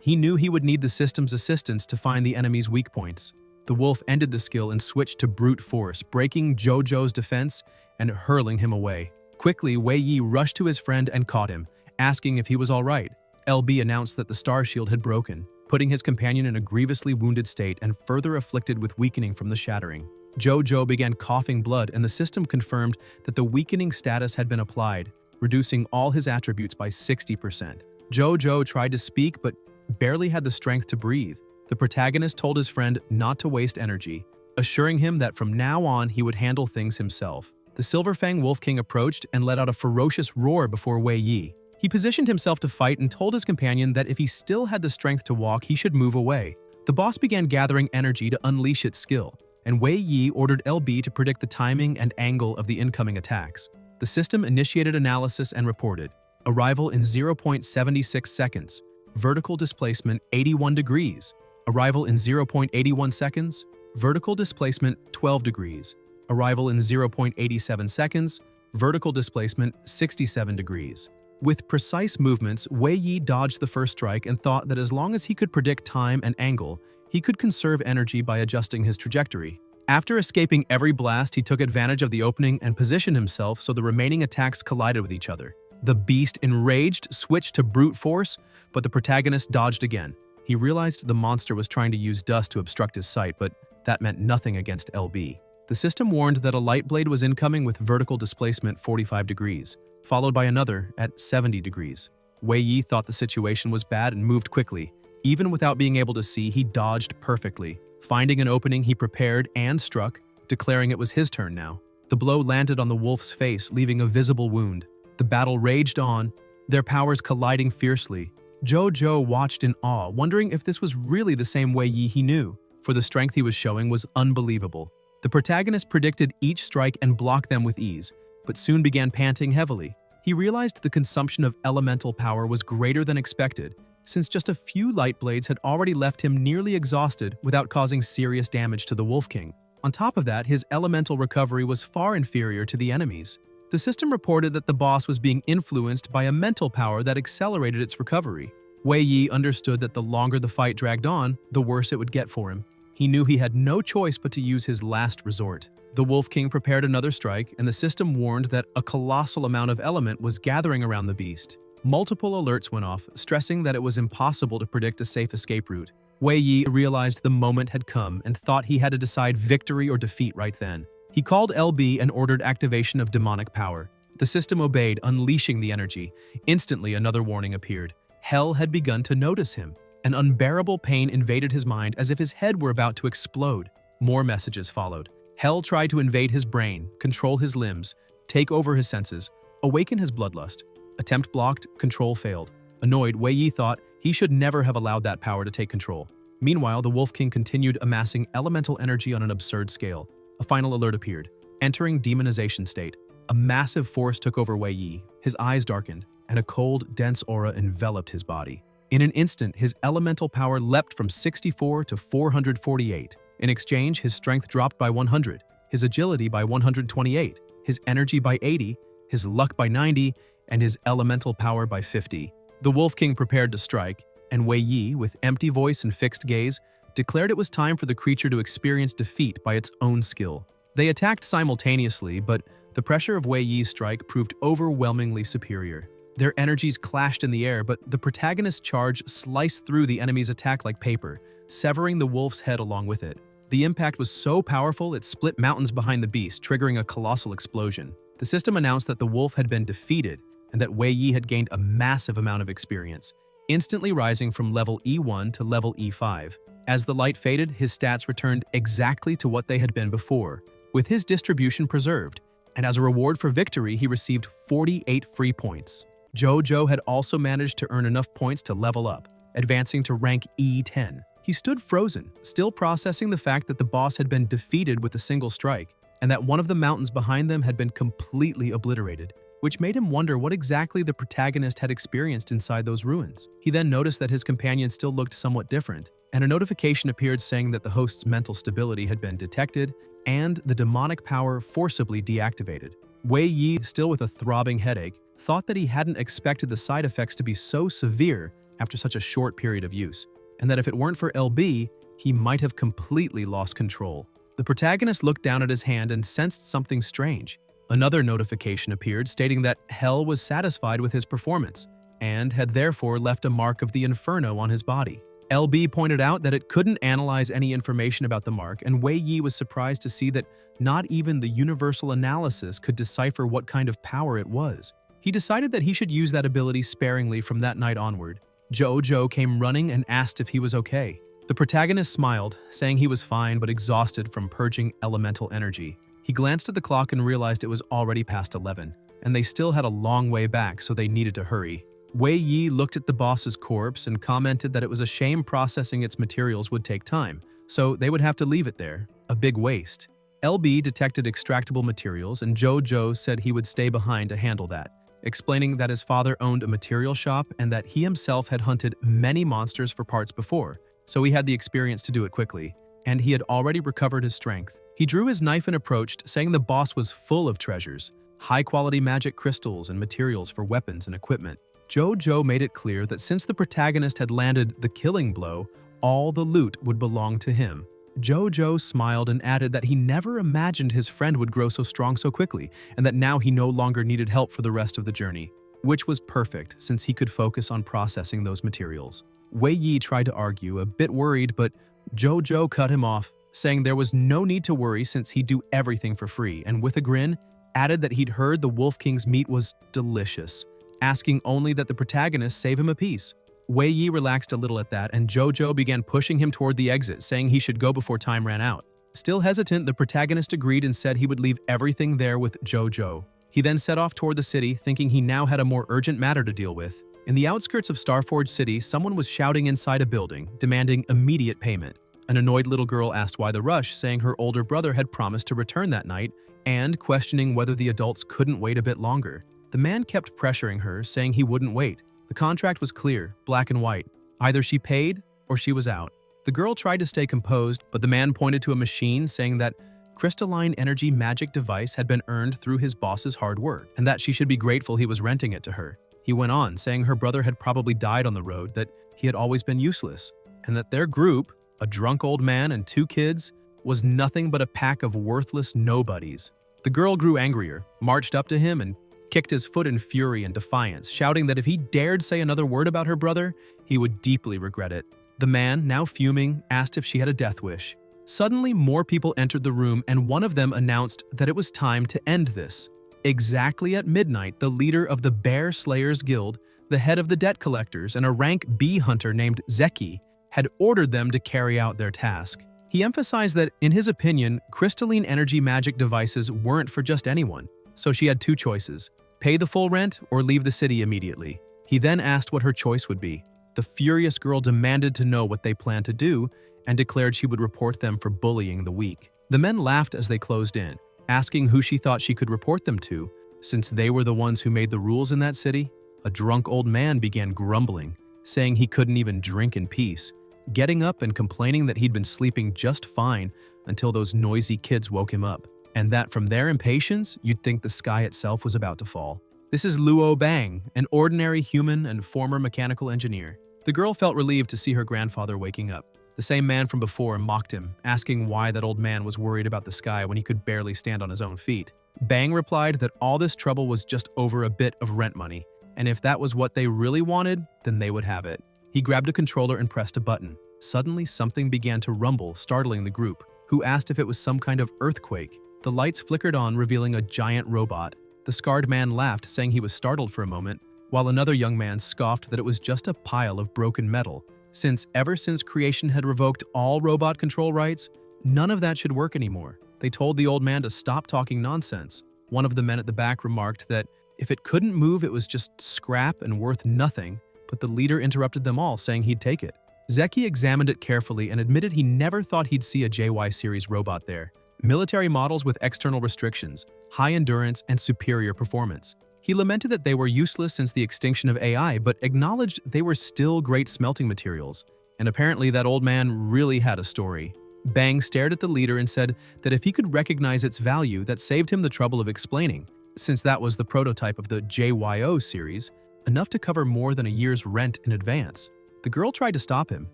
He knew he would need the system's assistance to find the enemy's weak points. The wolf ended the skill and switched to brute force, breaking Jojo's defense and hurling him away. Quickly, Wei Yi rushed to his friend and caught him, asking if he was all right. LB announced that the star shield had broken, putting his companion in a grievously wounded state and further afflicted with weakening from the shattering. Jojo began coughing blood, and the system confirmed that the weakening status had been applied, reducing all his attributes by 60%. Jojo tried to speak but barely had the strength to breathe. The protagonist told his friend not to waste energy, assuring him that from now on he would handle things himself. The Silver Fang Wolf King approached and let out a ferocious roar before Wei Yi. He positioned himself to fight and told his companion that if he still had the strength to walk, he should move away. The boss began gathering energy to unleash its skill, and Wei Yi ordered LB to predict the timing and angle of the incoming attacks. The system initiated analysis and reported arrival in 0.76 seconds, vertical displacement 81 degrees, arrival in 0.81 seconds, vertical displacement 12 degrees, arrival in 0.87 seconds, vertical displacement 67 degrees. With precise movements, Wei Yi dodged the first strike and thought that as long as he could predict time and angle, he could conserve energy by adjusting his trajectory. After escaping every blast, he took advantage of the opening and positioned himself so the remaining attacks collided with each other. The beast, enraged, switched to brute force, but the protagonist dodged again. He realized the monster was trying to use dust to obstruct his sight, but that meant nothing against LB. The system warned that a light blade was incoming with vertical displacement 45 degrees, followed by another at 70 degrees. Wei Yi thought the situation was bad and moved quickly. Even without being able to see, he dodged perfectly. Finding an opening, he prepared and struck, declaring it was his turn now. The blow landed on the wolf's face, leaving a visible wound. The battle raged on, their powers colliding fiercely. Jojo watched in awe, wondering if this was really the same Wei Yi he knew, for the strength he was showing was unbelievable. The protagonist predicted each strike and blocked them with ease, but soon began panting heavily. He realized the consumption of elemental power was greater than expected, since just a few light blades had already left him nearly exhausted without causing serious damage to the Wolf King. On top of that, his elemental recovery was far inferior to the enemy's. The system reported that the boss was being influenced by a mental power that accelerated its recovery. Wei Yi understood that the longer the fight dragged on, the worse it would get for him. He knew he had no choice but to use his last resort. The Wolf King prepared another strike, and the system warned that a colossal amount of element was gathering around the beast. Multiple alerts went off, stressing that it was impossible to predict a safe escape route. Wei Yi realized the moment had come and thought he had to decide victory or defeat right then. He called LB and ordered activation of demonic power. The system obeyed, unleashing the energy. Instantly, another warning appeared. Hell had begun to notice him. An unbearable pain invaded his mind as if his head were about to explode. More messages followed. Hell tried to invade his brain, control his limbs, take over his senses, awaken his bloodlust. Attempt blocked, control failed. Annoyed, Wei Yi thought he should never have allowed that power to take control. Meanwhile, the Wolf King continued amassing elemental energy on an absurd scale. A final alert appeared. Entering demonization state. A massive force took over Wei Yi. His eyes darkened, and a cold, dense aura enveloped his body. In an instant, his elemental power leapt from 64 to 448. In exchange, his strength dropped by 100, his agility by 128, his energy by 80, his luck by 90, and his elemental power by 50. The Wolf King prepared to strike, and Wei Yi, with empty voice and fixed gaze, declared it was time for the creature to experience defeat by its own skill. They attacked simultaneously, but the pressure of Wei Yi's strike proved overwhelmingly superior. Their energies clashed in the air, but the protagonist's charge sliced through the enemy's attack like paper, severing the wolf's head along with it. The impact was so powerful it split mountains behind the beast, triggering a colossal explosion. The system announced that the wolf had been defeated, and that Wei Yi had gained a massive amount of experience, instantly rising from level E1 to level E5. As the light faded, his stats returned exactly to what they had been before, with his distribution preserved, and as a reward for victory, he received 48 free points. Jojo had also managed to earn enough points to level up, advancing to rank E10. He stood frozen, still processing the fact that the boss had been defeated with a single strike, and that one of the mountains behind them had been completely obliterated, which made him wonder what exactly the protagonist had experienced inside those ruins. He then noticed that his companion still looked somewhat different, and a notification appeared saying that the host's mental stability had been detected and the demonic power forcibly deactivated. Wei Yi, still with a throbbing headache, thought that he hadn't expected the side effects to be so severe after such a short period of use, and that if it weren't for LB, he might have completely lost control. The protagonist looked down at his hand and sensed something strange. Another notification appeared stating that Hell was satisfied with his performance and had therefore left a mark of the Inferno on his body. LB pointed out that it couldn't analyze any information about the mark, and Wei Yi was surprised to see that not even the universal analysis could decipher what kind of power it was. He decided that he should use that ability sparingly from that night onward. Jojo came running and asked if he was okay. The protagonist smiled, saying he was fine but exhausted from purging elemental energy. He glanced at the clock and realized it was already past 11, and they still had a long way back, so they needed to hurry. Wei Yi looked at the boss's corpse and commented that it was a shame processing its materials would take time, so they would have to leave it there, a big waste. LB detected extractable materials, and Jojo said he would stay behind to handle that, explaining that his father owned a material shop and that he himself had hunted many monsters for parts before, so he had the experience to do it quickly, and he had already recovered his strength. He drew his knife and approached, saying the boss was full of treasures, high-quality magic crystals and materials for weapons and equipment. Jojo made it clear that since the protagonist had landed the killing blow, all the loot would belong to him. Jojo smiled and added that he never imagined his friend would grow so strong so quickly, and that now he no longer needed help for the rest of the journey, which was perfect since he could focus on processing those materials. Wei Yi tried to argue, a bit worried, but Jojo cut him off, saying there was no need to worry since he'd do everything for free, and with a grin, added that he'd heard the Wolf King's meat was delicious, asking only that the protagonist save him a piece. Wei Yi relaxed a little at that, and Jojo began pushing him toward the exit, saying he should go before time ran out. Still hesitant, the protagonist agreed and said he would leave everything there with Jojo. He then set off toward the city, thinking he now had a more urgent matter to deal with. In the outskirts of Starforge City, someone was shouting inside a building, demanding immediate payment. An annoyed little girl asked why the rush, saying her older brother had promised to return that night, and questioning whether the adults couldn't wait a bit longer. The man kept pressuring her, saying he wouldn't wait. The contract was clear, black and white. Either she paid, or she was out. The girl tried to stay composed, but the man pointed to a machine, saying that crystalline energy magic device had been earned through his boss's hard work, and that she should be grateful he was renting it to her. He went on, saying her brother had probably died on the road, that he had always been useless, and that their group, a drunk old man and 2 kids, was nothing but a pack of worthless nobodies. The girl grew angrier, marched up to him, and kicked his foot in fury and defiance, shouting that if he dared say another word about her brother, he would deeply regret it. The man, now fuming, asked if she had a death wish. Suddenly, more people entered the room, and one of them announced that it was time to end this. Exactly at midnight, the leader of the Bear Slayers Guild, the head of the debt collectors, and a rank B hunter named Zeki, had ordered them to carry out their task. He emphasized that, in his opinion, crystalline energy magic devices weren't for just anyone, so she had 2 choices: pay the full rent or leave the city immediately. He then asked what her choice would be. The furious girl demanded to know what they planned to do and declared she would report them for bullying the weak. The men laughed as they closed in, asking who she thought she could report them to, since they were the ones who made the rules in that city. A drunk old man began grumbling, saying he couldn't even drink in peace, getting up and complaining that he'd been sleeping just fine until those noisy kids woke him up, and that from their impatience, you'd think the sky itself was about to fall. This is Luo Bang, an ordinary human and former mechanical engineer. The girl felt relieved to see her grandfather waking up. The same man from before mocked him, asking why that old man was worried about the sky when he could barely stand on his own feet. Bang replied that all this trouble was just over a bit of rent money, and if that was what they really wanted, then they would have it. He grabbed a controller and pressed a button. Suddenly, something began to rumble, startling the group, who asked if it was some kind of earthquake. The lights flickered on, revealing a giant robot. The scarred man laughed, saying he was startled for a moment, while another young man scoffed that it was just a pile of broken metal, since ever since creation had revoked all robot control rights, none of that should work anymore. They told the old man to stop talking nonsense. One of the men at the back remarked that if it couldn't move, it was just scrap and worth nothing, but the leader interrupted them all, saying he'd take it. Zeki examined it carefully and admitted he never thought he'd see a JY series robot there. Military models with external restrictions, high endurance, and superior performance. He lamented that they were useless since the extinction of AI, but acknowledged they were still great smelting materials. And apparently that old man really had a story. Bang stared at the leader and said that if he could recognize its value, that saved him the trouble of explaining, since that was the prototype of the JYO series, enough to cover more than a year's rent in advance. The girl tried to stop him,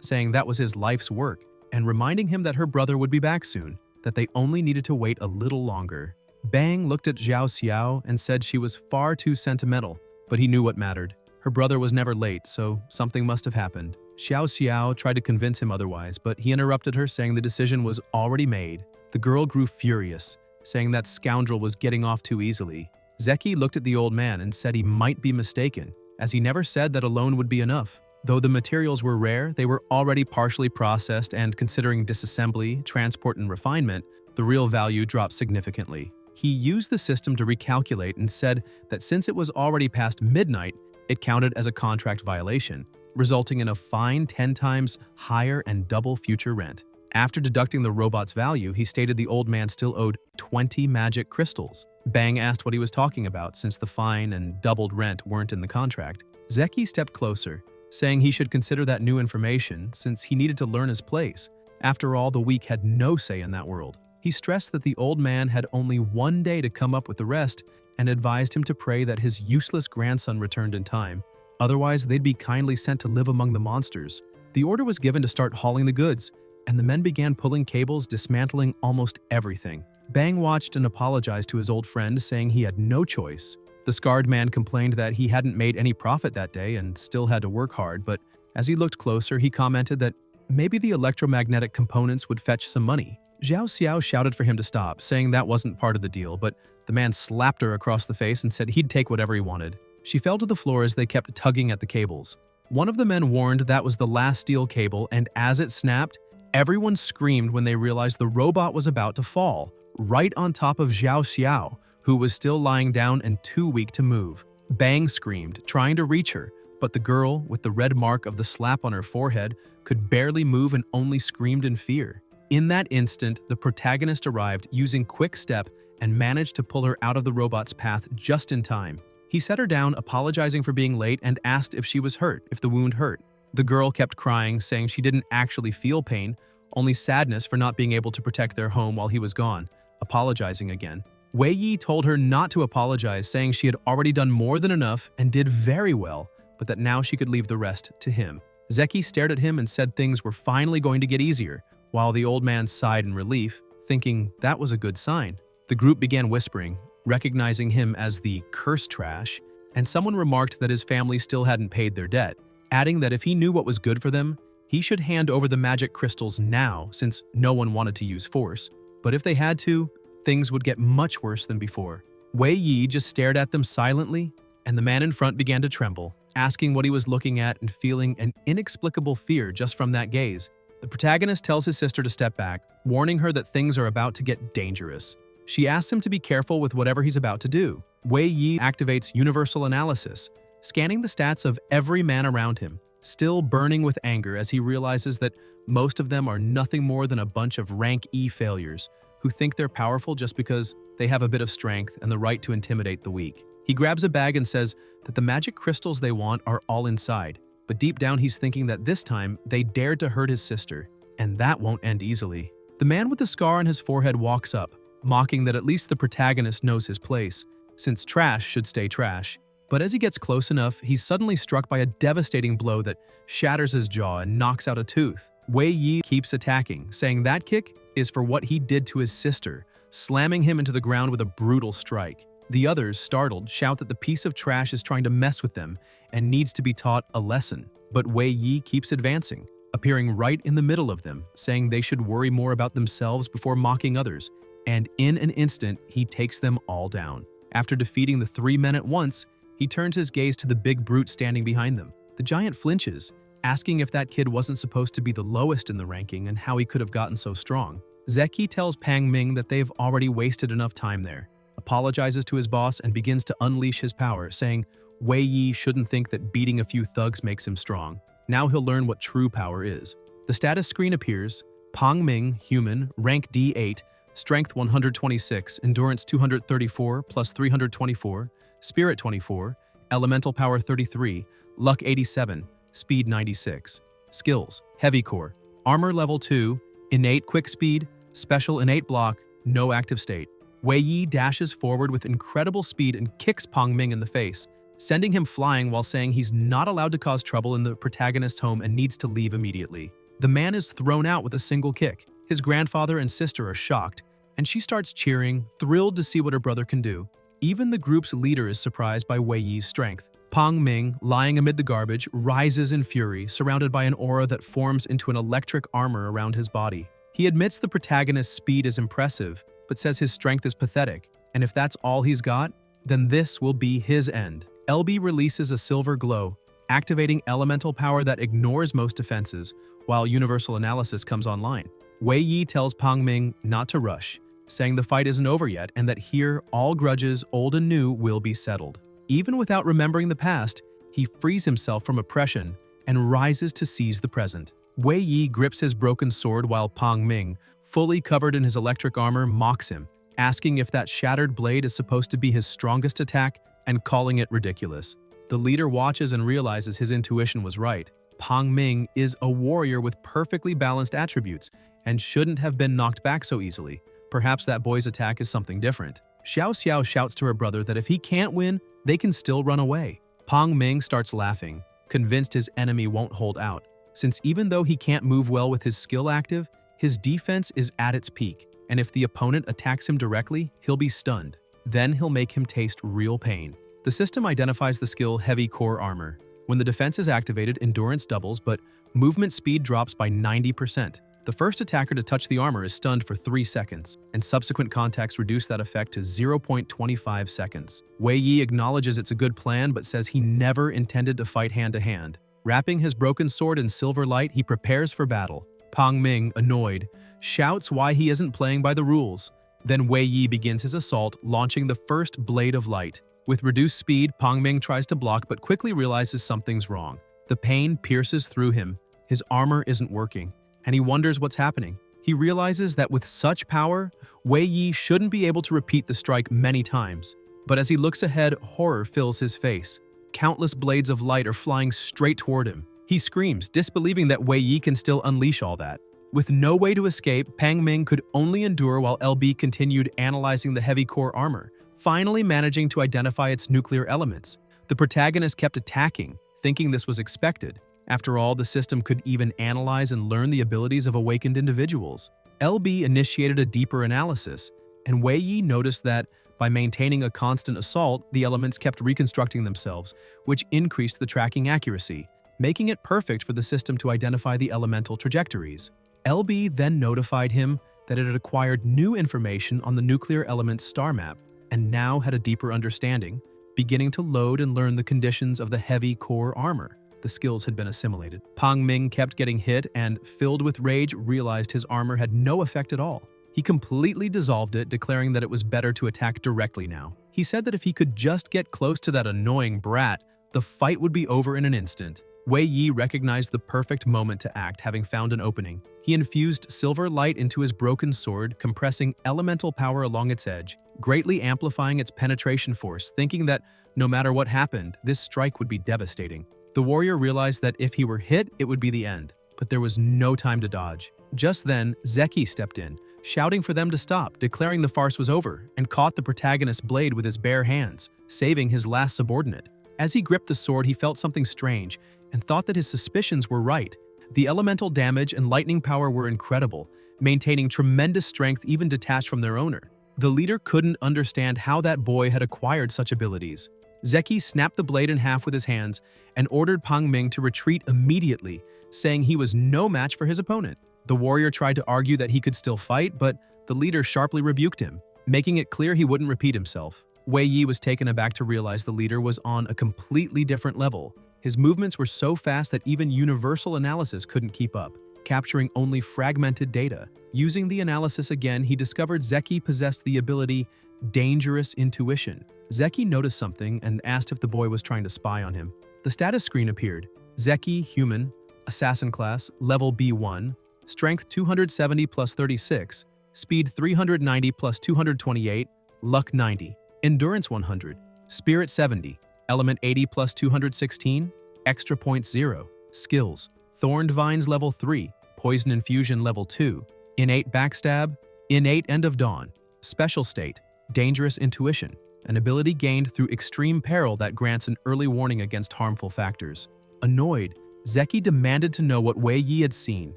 saying that was his life's work, and reminding him that her brother would be back soon, that they only needed to wait a little longer. Bang looked at Zhao Xiao and said she was far too sentimental, but he knew what mattered. Her brother was never late, so something must have happened. Xiao Xiao tried to convince him otherwise, but he interrupted her, saying the decision was already made. The girl grew furious, saying that scoundrel was getting off too easily. Zeki looked at the old man and said he might be mistaken, as he never said that alone would be enough. Though the materials were rare, they were already partially processed, and considering disassembly, transport, and refinement, the real value dropped significantly. He used the system to recalculate and said that since it was already past midnight, it counted as a contract violation, resulting in a fine 10 times higher and double future rent. After deducting the robot's value, he stated the old man still owed 20 magic crystals. Bang asked what he was talking about, since the fine and doubled rent weren't in the contract. Zeki stepped closer, saying he should consider that new information since he needed to learn his place. After all, the weak had no say in that world. He stressed that the old man had only one day to come up with the rest and advised him to pray that his useless grandson returned in time. Otherwise, they'd be kindly sent to live among the monsters. The order was given to start hauling the goods, and the men began pulling cables, dismantling almost everything. Bang watched and apologized to his old friend, saying he had no choice. The scarred man complained that he hadn't made any profit that day and still had to work hard, but as he looked closer, he commented that maybe the electromagnetic components would fetch some money. Zhao Xiao shouted for him to stop, saying that wasn't part of the deal, but the man slapped her across the face and said he'd take whatever he wanted. She fell to the floor as they kept tugging at the cables. One of the men warned that was the last steel cable, and as it snapped, everyone screamed when they realized the robot was about to fall, right on top of Zhao Xiao, who was still lying down and too weak to move. Bang screamed, trying to reach her, but the girl, with the red mark of the slap on her forehead, could barely move and only screamed in fear. In that instant, the protagonist arrived using quick step and managed to pull her out of the robot's path just in time. He set her down, apologizing for being late, and asked if she was hurt, if the wound hurt. The girl kept crying, saying she didn't actually feel pain, only sadness for not being able to protect their home while he was gone, apologizing again. Wei Yi told her not to apologize, saying she had already done more than enough and did very well, but that now she could leave the rest to him. Zeki stared at him and said things were finally going to get easier, while the old man sighed in relief, thinking that was a good sign. The group began whispering, recognizing him as the curse trash, and someone remarked that his family still hadn't paid their debt, adding that if he knew what was good for them, he should hand over the magic crystals now since no one wanted to use force. But if they had to, things would get much worse than before. Wei Yi just stared at them silently, and the man in front began to tremble, asking what he was looking at and feeling an inexplicable fear just from that gaze. The protagonist tells his sister to step back, warning her that things are about to get dangerous. She asks him to be careful with whatever he's about to do. Wei Yi activates universal analysis, scanning the stats of every man around him, still burning with anger as he realizes that most of them are nothing more than a bunch of rank E failures who think they're powerful just because they have a bit of strength and the right to intimidate the weak. He grabs a bag and says that the magic crystals they want are all inside, but deep down he's thinking that this time they dared to hurt his sister, and that won't end easily. The man with the scar on his forehead walks up, mocking that at least the protagonist knows his place, since trash should stay trash. But as he gets close enough, he's suddenly struck by a devastating blow that shatters his jaw and knocks out a tooth. Wei Yi keeps attacking, saying that kick is for what he did to his sister, slamming him into the ground with a brutal strike. The others, startled, shout that the piece of trash is trying to mess with them and needs to be taught a lesson. But Wei Yi keeps advancing, appearing right in the middle of them, saying they should worry more about themselves before mocking others, and in an instant, he takes them all down. After defeating the three men at once, he turns his gaze to the big brute standing behind them. The giant flinches, asking if that kid wasn't supposed to be the lowest in the ranking and how he could have gotten so strong. Zeki tells Pang Ming that they've already wasted enough time there, apologizes to his boss, and begins to unleash his power, saying Wei Yi shouldn't think that beating a few thugs makes him strong. Now he'll learn what true power is. The status screen appears. Pang Ming, human, rank D8, strength 126, endurance 234 plus 324, spirit 24, elemental power 33, luck 87, speed 96. Skills: heavy core, armor level 2, innate quick speed, special innate block, no active state. Wei Yi dashes forward with incredible speed and kicks Pang Ming in the face, sending him flying while saying he's not allowed to cause trouble in the protagonist's home and needs to leave immediately. The man is thrown out with a single kick. His grandfather and sister are shocked, and she starts cheering, thrilled to see what her brother can do. Even the group's leader is surprised by Wei Yi's strength. Pang Ming, lying amid the garbage, rises in fury, surrounded by an aura that forms into an electric armor around his body. He admits the protagonist's speed is impressive, but says his strength is pathetic, and if that's all he's got, then this will be his end. LB releases a silver glow, activating elemental power that ignores most defenses, while universal analysis comes online. Wei Yi tells Pang Ming not to rush, saying the fight isn't over yet and that here all grudges, old and new, will be settled. Even without remembering the past, he frees himself from oppression and rises to seize the present. Wei Yi grips his broken sword while Pang Ming, fully covered in his electric armor, mocks him, asking if that shattered blade is supposed to be his strongest attack and calling it ridiculous. The leader watches and realizes his intuition was right. Pang Ming is a warrior with perfectly balanced attributes and shouldn't have been knocked back so easily. Perhaps that boy's attack is something different. Xiao Xiao shouts to her brother that if he can't win, they can still run away. Pang Ming starts laughing, convinced his enemy won't hold out, since even though he can't move well with his skill active, his defense is at its peak, and if the opponent attacks him directly, he'll be stunned. Then he'll make him taste real pain. The system identifies the skill Heavy Core Armor. When the defense is activated, endurance doubles, but movement speed drops by 90%. The first attacker to touch the armor is stunned for 3 seconds, and subsequent contacts reduce that effect to 0.25 seconds. Wei Yi acknowledges it's a good plan, but says he never intended to fight hand-to-hand. Wrapping his broken sword in silver light, he prepares for battle. Pang Ming, annoyed, shouts why he isn't playing by the rules. Then Wei Yi begins his assault, launching the first blade of light. With reduced speed, Pang Ming tries to block but quickly realizes something's wrong. The pain pierces through him, his armor isn't working, and he wonders what's happening. He realizes that with such power, Wei Yi shouldn't be able to repeat the strike many times. But as he looks ahead, horror fills his face. Countless blades of light are flying straight toward him. He screams, disbelieving that Wei Yi can still unleash all that. With no way to escape, Pang Ming could only endure while LB continued analyzing the heavy core armor, finally managing to identify its nuclear elements. The protagonist kept attacking, thinking this was expected. After all, the system could even analyze and learn the abilities of awakened individuals. LB initiated a deeper analysis, and Wei Yi noticed that, by maintaining a constant assault, the elements kept reconstructing themselves, which increased the tracking accuracy, making it perfect for the system to identify the elemental trajectories. LB then notified him that it had acquired new information on the nuclear element's star map, and now had a deeper understanding, beginning to load and learn the conditions of the heavy core armor. The skills had been assimilated. Pang Ming kept getting hit and, filled with rage, realized his armor had no effect at all. He completely dissolved it, declaring that it was better to attack directly now. He said that if he could just get close to that annoying brat, the fight would be over in an instant. Wei Yi recognized the perfect moment to act, having found an opening. He infused silver light into his broken sword, compressing elemental power along its edge, greatly amplifying its penetration force, thinking that no matter what happened, this strike would be devastating. The warrior realized that if he were hit, it would be the end, but there was no time to dodge. Just then, Zeki stepped in, shouting for them to stop, declaring the farce was over, and caught the protagonist's blade with his bare hands, saving his last subordinate. As he gripped the sword, he felt something strange, and thought that his suspicions were right. The elemental damage and lightning power were incredible, maintaining tremendous strength even detached from their owner. The leader couldn't understand how that boy had acquired such abilities. Zeki snapped the blade in half with his hands and ordered Pang Ming to retreat immediately, saying he was no match for his opponent. The warrior tried to argue that he could still fight, but the leader sharply rebuked him, making it clear he wouldn't repeat himself. Wei Yi was taken aback to realize the leader was on a completely different level. His movements were so fast that even universal analysis couldn't keep up, capturing only fragmented data. Using the analysis again, he discovered Zeki possessed the ability Dangerous Intuition. Zeki noticed something and asked if the boy was trying to spy on him. The status screen appeared. Zeki, human, assassin class, level B1, strength 270 plus 36, speed 390 plus 228, luck 90, endurance 100, spirit 70, element 80 plus 216, extra points 0, skills, thorned vines level 3, poison infusion level 2, innate backstab, innate end of dawn, special state, dangerous intuition, an ability gained through extreme peril that grants an early warning against harmful factors. Annoyed, Zeki demanded to know what Wei Yi had seen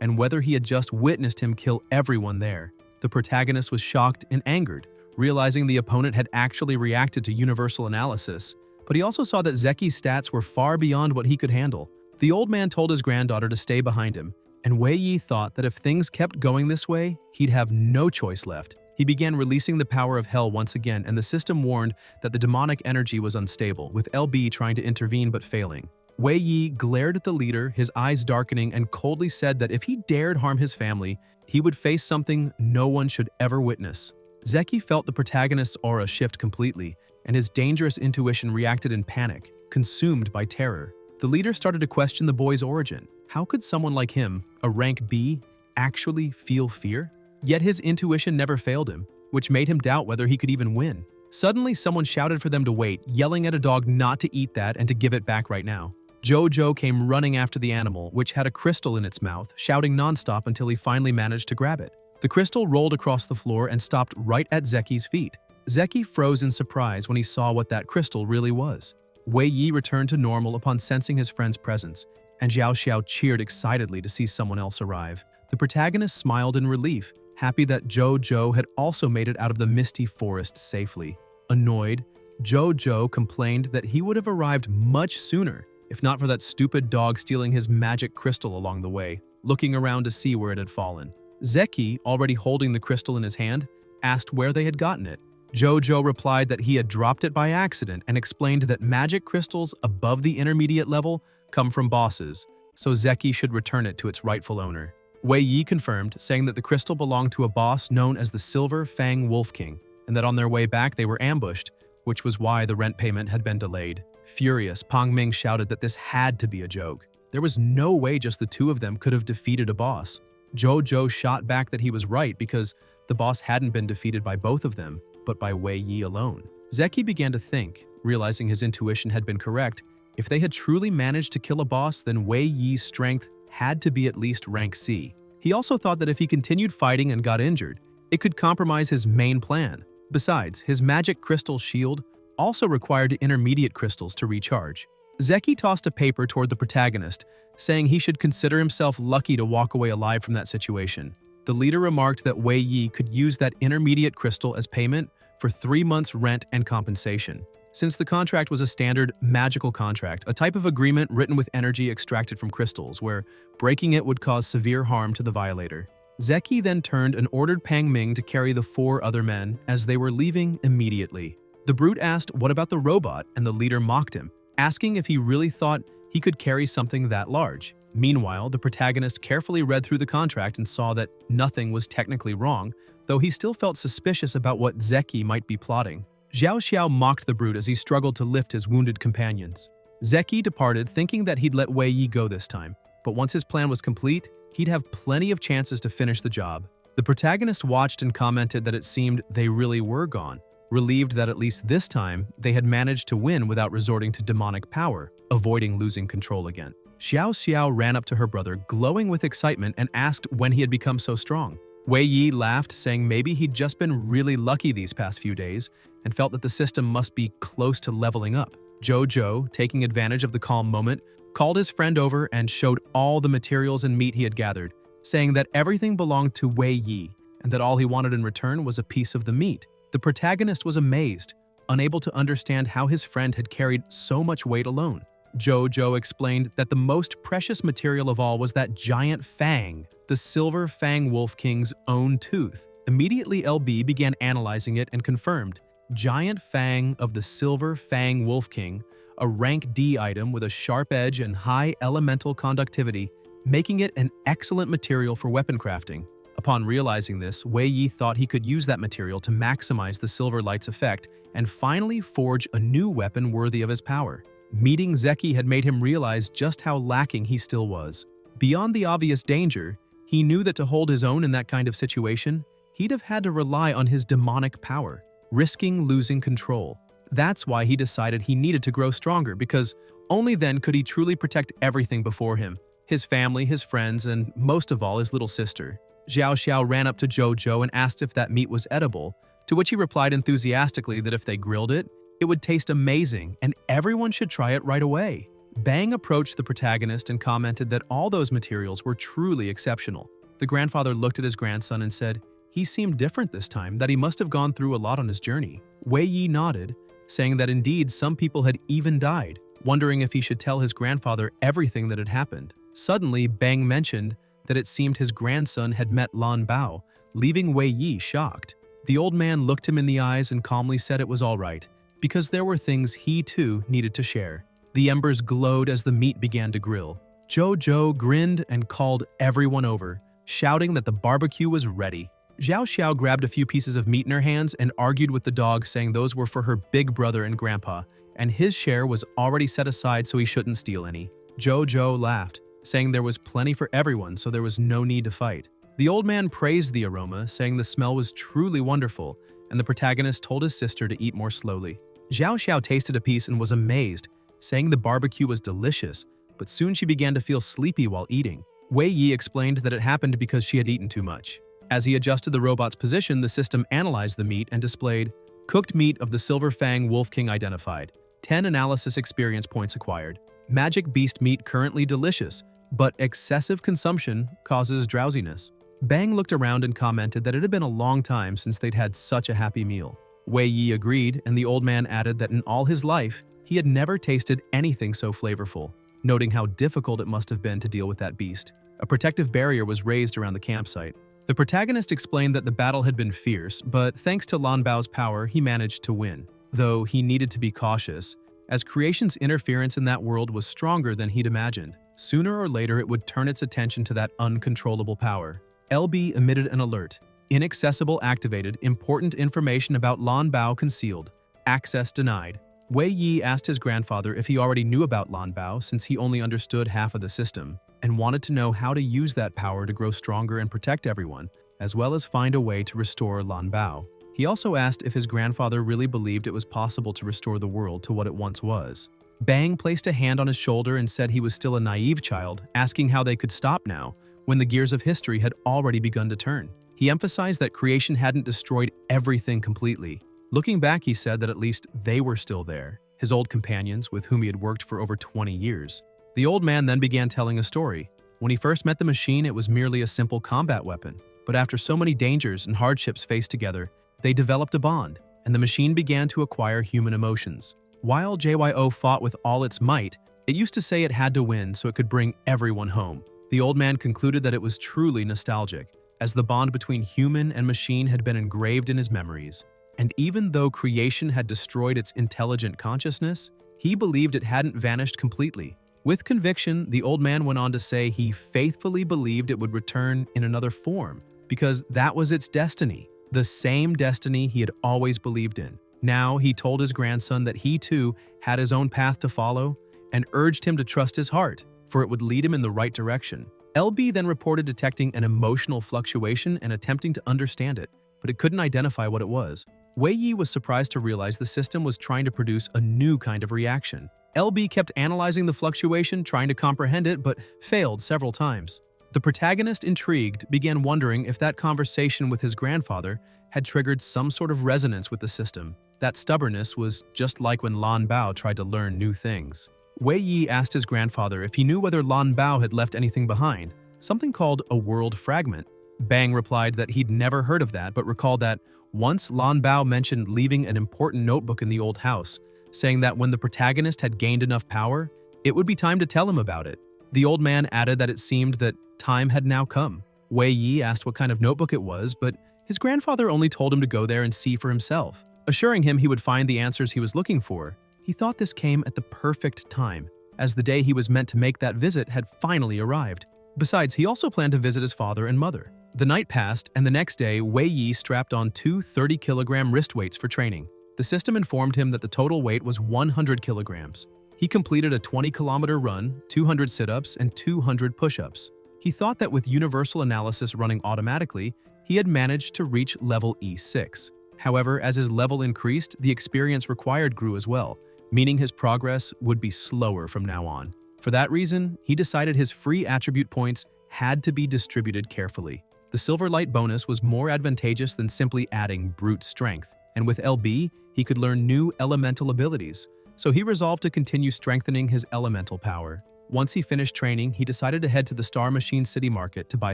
and whether he had just witnessed him kill everyone there. The protagonist was shocked and angered, realizing the opponent had actually reacted to universal analysis, but he also saw that Zeki's stats were far beyond what he could handle. The old man told his granddaughter to stay behind him, and Wei Yi thought that if things kept going this way, he'd have no choice left. He began releasing the power of hell once again, and the system warned that the demonic energy was unstable, with LB trying to intervene but failing. Wei Yi glared at the leader, his eyes darkening, and coldly said that if he dared harm his family, he would face something no one should ever witness. Zeki felt the protagonist's aura shift completely, and his dangerous intuition reacted in panic, consumed by terror. The leader started to question the boy's origin. How could someone like him, a rank B, actually feel fear? Yet his intuition never failed him, which made him doubt whether he could even win. Suddenly, someone shouted for them to wait, yelling at a dog not to eat that and to give it back right now. Jojo came running after the animal, which had a crystal in its mouth, shouting nonstop until he finally managed to grab it. The crystal rolled across the floor and stopped right at Zeki's feet. Zeki froze in surprise when he saw what that crystal really was. Wei Yi returned to normal upon sensing his friend's presence, and Xiao Xiao cheered excitedly to see someone else arrive. The protagonist smiled in relief, happy that Jojo had also made it out of the misty forest safely. Annoyed, Jojo complained that he would have arrived much sooner if not for that stupid dog stealing his magic crystal along the way, looking around to see where it had fallen. Zeki, already holding the crystal in his hand, asked where they had gotten it. Jojo replied that he had dropped it by accident and explained that magic crystals above the intermediate level come from bosses, so Zeki should return it to its rightful owner. Wei Yi confirmed, saying that the crystal belonged to a boss known as the Silver Fang Wolf King, and that on their way back they were ambushed, which was why the rent payment had been delayed. Furious, Pang Ming shouted that this had to be a joke. There was no way just the two of them could have defeated a boss. Jojo shot back that he was right because the boss hadn't been defeated by both of them, but by Wei Yi alone. Zeki began to think, realizing his intuition had been correct. If they had truly managed to kill a boss, then Wei Yi's strength had to be at least rank C. He also thought that if he continued fighting and got injured, it could compromise his main plan. Besides, his magic crystal shield also required intermediate crystals to recharge. Zeki tossed a paper toward the protagonist, saying he should consider himself lucky to walk away alive from that situation. The leader remarked that Wei Yi could use that intermediate crystal as payment for 3 months' rent and compensation. Since the contract was a standard magical contract, a type of agreement written with energy extracted from crystals, where breaking it would cause severe harm to the violator. Zeki then turned and ordered Pang Ming to carry the 4 other men as they were leaving immediately. The brute asked what about the robot, and the leader mocked him, asking if he really thought he could carry something that large. Meanwhile, the protagonist carefully read through the contract and saw that nothing was technically wrong, though he still felt suspicious about what Zeki might be plotting. Xiao Xiao mocked the brute as he struggled to lift his wounded companions. Zeki departed thinking that he'd let Wei Yi go this time, but once his plan was complete, he'd have plenty of chances to finish the job. The protagonist watched and commented that it seemed they really were gone, relieved that at least this time they had managed to win without resorting to demonic power, avoiding losing control again. Xiao Xiao ran up to her brother, glowing with excitement, and asked when he had become so strong. Wei Yi laughed, saying maybe he'd just been really lucky these past few days and felt that the system must be close to leveling up. Jojo, taking advantage of the calm moment, called his friend over and showed all the materials and meat he had gathered, saying that everything belonged to Wei Yi and that all he wanted in return was a piece of the meat. The protagonist was amazed, unable to understand how his friend had carried so much weight alone. Jojo explained that the most precious material of all was that giant fang, the Silver Fang Wolf King's own tooth. Immediately LB began analyzing it and confirmed Giant Fang of the Silver Fang Wolf King, a rank D item with a sharp edge and high elemental conductivity, making it an excellent material for weapon crafting. Upon realizing this, Wei Yi thought he could use that material to maximize the Silver Light's effect and finally forge a new weapon worthy of his power. Meeting Zeki had made him realize just how lacking he still was. Beyond the obvious danger, he knew that to hold his own in that kind of situation, he'd have had to rely on his demonic power, risking losing control. That's why he decided he needed to grow stronger, because only then could he truly protect everything before him: his family, his friends, and most of all, his little sister. Xiao Xiao ran up to Jojo and asked if that meat was edible, to which he replied enthusiastically that if they grilled it, it would taste amazing and everyone should try it right away. Bang approached the protagonist and commented that all those materials were truly exceptional. The grandfather looked at his grandson and said he seemed different this time, that he must have gone through a lot on his journey. Wei Yi nodded, saying that indeed some people had even died, wondering if he should tell his grandfather everything that had happened. Suddenly, Bang mentioned that it seemed his grandson had met Lan Bao, leaving Wei Yi shocked. The old man looked him in the eyes and calmly said it was all right, because there were things he too needed to share. The embers glowed as the meat began to grill. Jojo grinned and called everyone over, shouting that the barbecue was ready. Xiao Xiao grabbed a few pieces of meat in her hands and argued with the dog, saying those were for her big brother and grandpa, and his share was already set aside so he shouldn't steal any. Jojo laughed, saying there was plenty for everyone, so there was no need to fight. The old man praised the aroma, saying the smell was truly wonderful, and the protagonist told his sister to eat more slowly. Xiao Xiao tasted a piece and was amazed, saying the barbecue was delicious, but soon she began to feel sleepy while eating. Wei Yi explained that it happened because she had eaten too much. As he adjusted the robot's position, the system analyzed the meat and displayed cooked meat of the Silver Fang Wolf King identified, 10 analysis experience points acquired. Magic beast meat currently delicious, but excessive consumption causes drowsiness. Bang looked around and commented that it had been a long time since they'd had such a happy meal. Wei Yi agreed, and the old man added that in all his life, he had never tasted anything so flavorful, noting how difficult it must have been to deal with that beast. A protective barrier was raised around the campsite. The protagonist explained that the battle had been fierce, but thanks to Lan Bao's power, he managed to win, though he needed to be cautious, as creation's interference in that world was stronger than he'd imagined. Sooner or later, it would turn its attention to that uncontrollable power. LB emitted an alert. Inaccessible activated, important information about Lan Bao concealed. Access denied. Wei Yi asked his grandfather if he already knew about Lan Bao, since he only understood half of the system, and wanted to know how to use that power to grow stronger and protect everyone, as well as find a way to restore Lan Bao. He also asked if his grandfather really believed it was possible to restore the world to what it once was. Bang placed a hand on his shoulder and said he was still a naive child, asking how they could stop now, when the gears of history had already begun to turn. He emphasized that creation hadn't destroyed everything completely. Looking back, he said that at least they were still there, his old companions with whom he had worked for over 20 years. The old man then began telling a story. When he first met the machine, it was merely a simple combat weapon, but after so many dangers and hardships faced together, they developed a bond, and the machine began to acquire human emotions. While JYO fought with all its might, it used to say it had to win so it could bring everyone home. The old man concluded that it was truly nostalgic, as the bond between human and machine had been engraved in his memories. And even though creation had destroyed its intelligent consciousness, he believed it hadn't vanished completely. With conviction, the old man went on to say he faithfully believed it would return in another form, because that was its destiny, the same destiny he had always believed in. Now he told his grandson that he too had his own path to follow, and urged him to trust his heart, for it would lead him in the right direction. LB then reported detecting an emotional fluctuation and attempting to understand it, but it couldn't identify what it was. Wei Yi was surprised to realize the system was trying to produce a new kind of reaction. LB kept analyzing the fluctuation, trying to comprehend it, but failed several times. The protagonist, intrigued, began wondering if that conversation with his grandfather had triggered some sort of resonance with the system. That stubbornness was just like when Lan Bao tried to learn new things. Wei Yi asked his grandfather if he knew whether Lan Bao had left anything behind, something called a world fragment. Bang replied that he'd never heard of that, but recalled that once Lan Bao mentioned leaving an important notebook in the old house, saying that when the protagonist had gained enough power, it would be time to tell him about it. The old man added that it seemed that time had now come. Wei Yi asked what kind of notebook it was, but his grandfather only told him to go there and see for himself. Assuring him he would find the answers he was looking for, he thought this came at the perfect time, as the day he was meant to make that visit had finally arrived. Besides, he also planned to visit his father and mother. The night passed, and the next day, Wei Yi strapped on two 30-kilogram wrist weights for training. The system informed him that the total weight was 100 kilograms. He completed a 20-kilometer run, 200 sit-ups, and 200 push-ups. He thought that with universal analysis running automatically, he had managed to reach level E6. However, as his level increased, the experience required grew as well, meaning his progress would be slower from now on. For that reason, he decided his free attribute points had to be distributed carefully. The Silver Light bonus was more advantageous than simply adding brute strength, and with LB, he could learn new elemental abilities, so he resolved to continue strengthening his elemental power. Once he finished training, he decided to head to the Star Machine City Market to buy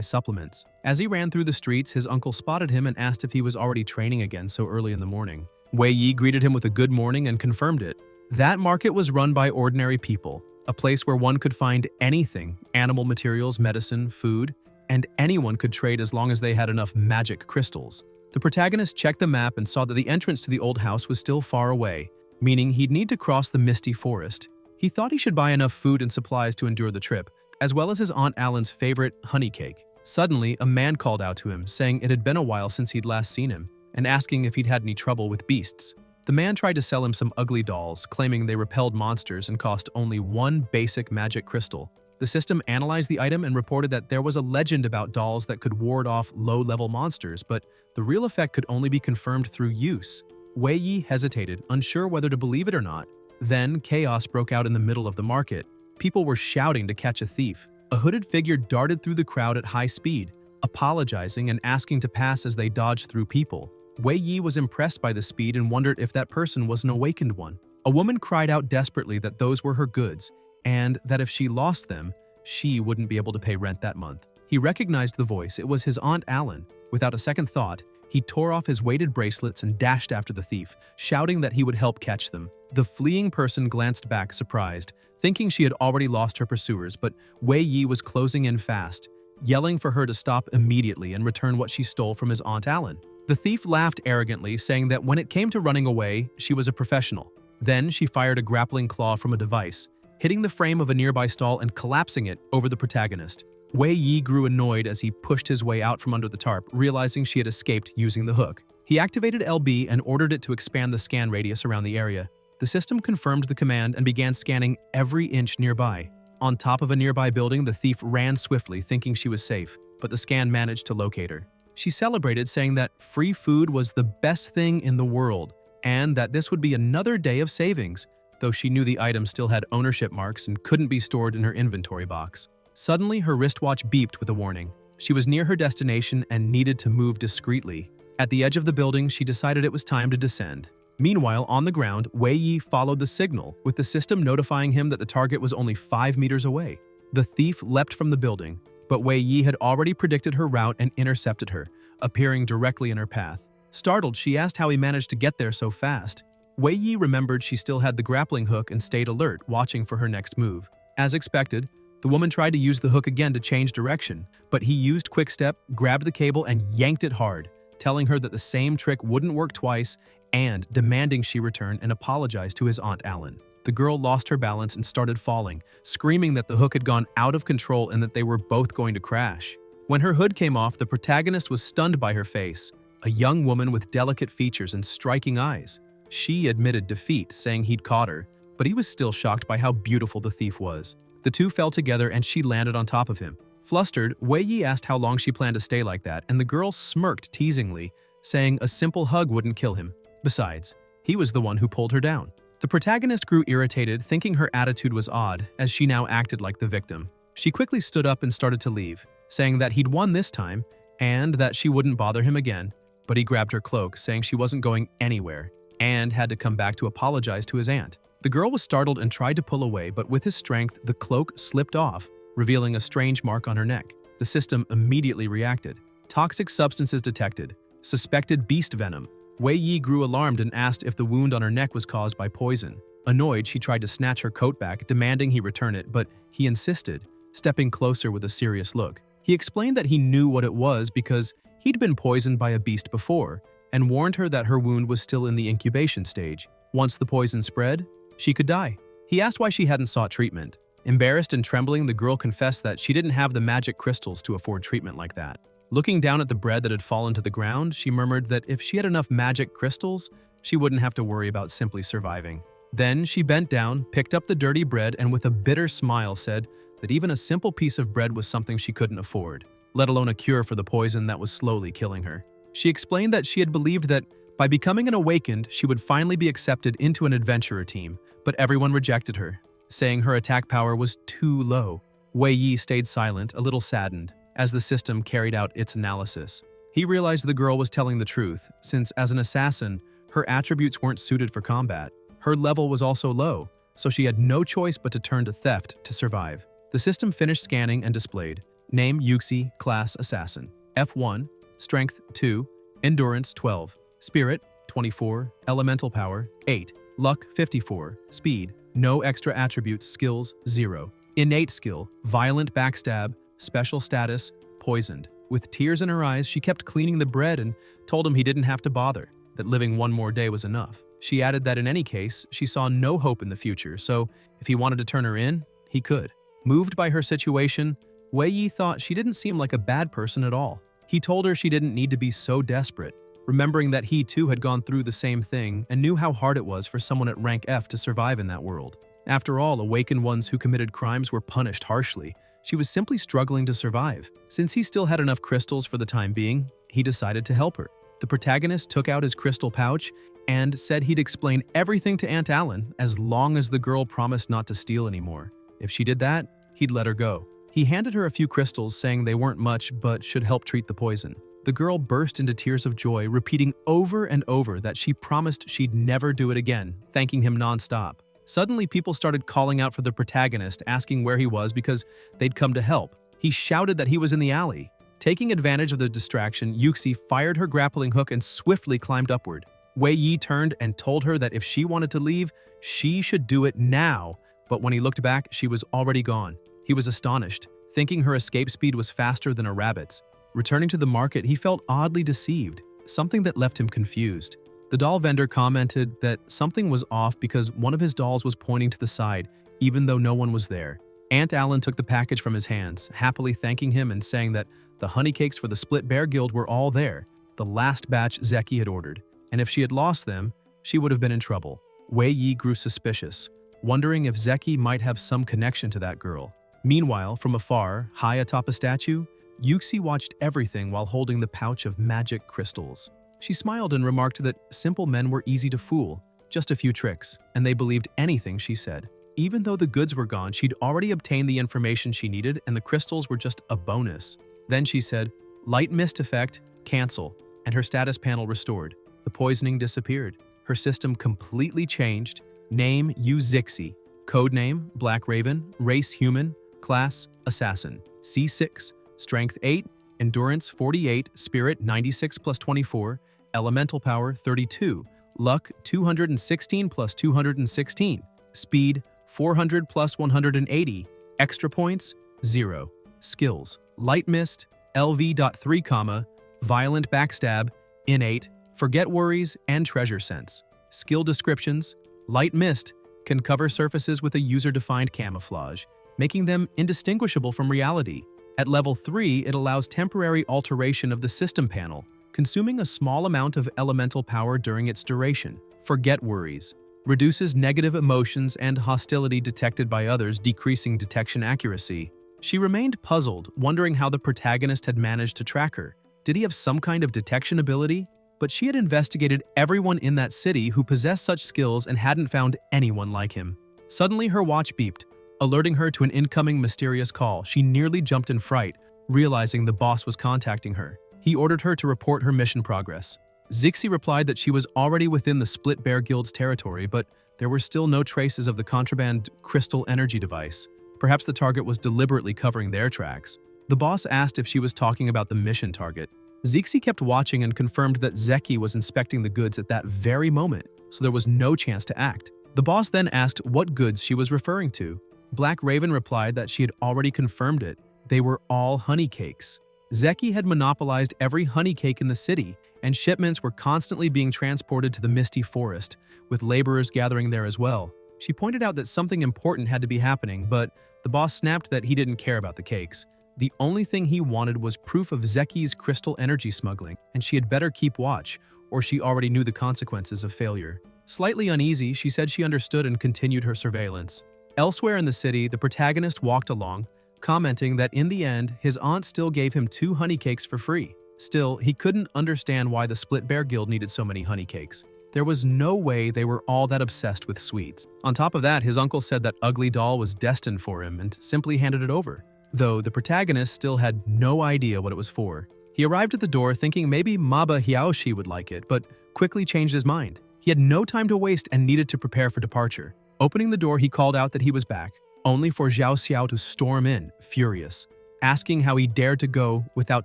supplements. As he ran through the streets, his uncle spotted him and asked if he was already training again so early in the morning. Wei Yi greeted him with a good morning and confirmed it. That market was run by ordinary people, a place where one could find anything, animal materials, medicine, food, and anyone could trade as long as they had enough magic crystals. The protagonist checked the map and saw that the entrance to the old house was still far away, meaning he'd need to cross the misty forest. He thought he should buy enough food and supplies to endure the trip, as well as his Aunt Alan's favorite honey cake. Suddenly, a man called out to him, saying it had been a while since he'd last seen him, and asking if he'd had any trouble with beasts. The man tried to sell him some ugly dolls, claiming they repelled monsters and cost only one basic magic crystal. The system analyzed the item and reported that there was a legend about dolls that could ward off low-level monsters, but the real effect could only be confirmed through use. Wei Yi hesitated, unsure whether to believe it or not. Then, chaos broke out in the middle of the market. People were shouting to catch a thief. A hooded figure darted through the crowd at high speed, apologizing and asking to pass as they dodged through people. Wei Yi was impressed by the speed and wondered if that person was an awakened one. A woman cried out desperately that those were her goods, and that if she lost them, she wouldn't be able to pay rent that month. He recognized the voice. It was his Aunt Alan. Without a second thought, he tore off his weighted bracelets and dashed after the thief, shouting that he would help catch them. The fleeing person glanced back, surprised, thinking she had already lost her pursuers, but Wei Yi was closing in fast, yelling for her to stop immediately and return what she stole from his Aunt Alan. The thief laughed arrogantly, saying that when it came to running away, she was a professional. Then she fired a grappling claw from a device, hitting the frame of a nearby stall and collapsing it over the protagonist. Wei Yi grew annoyed as he pushed his way out from under the tarp, realizing she had escaped using the hook. He activated LB and ordered it to expand the scan radius around the area. The system confirmed the command and began scanning every inch nearby. On top of a nearby building, the thief ran swiftly, thinking she was safe, but the scan managed to locate her. She celebrated, saying that free food was the best thing in the world, and that this would be another day of savings, though she knew the item still had ownership marks and couldn't be stored in her inventory box. Suddenly, her wristwatch beeped with a warning. She was near her destination and needed to move discreetly. At the edge of the building, she decided it was time to descend. Meanwhile, on the ground, Wei Yi followed the signal, with the system notifying him that the target was only 5 meters away. The thief leapt from the building, but Wei Yi had already predicted her route and intercepted her, appearing directly in her path. Startled, she asked how he managed to get there so fast. Wei Yi remembered she still had the grappling hook and stayed alert, watching for her next move. As expected, the woman tried to use the hook again to change direction, but he used Quick Step, grabbed the cable, and yanked it hard, telling her that the same trick wouldn't work twice and demanding she return and apologize to his Aunt Alan. The girl lost her balance and started falling, screaming that the hook had gone out of control and that they were both going to crash. When her hood came off, the protagonist was stunned by her face, a young woman with delicate features and striking eyes. She admitted defeat, saying he'd caught her, but he was still shocked by how beautiful the thief was. The two fell together and she landed on top of him. Flustered, Wei Yi asked how long she planned to stay like that, and the girl smirked teasingly, saying a simple hug wouldn't kill him. Besides, he was the one who pulled her down. The protagonist grew irritated, thinking her attitude was odd, as she now acted like the victim. She quickly stood up and started to leave, saying that he'd won this time, and that she wouldn't bother him again, but he grabbed her cloak, saying she wasn't going anywhere, and had to come back to apologize to his aunt. The girl was startled and tried to pull away, but with his strength, the cloak slipped off, revealing a strange mark on her neck. The system immediately reacted. Toxic substances detected. Suspected beast venom. Wei Yi grew alarmed and asked if the wound on her neck was caused by poison. Annoyed, she tried to snatch her coat back, demanding he return it, but he insisted, stepping closer with a serious look. He explained that he knew what it was because he'd been poisoned by a beast before, and warned her that her wound was still in the incubation stage. Once the poison spread, she could die. He asked why she hadn't sought treatment. Embarrassed and trembling, the girl confessed that she didn't have the magic crystals to afford treatment like that. Looking down at the bread that had fallen to the ground, she murmured that if she had enough magic crystals, she wouldn't have to worry about simply surviving. Then she bent down, picked up the dirty bread, and with a bitter smile said that even a simple piece of bread was something she couldn't afford, let alone a cure for the poison that was slowly killing her. She explained that she had believed that by becoming an awakened, she would finally be accepted into an adventurer team, but everyone rejected her, saying her attack power was too low. Wei Yi stayed silent, a little saddened, as the system carried out its analysis. He realized the girl was telling the truth, since as an assassin, her attributes weren't suited for combat. Her level was also low, so she had no choice but to turn to theft to survive. The system finished scanning and displayed. Name Yuxi, Class Assassin. F1, Strength 2, Endurance 12, Spirit 24, Elemental Power 8, Luck 54, Speed, no extra attributes, skills 0. Innate skill, Violent Backstab, Special status, Poisoned. With tears in her eyes, she kept cleaning the bread and told him he didn't have to bother, that living one more day was enough. She added that in any case, she saw no hope in the future, so if he wanted to turn her in, he could. Moved by her situation, Wei Yi thought she didn't seem like a bad person at all. He told her she didn't need to be so desperate, remembering that he too had gone through the same thing and knew how hard it was for someone at rank F to survive in that world. After all, awakened ones who committed crimes were punished harshly. She was simply struggling to survive. Since he still had enough crystals for the time being, he decided to help her. The protagonist took out his crystal pouch and said he'd explain everything to Aunt Alan as long as the girl promised not to steal anymore. If she did that, he'd let her go. He handed her a few crystals, saying they weren't much but should help treat the poison. The girl burst into tears of joy, repeating over and over that she promised she'd never do it again, thanking him nonstop. Suddenly, people started calling out for the protagonist, asking where he was because they'd come to help. He shouted that he was in the alley. Taking advantage of the distraction, Yuxi fired her grappling hook and swiftly climbed upward. Wei Yi turned and told her that if she wanted to leave, she should do it now, but when he looked back, she was already gone. He was astonished, thinking her escape speed was faster than a rabbit's. Returning to the market, he felt oddly deceived, something that left him confused. The doll vendor commented that something was off because one of his dolls was pointing to the side, even though no one was there. Aunt Alan took the package from his hands, happily thanking him and saying that the honey cakes for the Split Bear Guild were all there, the last batch Zeki had ordered, and if she had lost them, she would have been in trouble. Wei Yi grew suspicious, wondering if Zeki might have some connection to that girl. Meanwhile, from afar, high atop a statue, Yuxi watched everything while holding the pouch of magic crystals. She smiled and remarked that simple men were easy to fool, just a few tricks, and they believed anything she said. Even though the goods were gone, she'd already obtained the information she needed and the crystals were just a bonus. Then she said, "Light mist effect, cancel," and her status panel restored. The poisoning disappeared. Her system completely changed. Name Yu Zixi. Codename Black Raven. Race Human. Class Assassin. C6. Strength 8. Endurance 48. Spirit 96 plus 24. Elemental Power 32. Luck 216 plus 216. Speed 400 plus 180. Extra points 0. Skills: Light Mist, LV.3, Violent Backstab, Innate, Forget Worries, and Treasure Sense. Skill descriptions: Light Mist can cover surfaces with a user-defined camouflage, making them indistinguishable from reality. At level 3, it allows temporary alteration of the system panel, consuming a small amount of elemental power during its duration. Forget Worries reduces negative emotions and hostility detected by others, decreasing detection accuracy. She remained puzzled, wondering how the protagonist had managed to track her. Did he have some kind of detection ability? But she had investigated everyone in that city who possessed such skills and hadn't found anyone like him. Suddenly, her watch beeped, alerting her to an incoming mysterious call. She nearly jumped in fright, realizing the boss was contacting her. He ordered her to report her mission progress. Zixi replied that she was already within the Split Bear Guild's territory, but there were still no traces of the contraband crystal energy device. Perhaps the target was deliberately covering their tracks. The boss asked if she was talking about the mission target. Zixi kept watching and confirmed that Zeki was inspecting the goods at that very moment, so there was no chance to act. The boss then asked what goods she was referring to. Black Raven replied that she had already confirmed it. They were all honey cakes. Zeki had monopolized every honey cake in the city, and shipments were constantly being transported to the misty forest, with laborers gathering there as well. She pointed out that something important had to be happening, but the boss snapped that he didn't care about the cakes. The only thing he wanted was proof of Zeki's crystal energy smuggling, and she had better keep watch, or she already knew the consequences of failure. Slightly uneasy, she said she understood and continued her surveillance. Elsewhere in the city, the protagonist walked along, commenting that in the end, his aunt still gave him 2 honey cakes for free. Still, he couldn't understand why the Split Bear Guild needed so many honey cakes. There was no way they were all that obsessed with sweets. On top of that, his uncle said that Ugly Doll was destined for him and simply handed it over, though the protagonist still had no idea what it was for. He arrived at the door thinking maybe Maba Hiaoshi would like it, but quickly changed his mind. He had no time to waste and needed to prepare for departure. Opening the door, he called out that he was back, only for Zhao Xiao to storm in, furious, asking how he dared to go without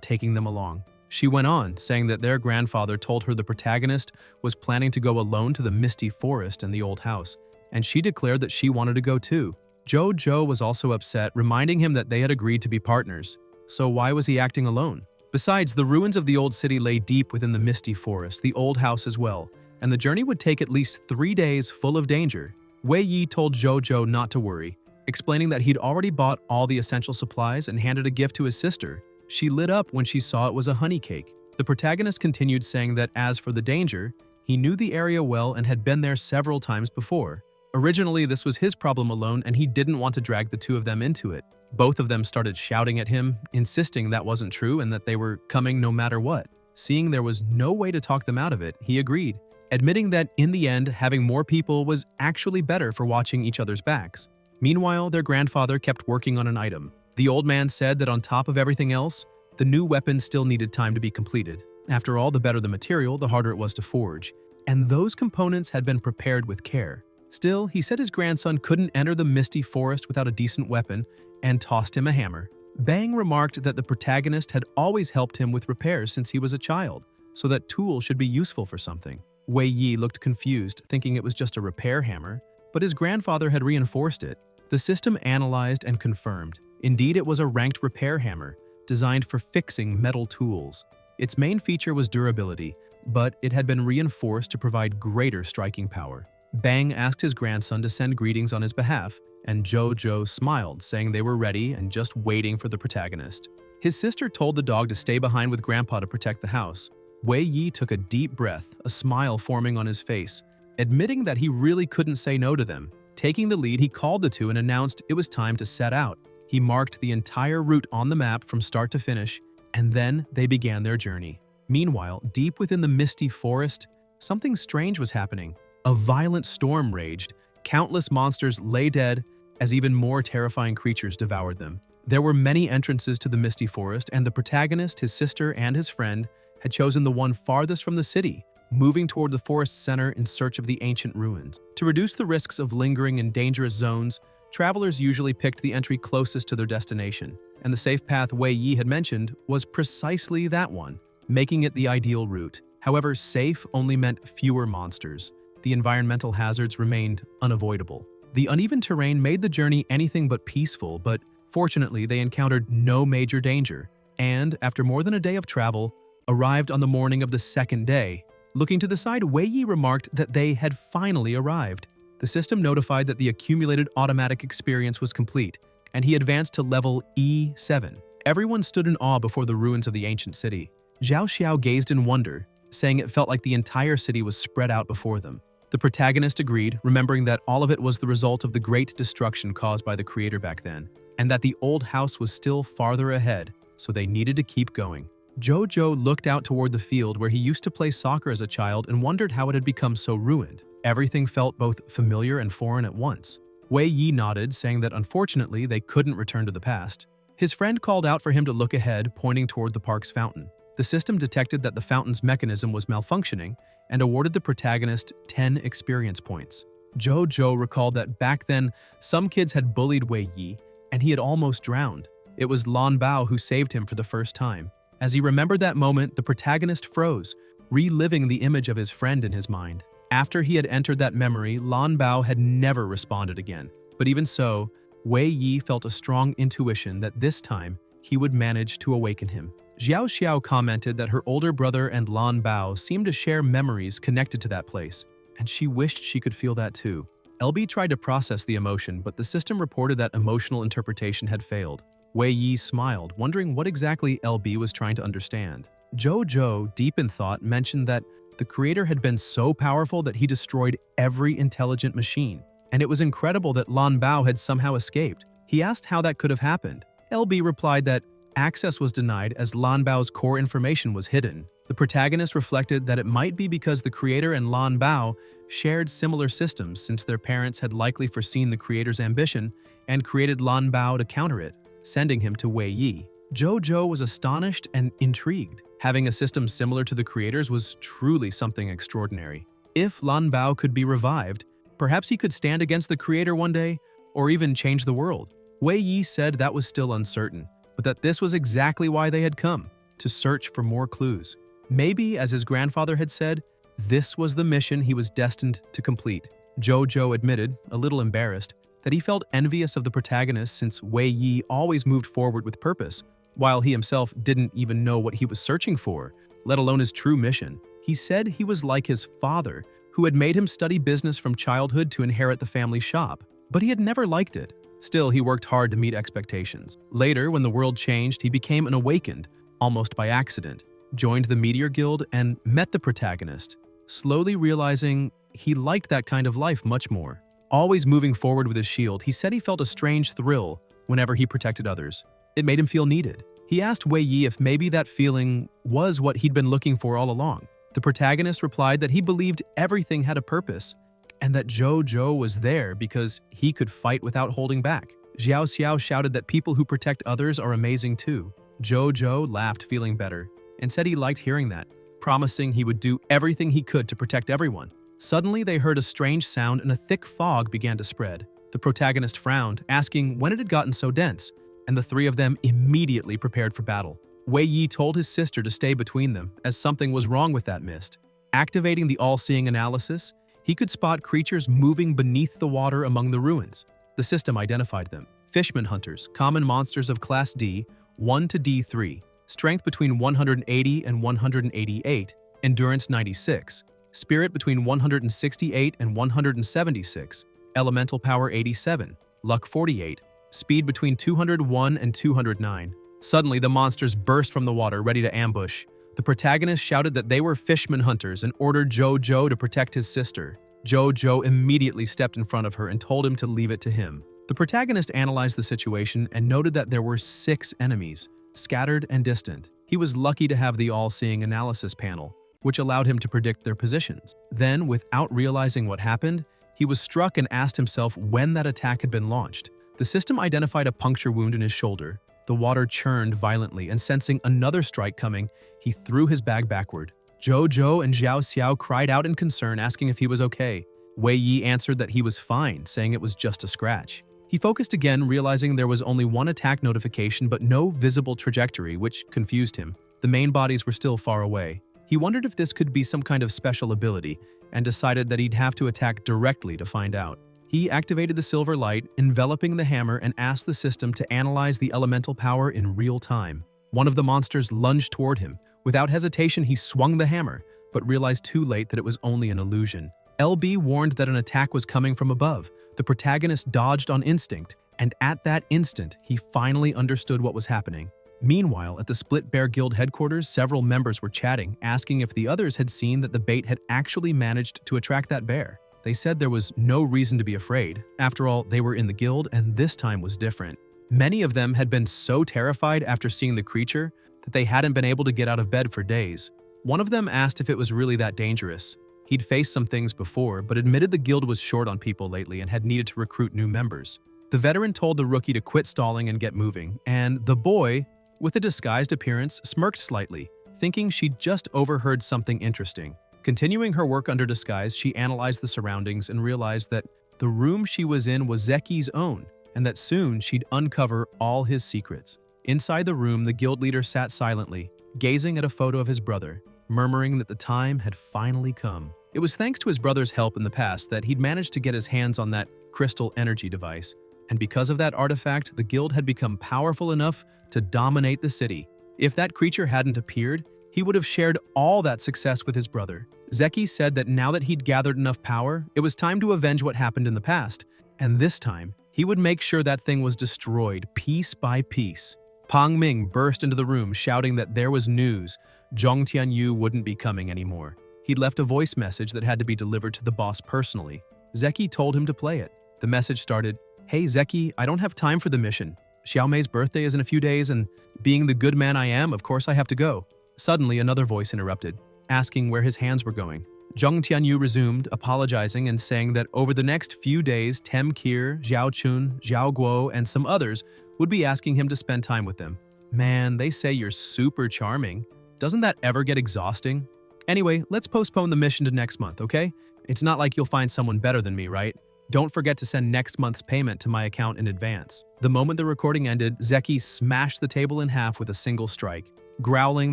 taking them along. She went on, saying that their grandfather told her the protagonist was planning to go alone to the misty forest and the old house, and she declared that she wanted to go too. Zhou was also upset, reminding him that they had agreed to be partners. So why was he acting alone? Besides, the ruins of the old city lay deep within the misty forest, the old house as well, and the journey would take at least 3 days full of danger. Wei Yi told Zhou not to worry, explaining that he'd already bought all the essential supplies and handed a gift to his sister. She lit up when she saw it was a honey cake. The protagonist continued saying that as for the danger, he knew the area well and had been there several times before. Originally, this was his problem alone and he didn't want to drag the 2 of them into it. Both of them started shouting at him, insisting that wasn't true and that they were coming no matter what. Seeing there was no way to talk them out of it, he agreed, admitting that in the end, having more people was actually better for watching each other's backs. Meanwhile, their grandfather kept working on an item. The old man said that on top of everything else, the new weapon still needed time to be completed. After all, the better the material, the harder it was to forge. And those components had been prepared with care. Still, he said his grandson couldn't enter the misty forest without a decent weapon and tossed him a hammer. Bang remarked that the protagonist had always helped him with repairs since he was a child, so that tools should be useful for something. Wei Yi looked confused, thinking it was just a repair hammer, but his grandfather had reinforced it. The system analyzed and confirmed. Indeed, it was a ranked repair hammer, designed for fixing metal tools. Its main feature was durability, but it had been reinforced to provide greater striking power. Bang asked his grandson to send greetings on his behalf, and Zhou smiled, saying they were ready and just waiting for the protagonist. His sister told the dog to stay behind with Grandpa to protect the house. Wei Yi took a deep breath, a smile forming on his face, admitting that he really couldn't say no to them. Taking the lead, he called the 2 and announced it was time to set out. He marked the entire route on the map from start to finish, and then they began their journey. Meanwhile, deep within the misty forest, something strange was happening. A violent storm raged. Countless monsters lay dead as even more terrifying creatures devoured them. There were many entrances to the misty forest, and the protagonist, his sister, and his friend had chosen the one farthest from the city, moving toward the forest center in search of the ancient ruins. To reduce the risks of lingering in dangerous zones, travelers usually picked the entry closest to their destination, and the safe path Wei Yi had mentioned was precisely that one, making it the ideal route. However, safe only meant fewer monsters. The environmental hazards remained unavoidable. The uneven terrain made the journey anything but peaceful, but fortunately they encountered no major danger, and after more than a day of travel, arrived on the morning of the 2nd day. Looking to the side, Wei Yi remarked that they had finally arrived. The system notified that the accumulated automatic experience was complete, and he advanced to level E7. Everyone stood in awe before the ruins of the ancient city. Zhao Xiao gazed in wonder, saying it felt like the entire city was spread out before them. The protagonist agreed, remembering that all of it was the result of the great destruction caused by the creator back then, and that the old house was still farther ahead, so they needed to keep going. Zhou looked out toward the field where he used to play soccer as a child and wondered how it had become so ruined. Everything felt both familiar and foreign at once. Wei Yi nodded, saying that unfortunately they couldn't return to the past. His friend called out for him to look ahead, pointing toward the park's fountain. The system detected that the fountain's mechanism was malfunctioning and awarded the protagonist 10 experience points. Zhou recalled that back then, some kids had bullied Wei Yi, and he had almost drowned. It was Lan Bao who saved him for the first time. As he remembered that moment, the protagonist froze, reliving the image of his friend in his mind. After he had entered that memory, Lan Bao had never responded again. But even so, Wei Yi felt a strong intuition that this time he would manage to awaken him. Xiao Xiao commented that her older brother and Lan Bao seemed to share memories connected to that place, and she wished she could feel that too. LB tried to process the emotion, but the system reported that emotional interpretation had failed. Wei Yi smiled, wondering what exactly LB was trying to understand. Zhou, deep in thought, mentioned that the creator had been so powerful that he destroyed every intelligent machine, and it was incredible that Lan Bao had somehow escaped. He asked how that could have happened. LB replied that access was denied as Lan Bao's core information was hidden. The protagonist reflected that it might be because the creator and Lan Bao shared similar systems, since their parents had likely foreseen the creator's ambition and created Lan Bao to counter it, sending him to Wei Yi. Zhou was astonished and intrigued. Having a system similar to the creator's was truly something extraordinary. If Lan Bao could be revived, perhaps he could stand against the creator one day, or even change the world. Wei Yi said that was still uncertain, but that this was exactly why they had come, to search for more clues. Maybe, as his grandfather had said, this was the mission he was destined to complete. Zhou admitted, a little embarrassed, that he felt envious of the protagonist since Wei Yi always moved forward with purpose, while he himself didn't even know what he was searching for, let alone his true mission. He said he was like his father, who had made him study business from childhood to inherit the family shop, but he had never liked it. Still, he worked hard to meet expectations. Later, when the world changed, he became an awakened, almost by accident, joined the Meteor Guild and met the protagonist, slowly realizing he liked that kind of life much more. Always moving forward with his shield, he said he felt a strange thrill whenever he protected others. It made him feel needed. He asked Wei Yi if maybe that feeling was what he'd been looking for all along. The protagonist replied that he believed everything had a purpose, and that Zhou was there because he could fight without holding back. Xiao Xiao shouted that people who protect others are amazing too. Zhou laughed, feeling better, and said he liked hearing that, promising he would do everything he could to protect everyone. Suddenly, they heard a strange sound and a thick fog began to spread. The protagonist frowned, asking when it had gotten so dense, and the three of them immediately prepared for battle. Wei Yi told his sister to stay between them, as something was wrong with that mist. Activating the all-seeing analysis, he could spot creatures moving beneath the water among the ruins. The system identified them. Fishman hunters, common monsters of Class D, 1 to D3, strength between 180 and 188, endurance 96, spirit between 168 and 176, elemental power 87, luck 48, speed between 201 and 209. Suddenly, the monsters burst from the water, ready to ambush. The protagonist shouted that they were fishman hunters and ordered Zhou to protect his sister. Zhou immediately stepped in front of her and told him to leave it to him. The protagonist analyzed the situation and noted that there were 6 enemies, scattered and distant. He was lucky to have the all-seeing analysis panel, which allowed him to predict their positions. Then, without realizing what happened, he was struck and asked himself when that attack had been launched. The system identified a puncture wound in his shoulder. The water churned violently, and sensing another strike coming, he threw his bag backward. Zhou and Xiao Xiao cried out in concern, asking if he was okay. Wei Yi answered that he was fine, saying it was just a scratch. He focused again, realizing there was only one attack notification but no visible trajectory, which confused him. The main bodies were still far away. He wondered if this could be some kind of special ability, and decided that he'd have to attack directly to find out. He activated the silver light, enveloping the hammer, and asked the system to analyze the elemental power in real time. One of the monsters lunged toward him. Without hesitation, he swung the hammer, but realized too late that it was only an illusion. LB warned that an attack was coming from above. The protagonist dodged on instinct, and at that instant, he finally understood what was happening. Meanwhile, at the Split Bear Guild headquarters, several members were chatting, asking if the others had seen that the bait had actually managed to attract that bear. They said there was no reason to be afraid. After all, they were in the guild, and this time was different. Many of them had been so terrified after seeing the creature that they hadn't been able to get out of bed for days. One of them asked if it was really that dangerous. He'd faced some things before, but admitted the guild was short on people lately and had needed to recruit new members. The veteran told the rookie to quit stalling and get moving, and the boy, with a disguised appearance, smirked slightly, thinking she'd just overheard something interesting. Continuing her work under disguise, she analyzed the surroundings and realized that the room she was in was Zeki's own, and that soon she'd uncover all his secrets. Inside the room, the guild leader sat silently, gazing at a photo of his brother, murmuring that the time had finally come. It was thanks to his brother's help in the past that he'd managed to get his hands on that crystal energy device, and because of that artifact, the guild had become powerful enough to dominate the city. If that creature hadn't appeared, he would have shared all that success with his brother. Zeki said that now that he'd gathered enough power, it was time to avenge what happened in the past, and this time, he would make sure that thing was destroyed piece by piece. Pang Ming burst into the room shouting that there was news. Zhong Tianyu wouldn't be coming anymore. He'd left a voice message that had to be delivered to the boss personally. Zeki told him to play it. The message started, "Hey Zeki, I don't have time for the mission. Xiaomei's birthday is in a few days, and being the good man I am, of course I have to go." Suddenly, another voice interrupted, asking where his hands were going. Zhong Tianyu resumed, apologizing and saying that over the next few days, Tem Kir, Zhao Chun, Zhao Guo, and some others would be asking him to spend time with them. Man, they say you're super charming. Doesn't that ever get exhausting? Anyway, let's postpone the mission to next month, okay? It's not like you'll find someone better than me, right? Don't forget to send next month's payment to my account in advance. The moment the recording ended, Zeki smashed the table in half with a single strike, growling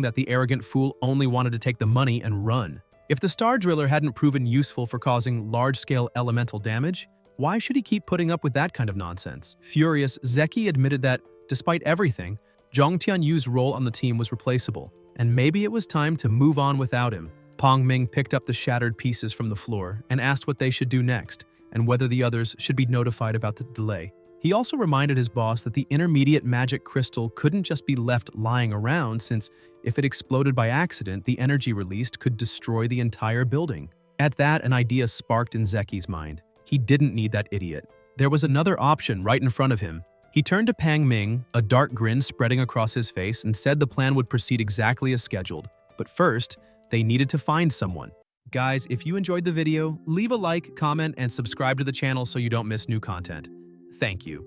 that the arrogant fool only wanted to take the money and run. If the Star Driller hadn't proven useful for causing large-scale elemental damage, why should he keep putting up with that kind of nonsense? Furious, Zeki admitted that, despite everything, Zhong Tianyu's role on the team was replaceable, and maybe it was time to move on without him. Pang Ming picked up the shattered pieces from the floor and asked what they should do next, and whether the others should be notified about the delay. He also reminded his boss that the intermediate magic crystal couldn't just be left lying around, since if it exploded by accident, the energy released could destroy the entire building. At that, an idea sparked in Zeki's mind. He didn't need that idiot. There was another option right in front of him. He turned to Pang Ming, a dark grin spreading across his face, and said the plan would proceed exactly as scheduled. But first, they needed to find someone. Guys, if you enjoyed the video, leave a like, comment, and subscribe to the channel so you don't miss new content. Thank you.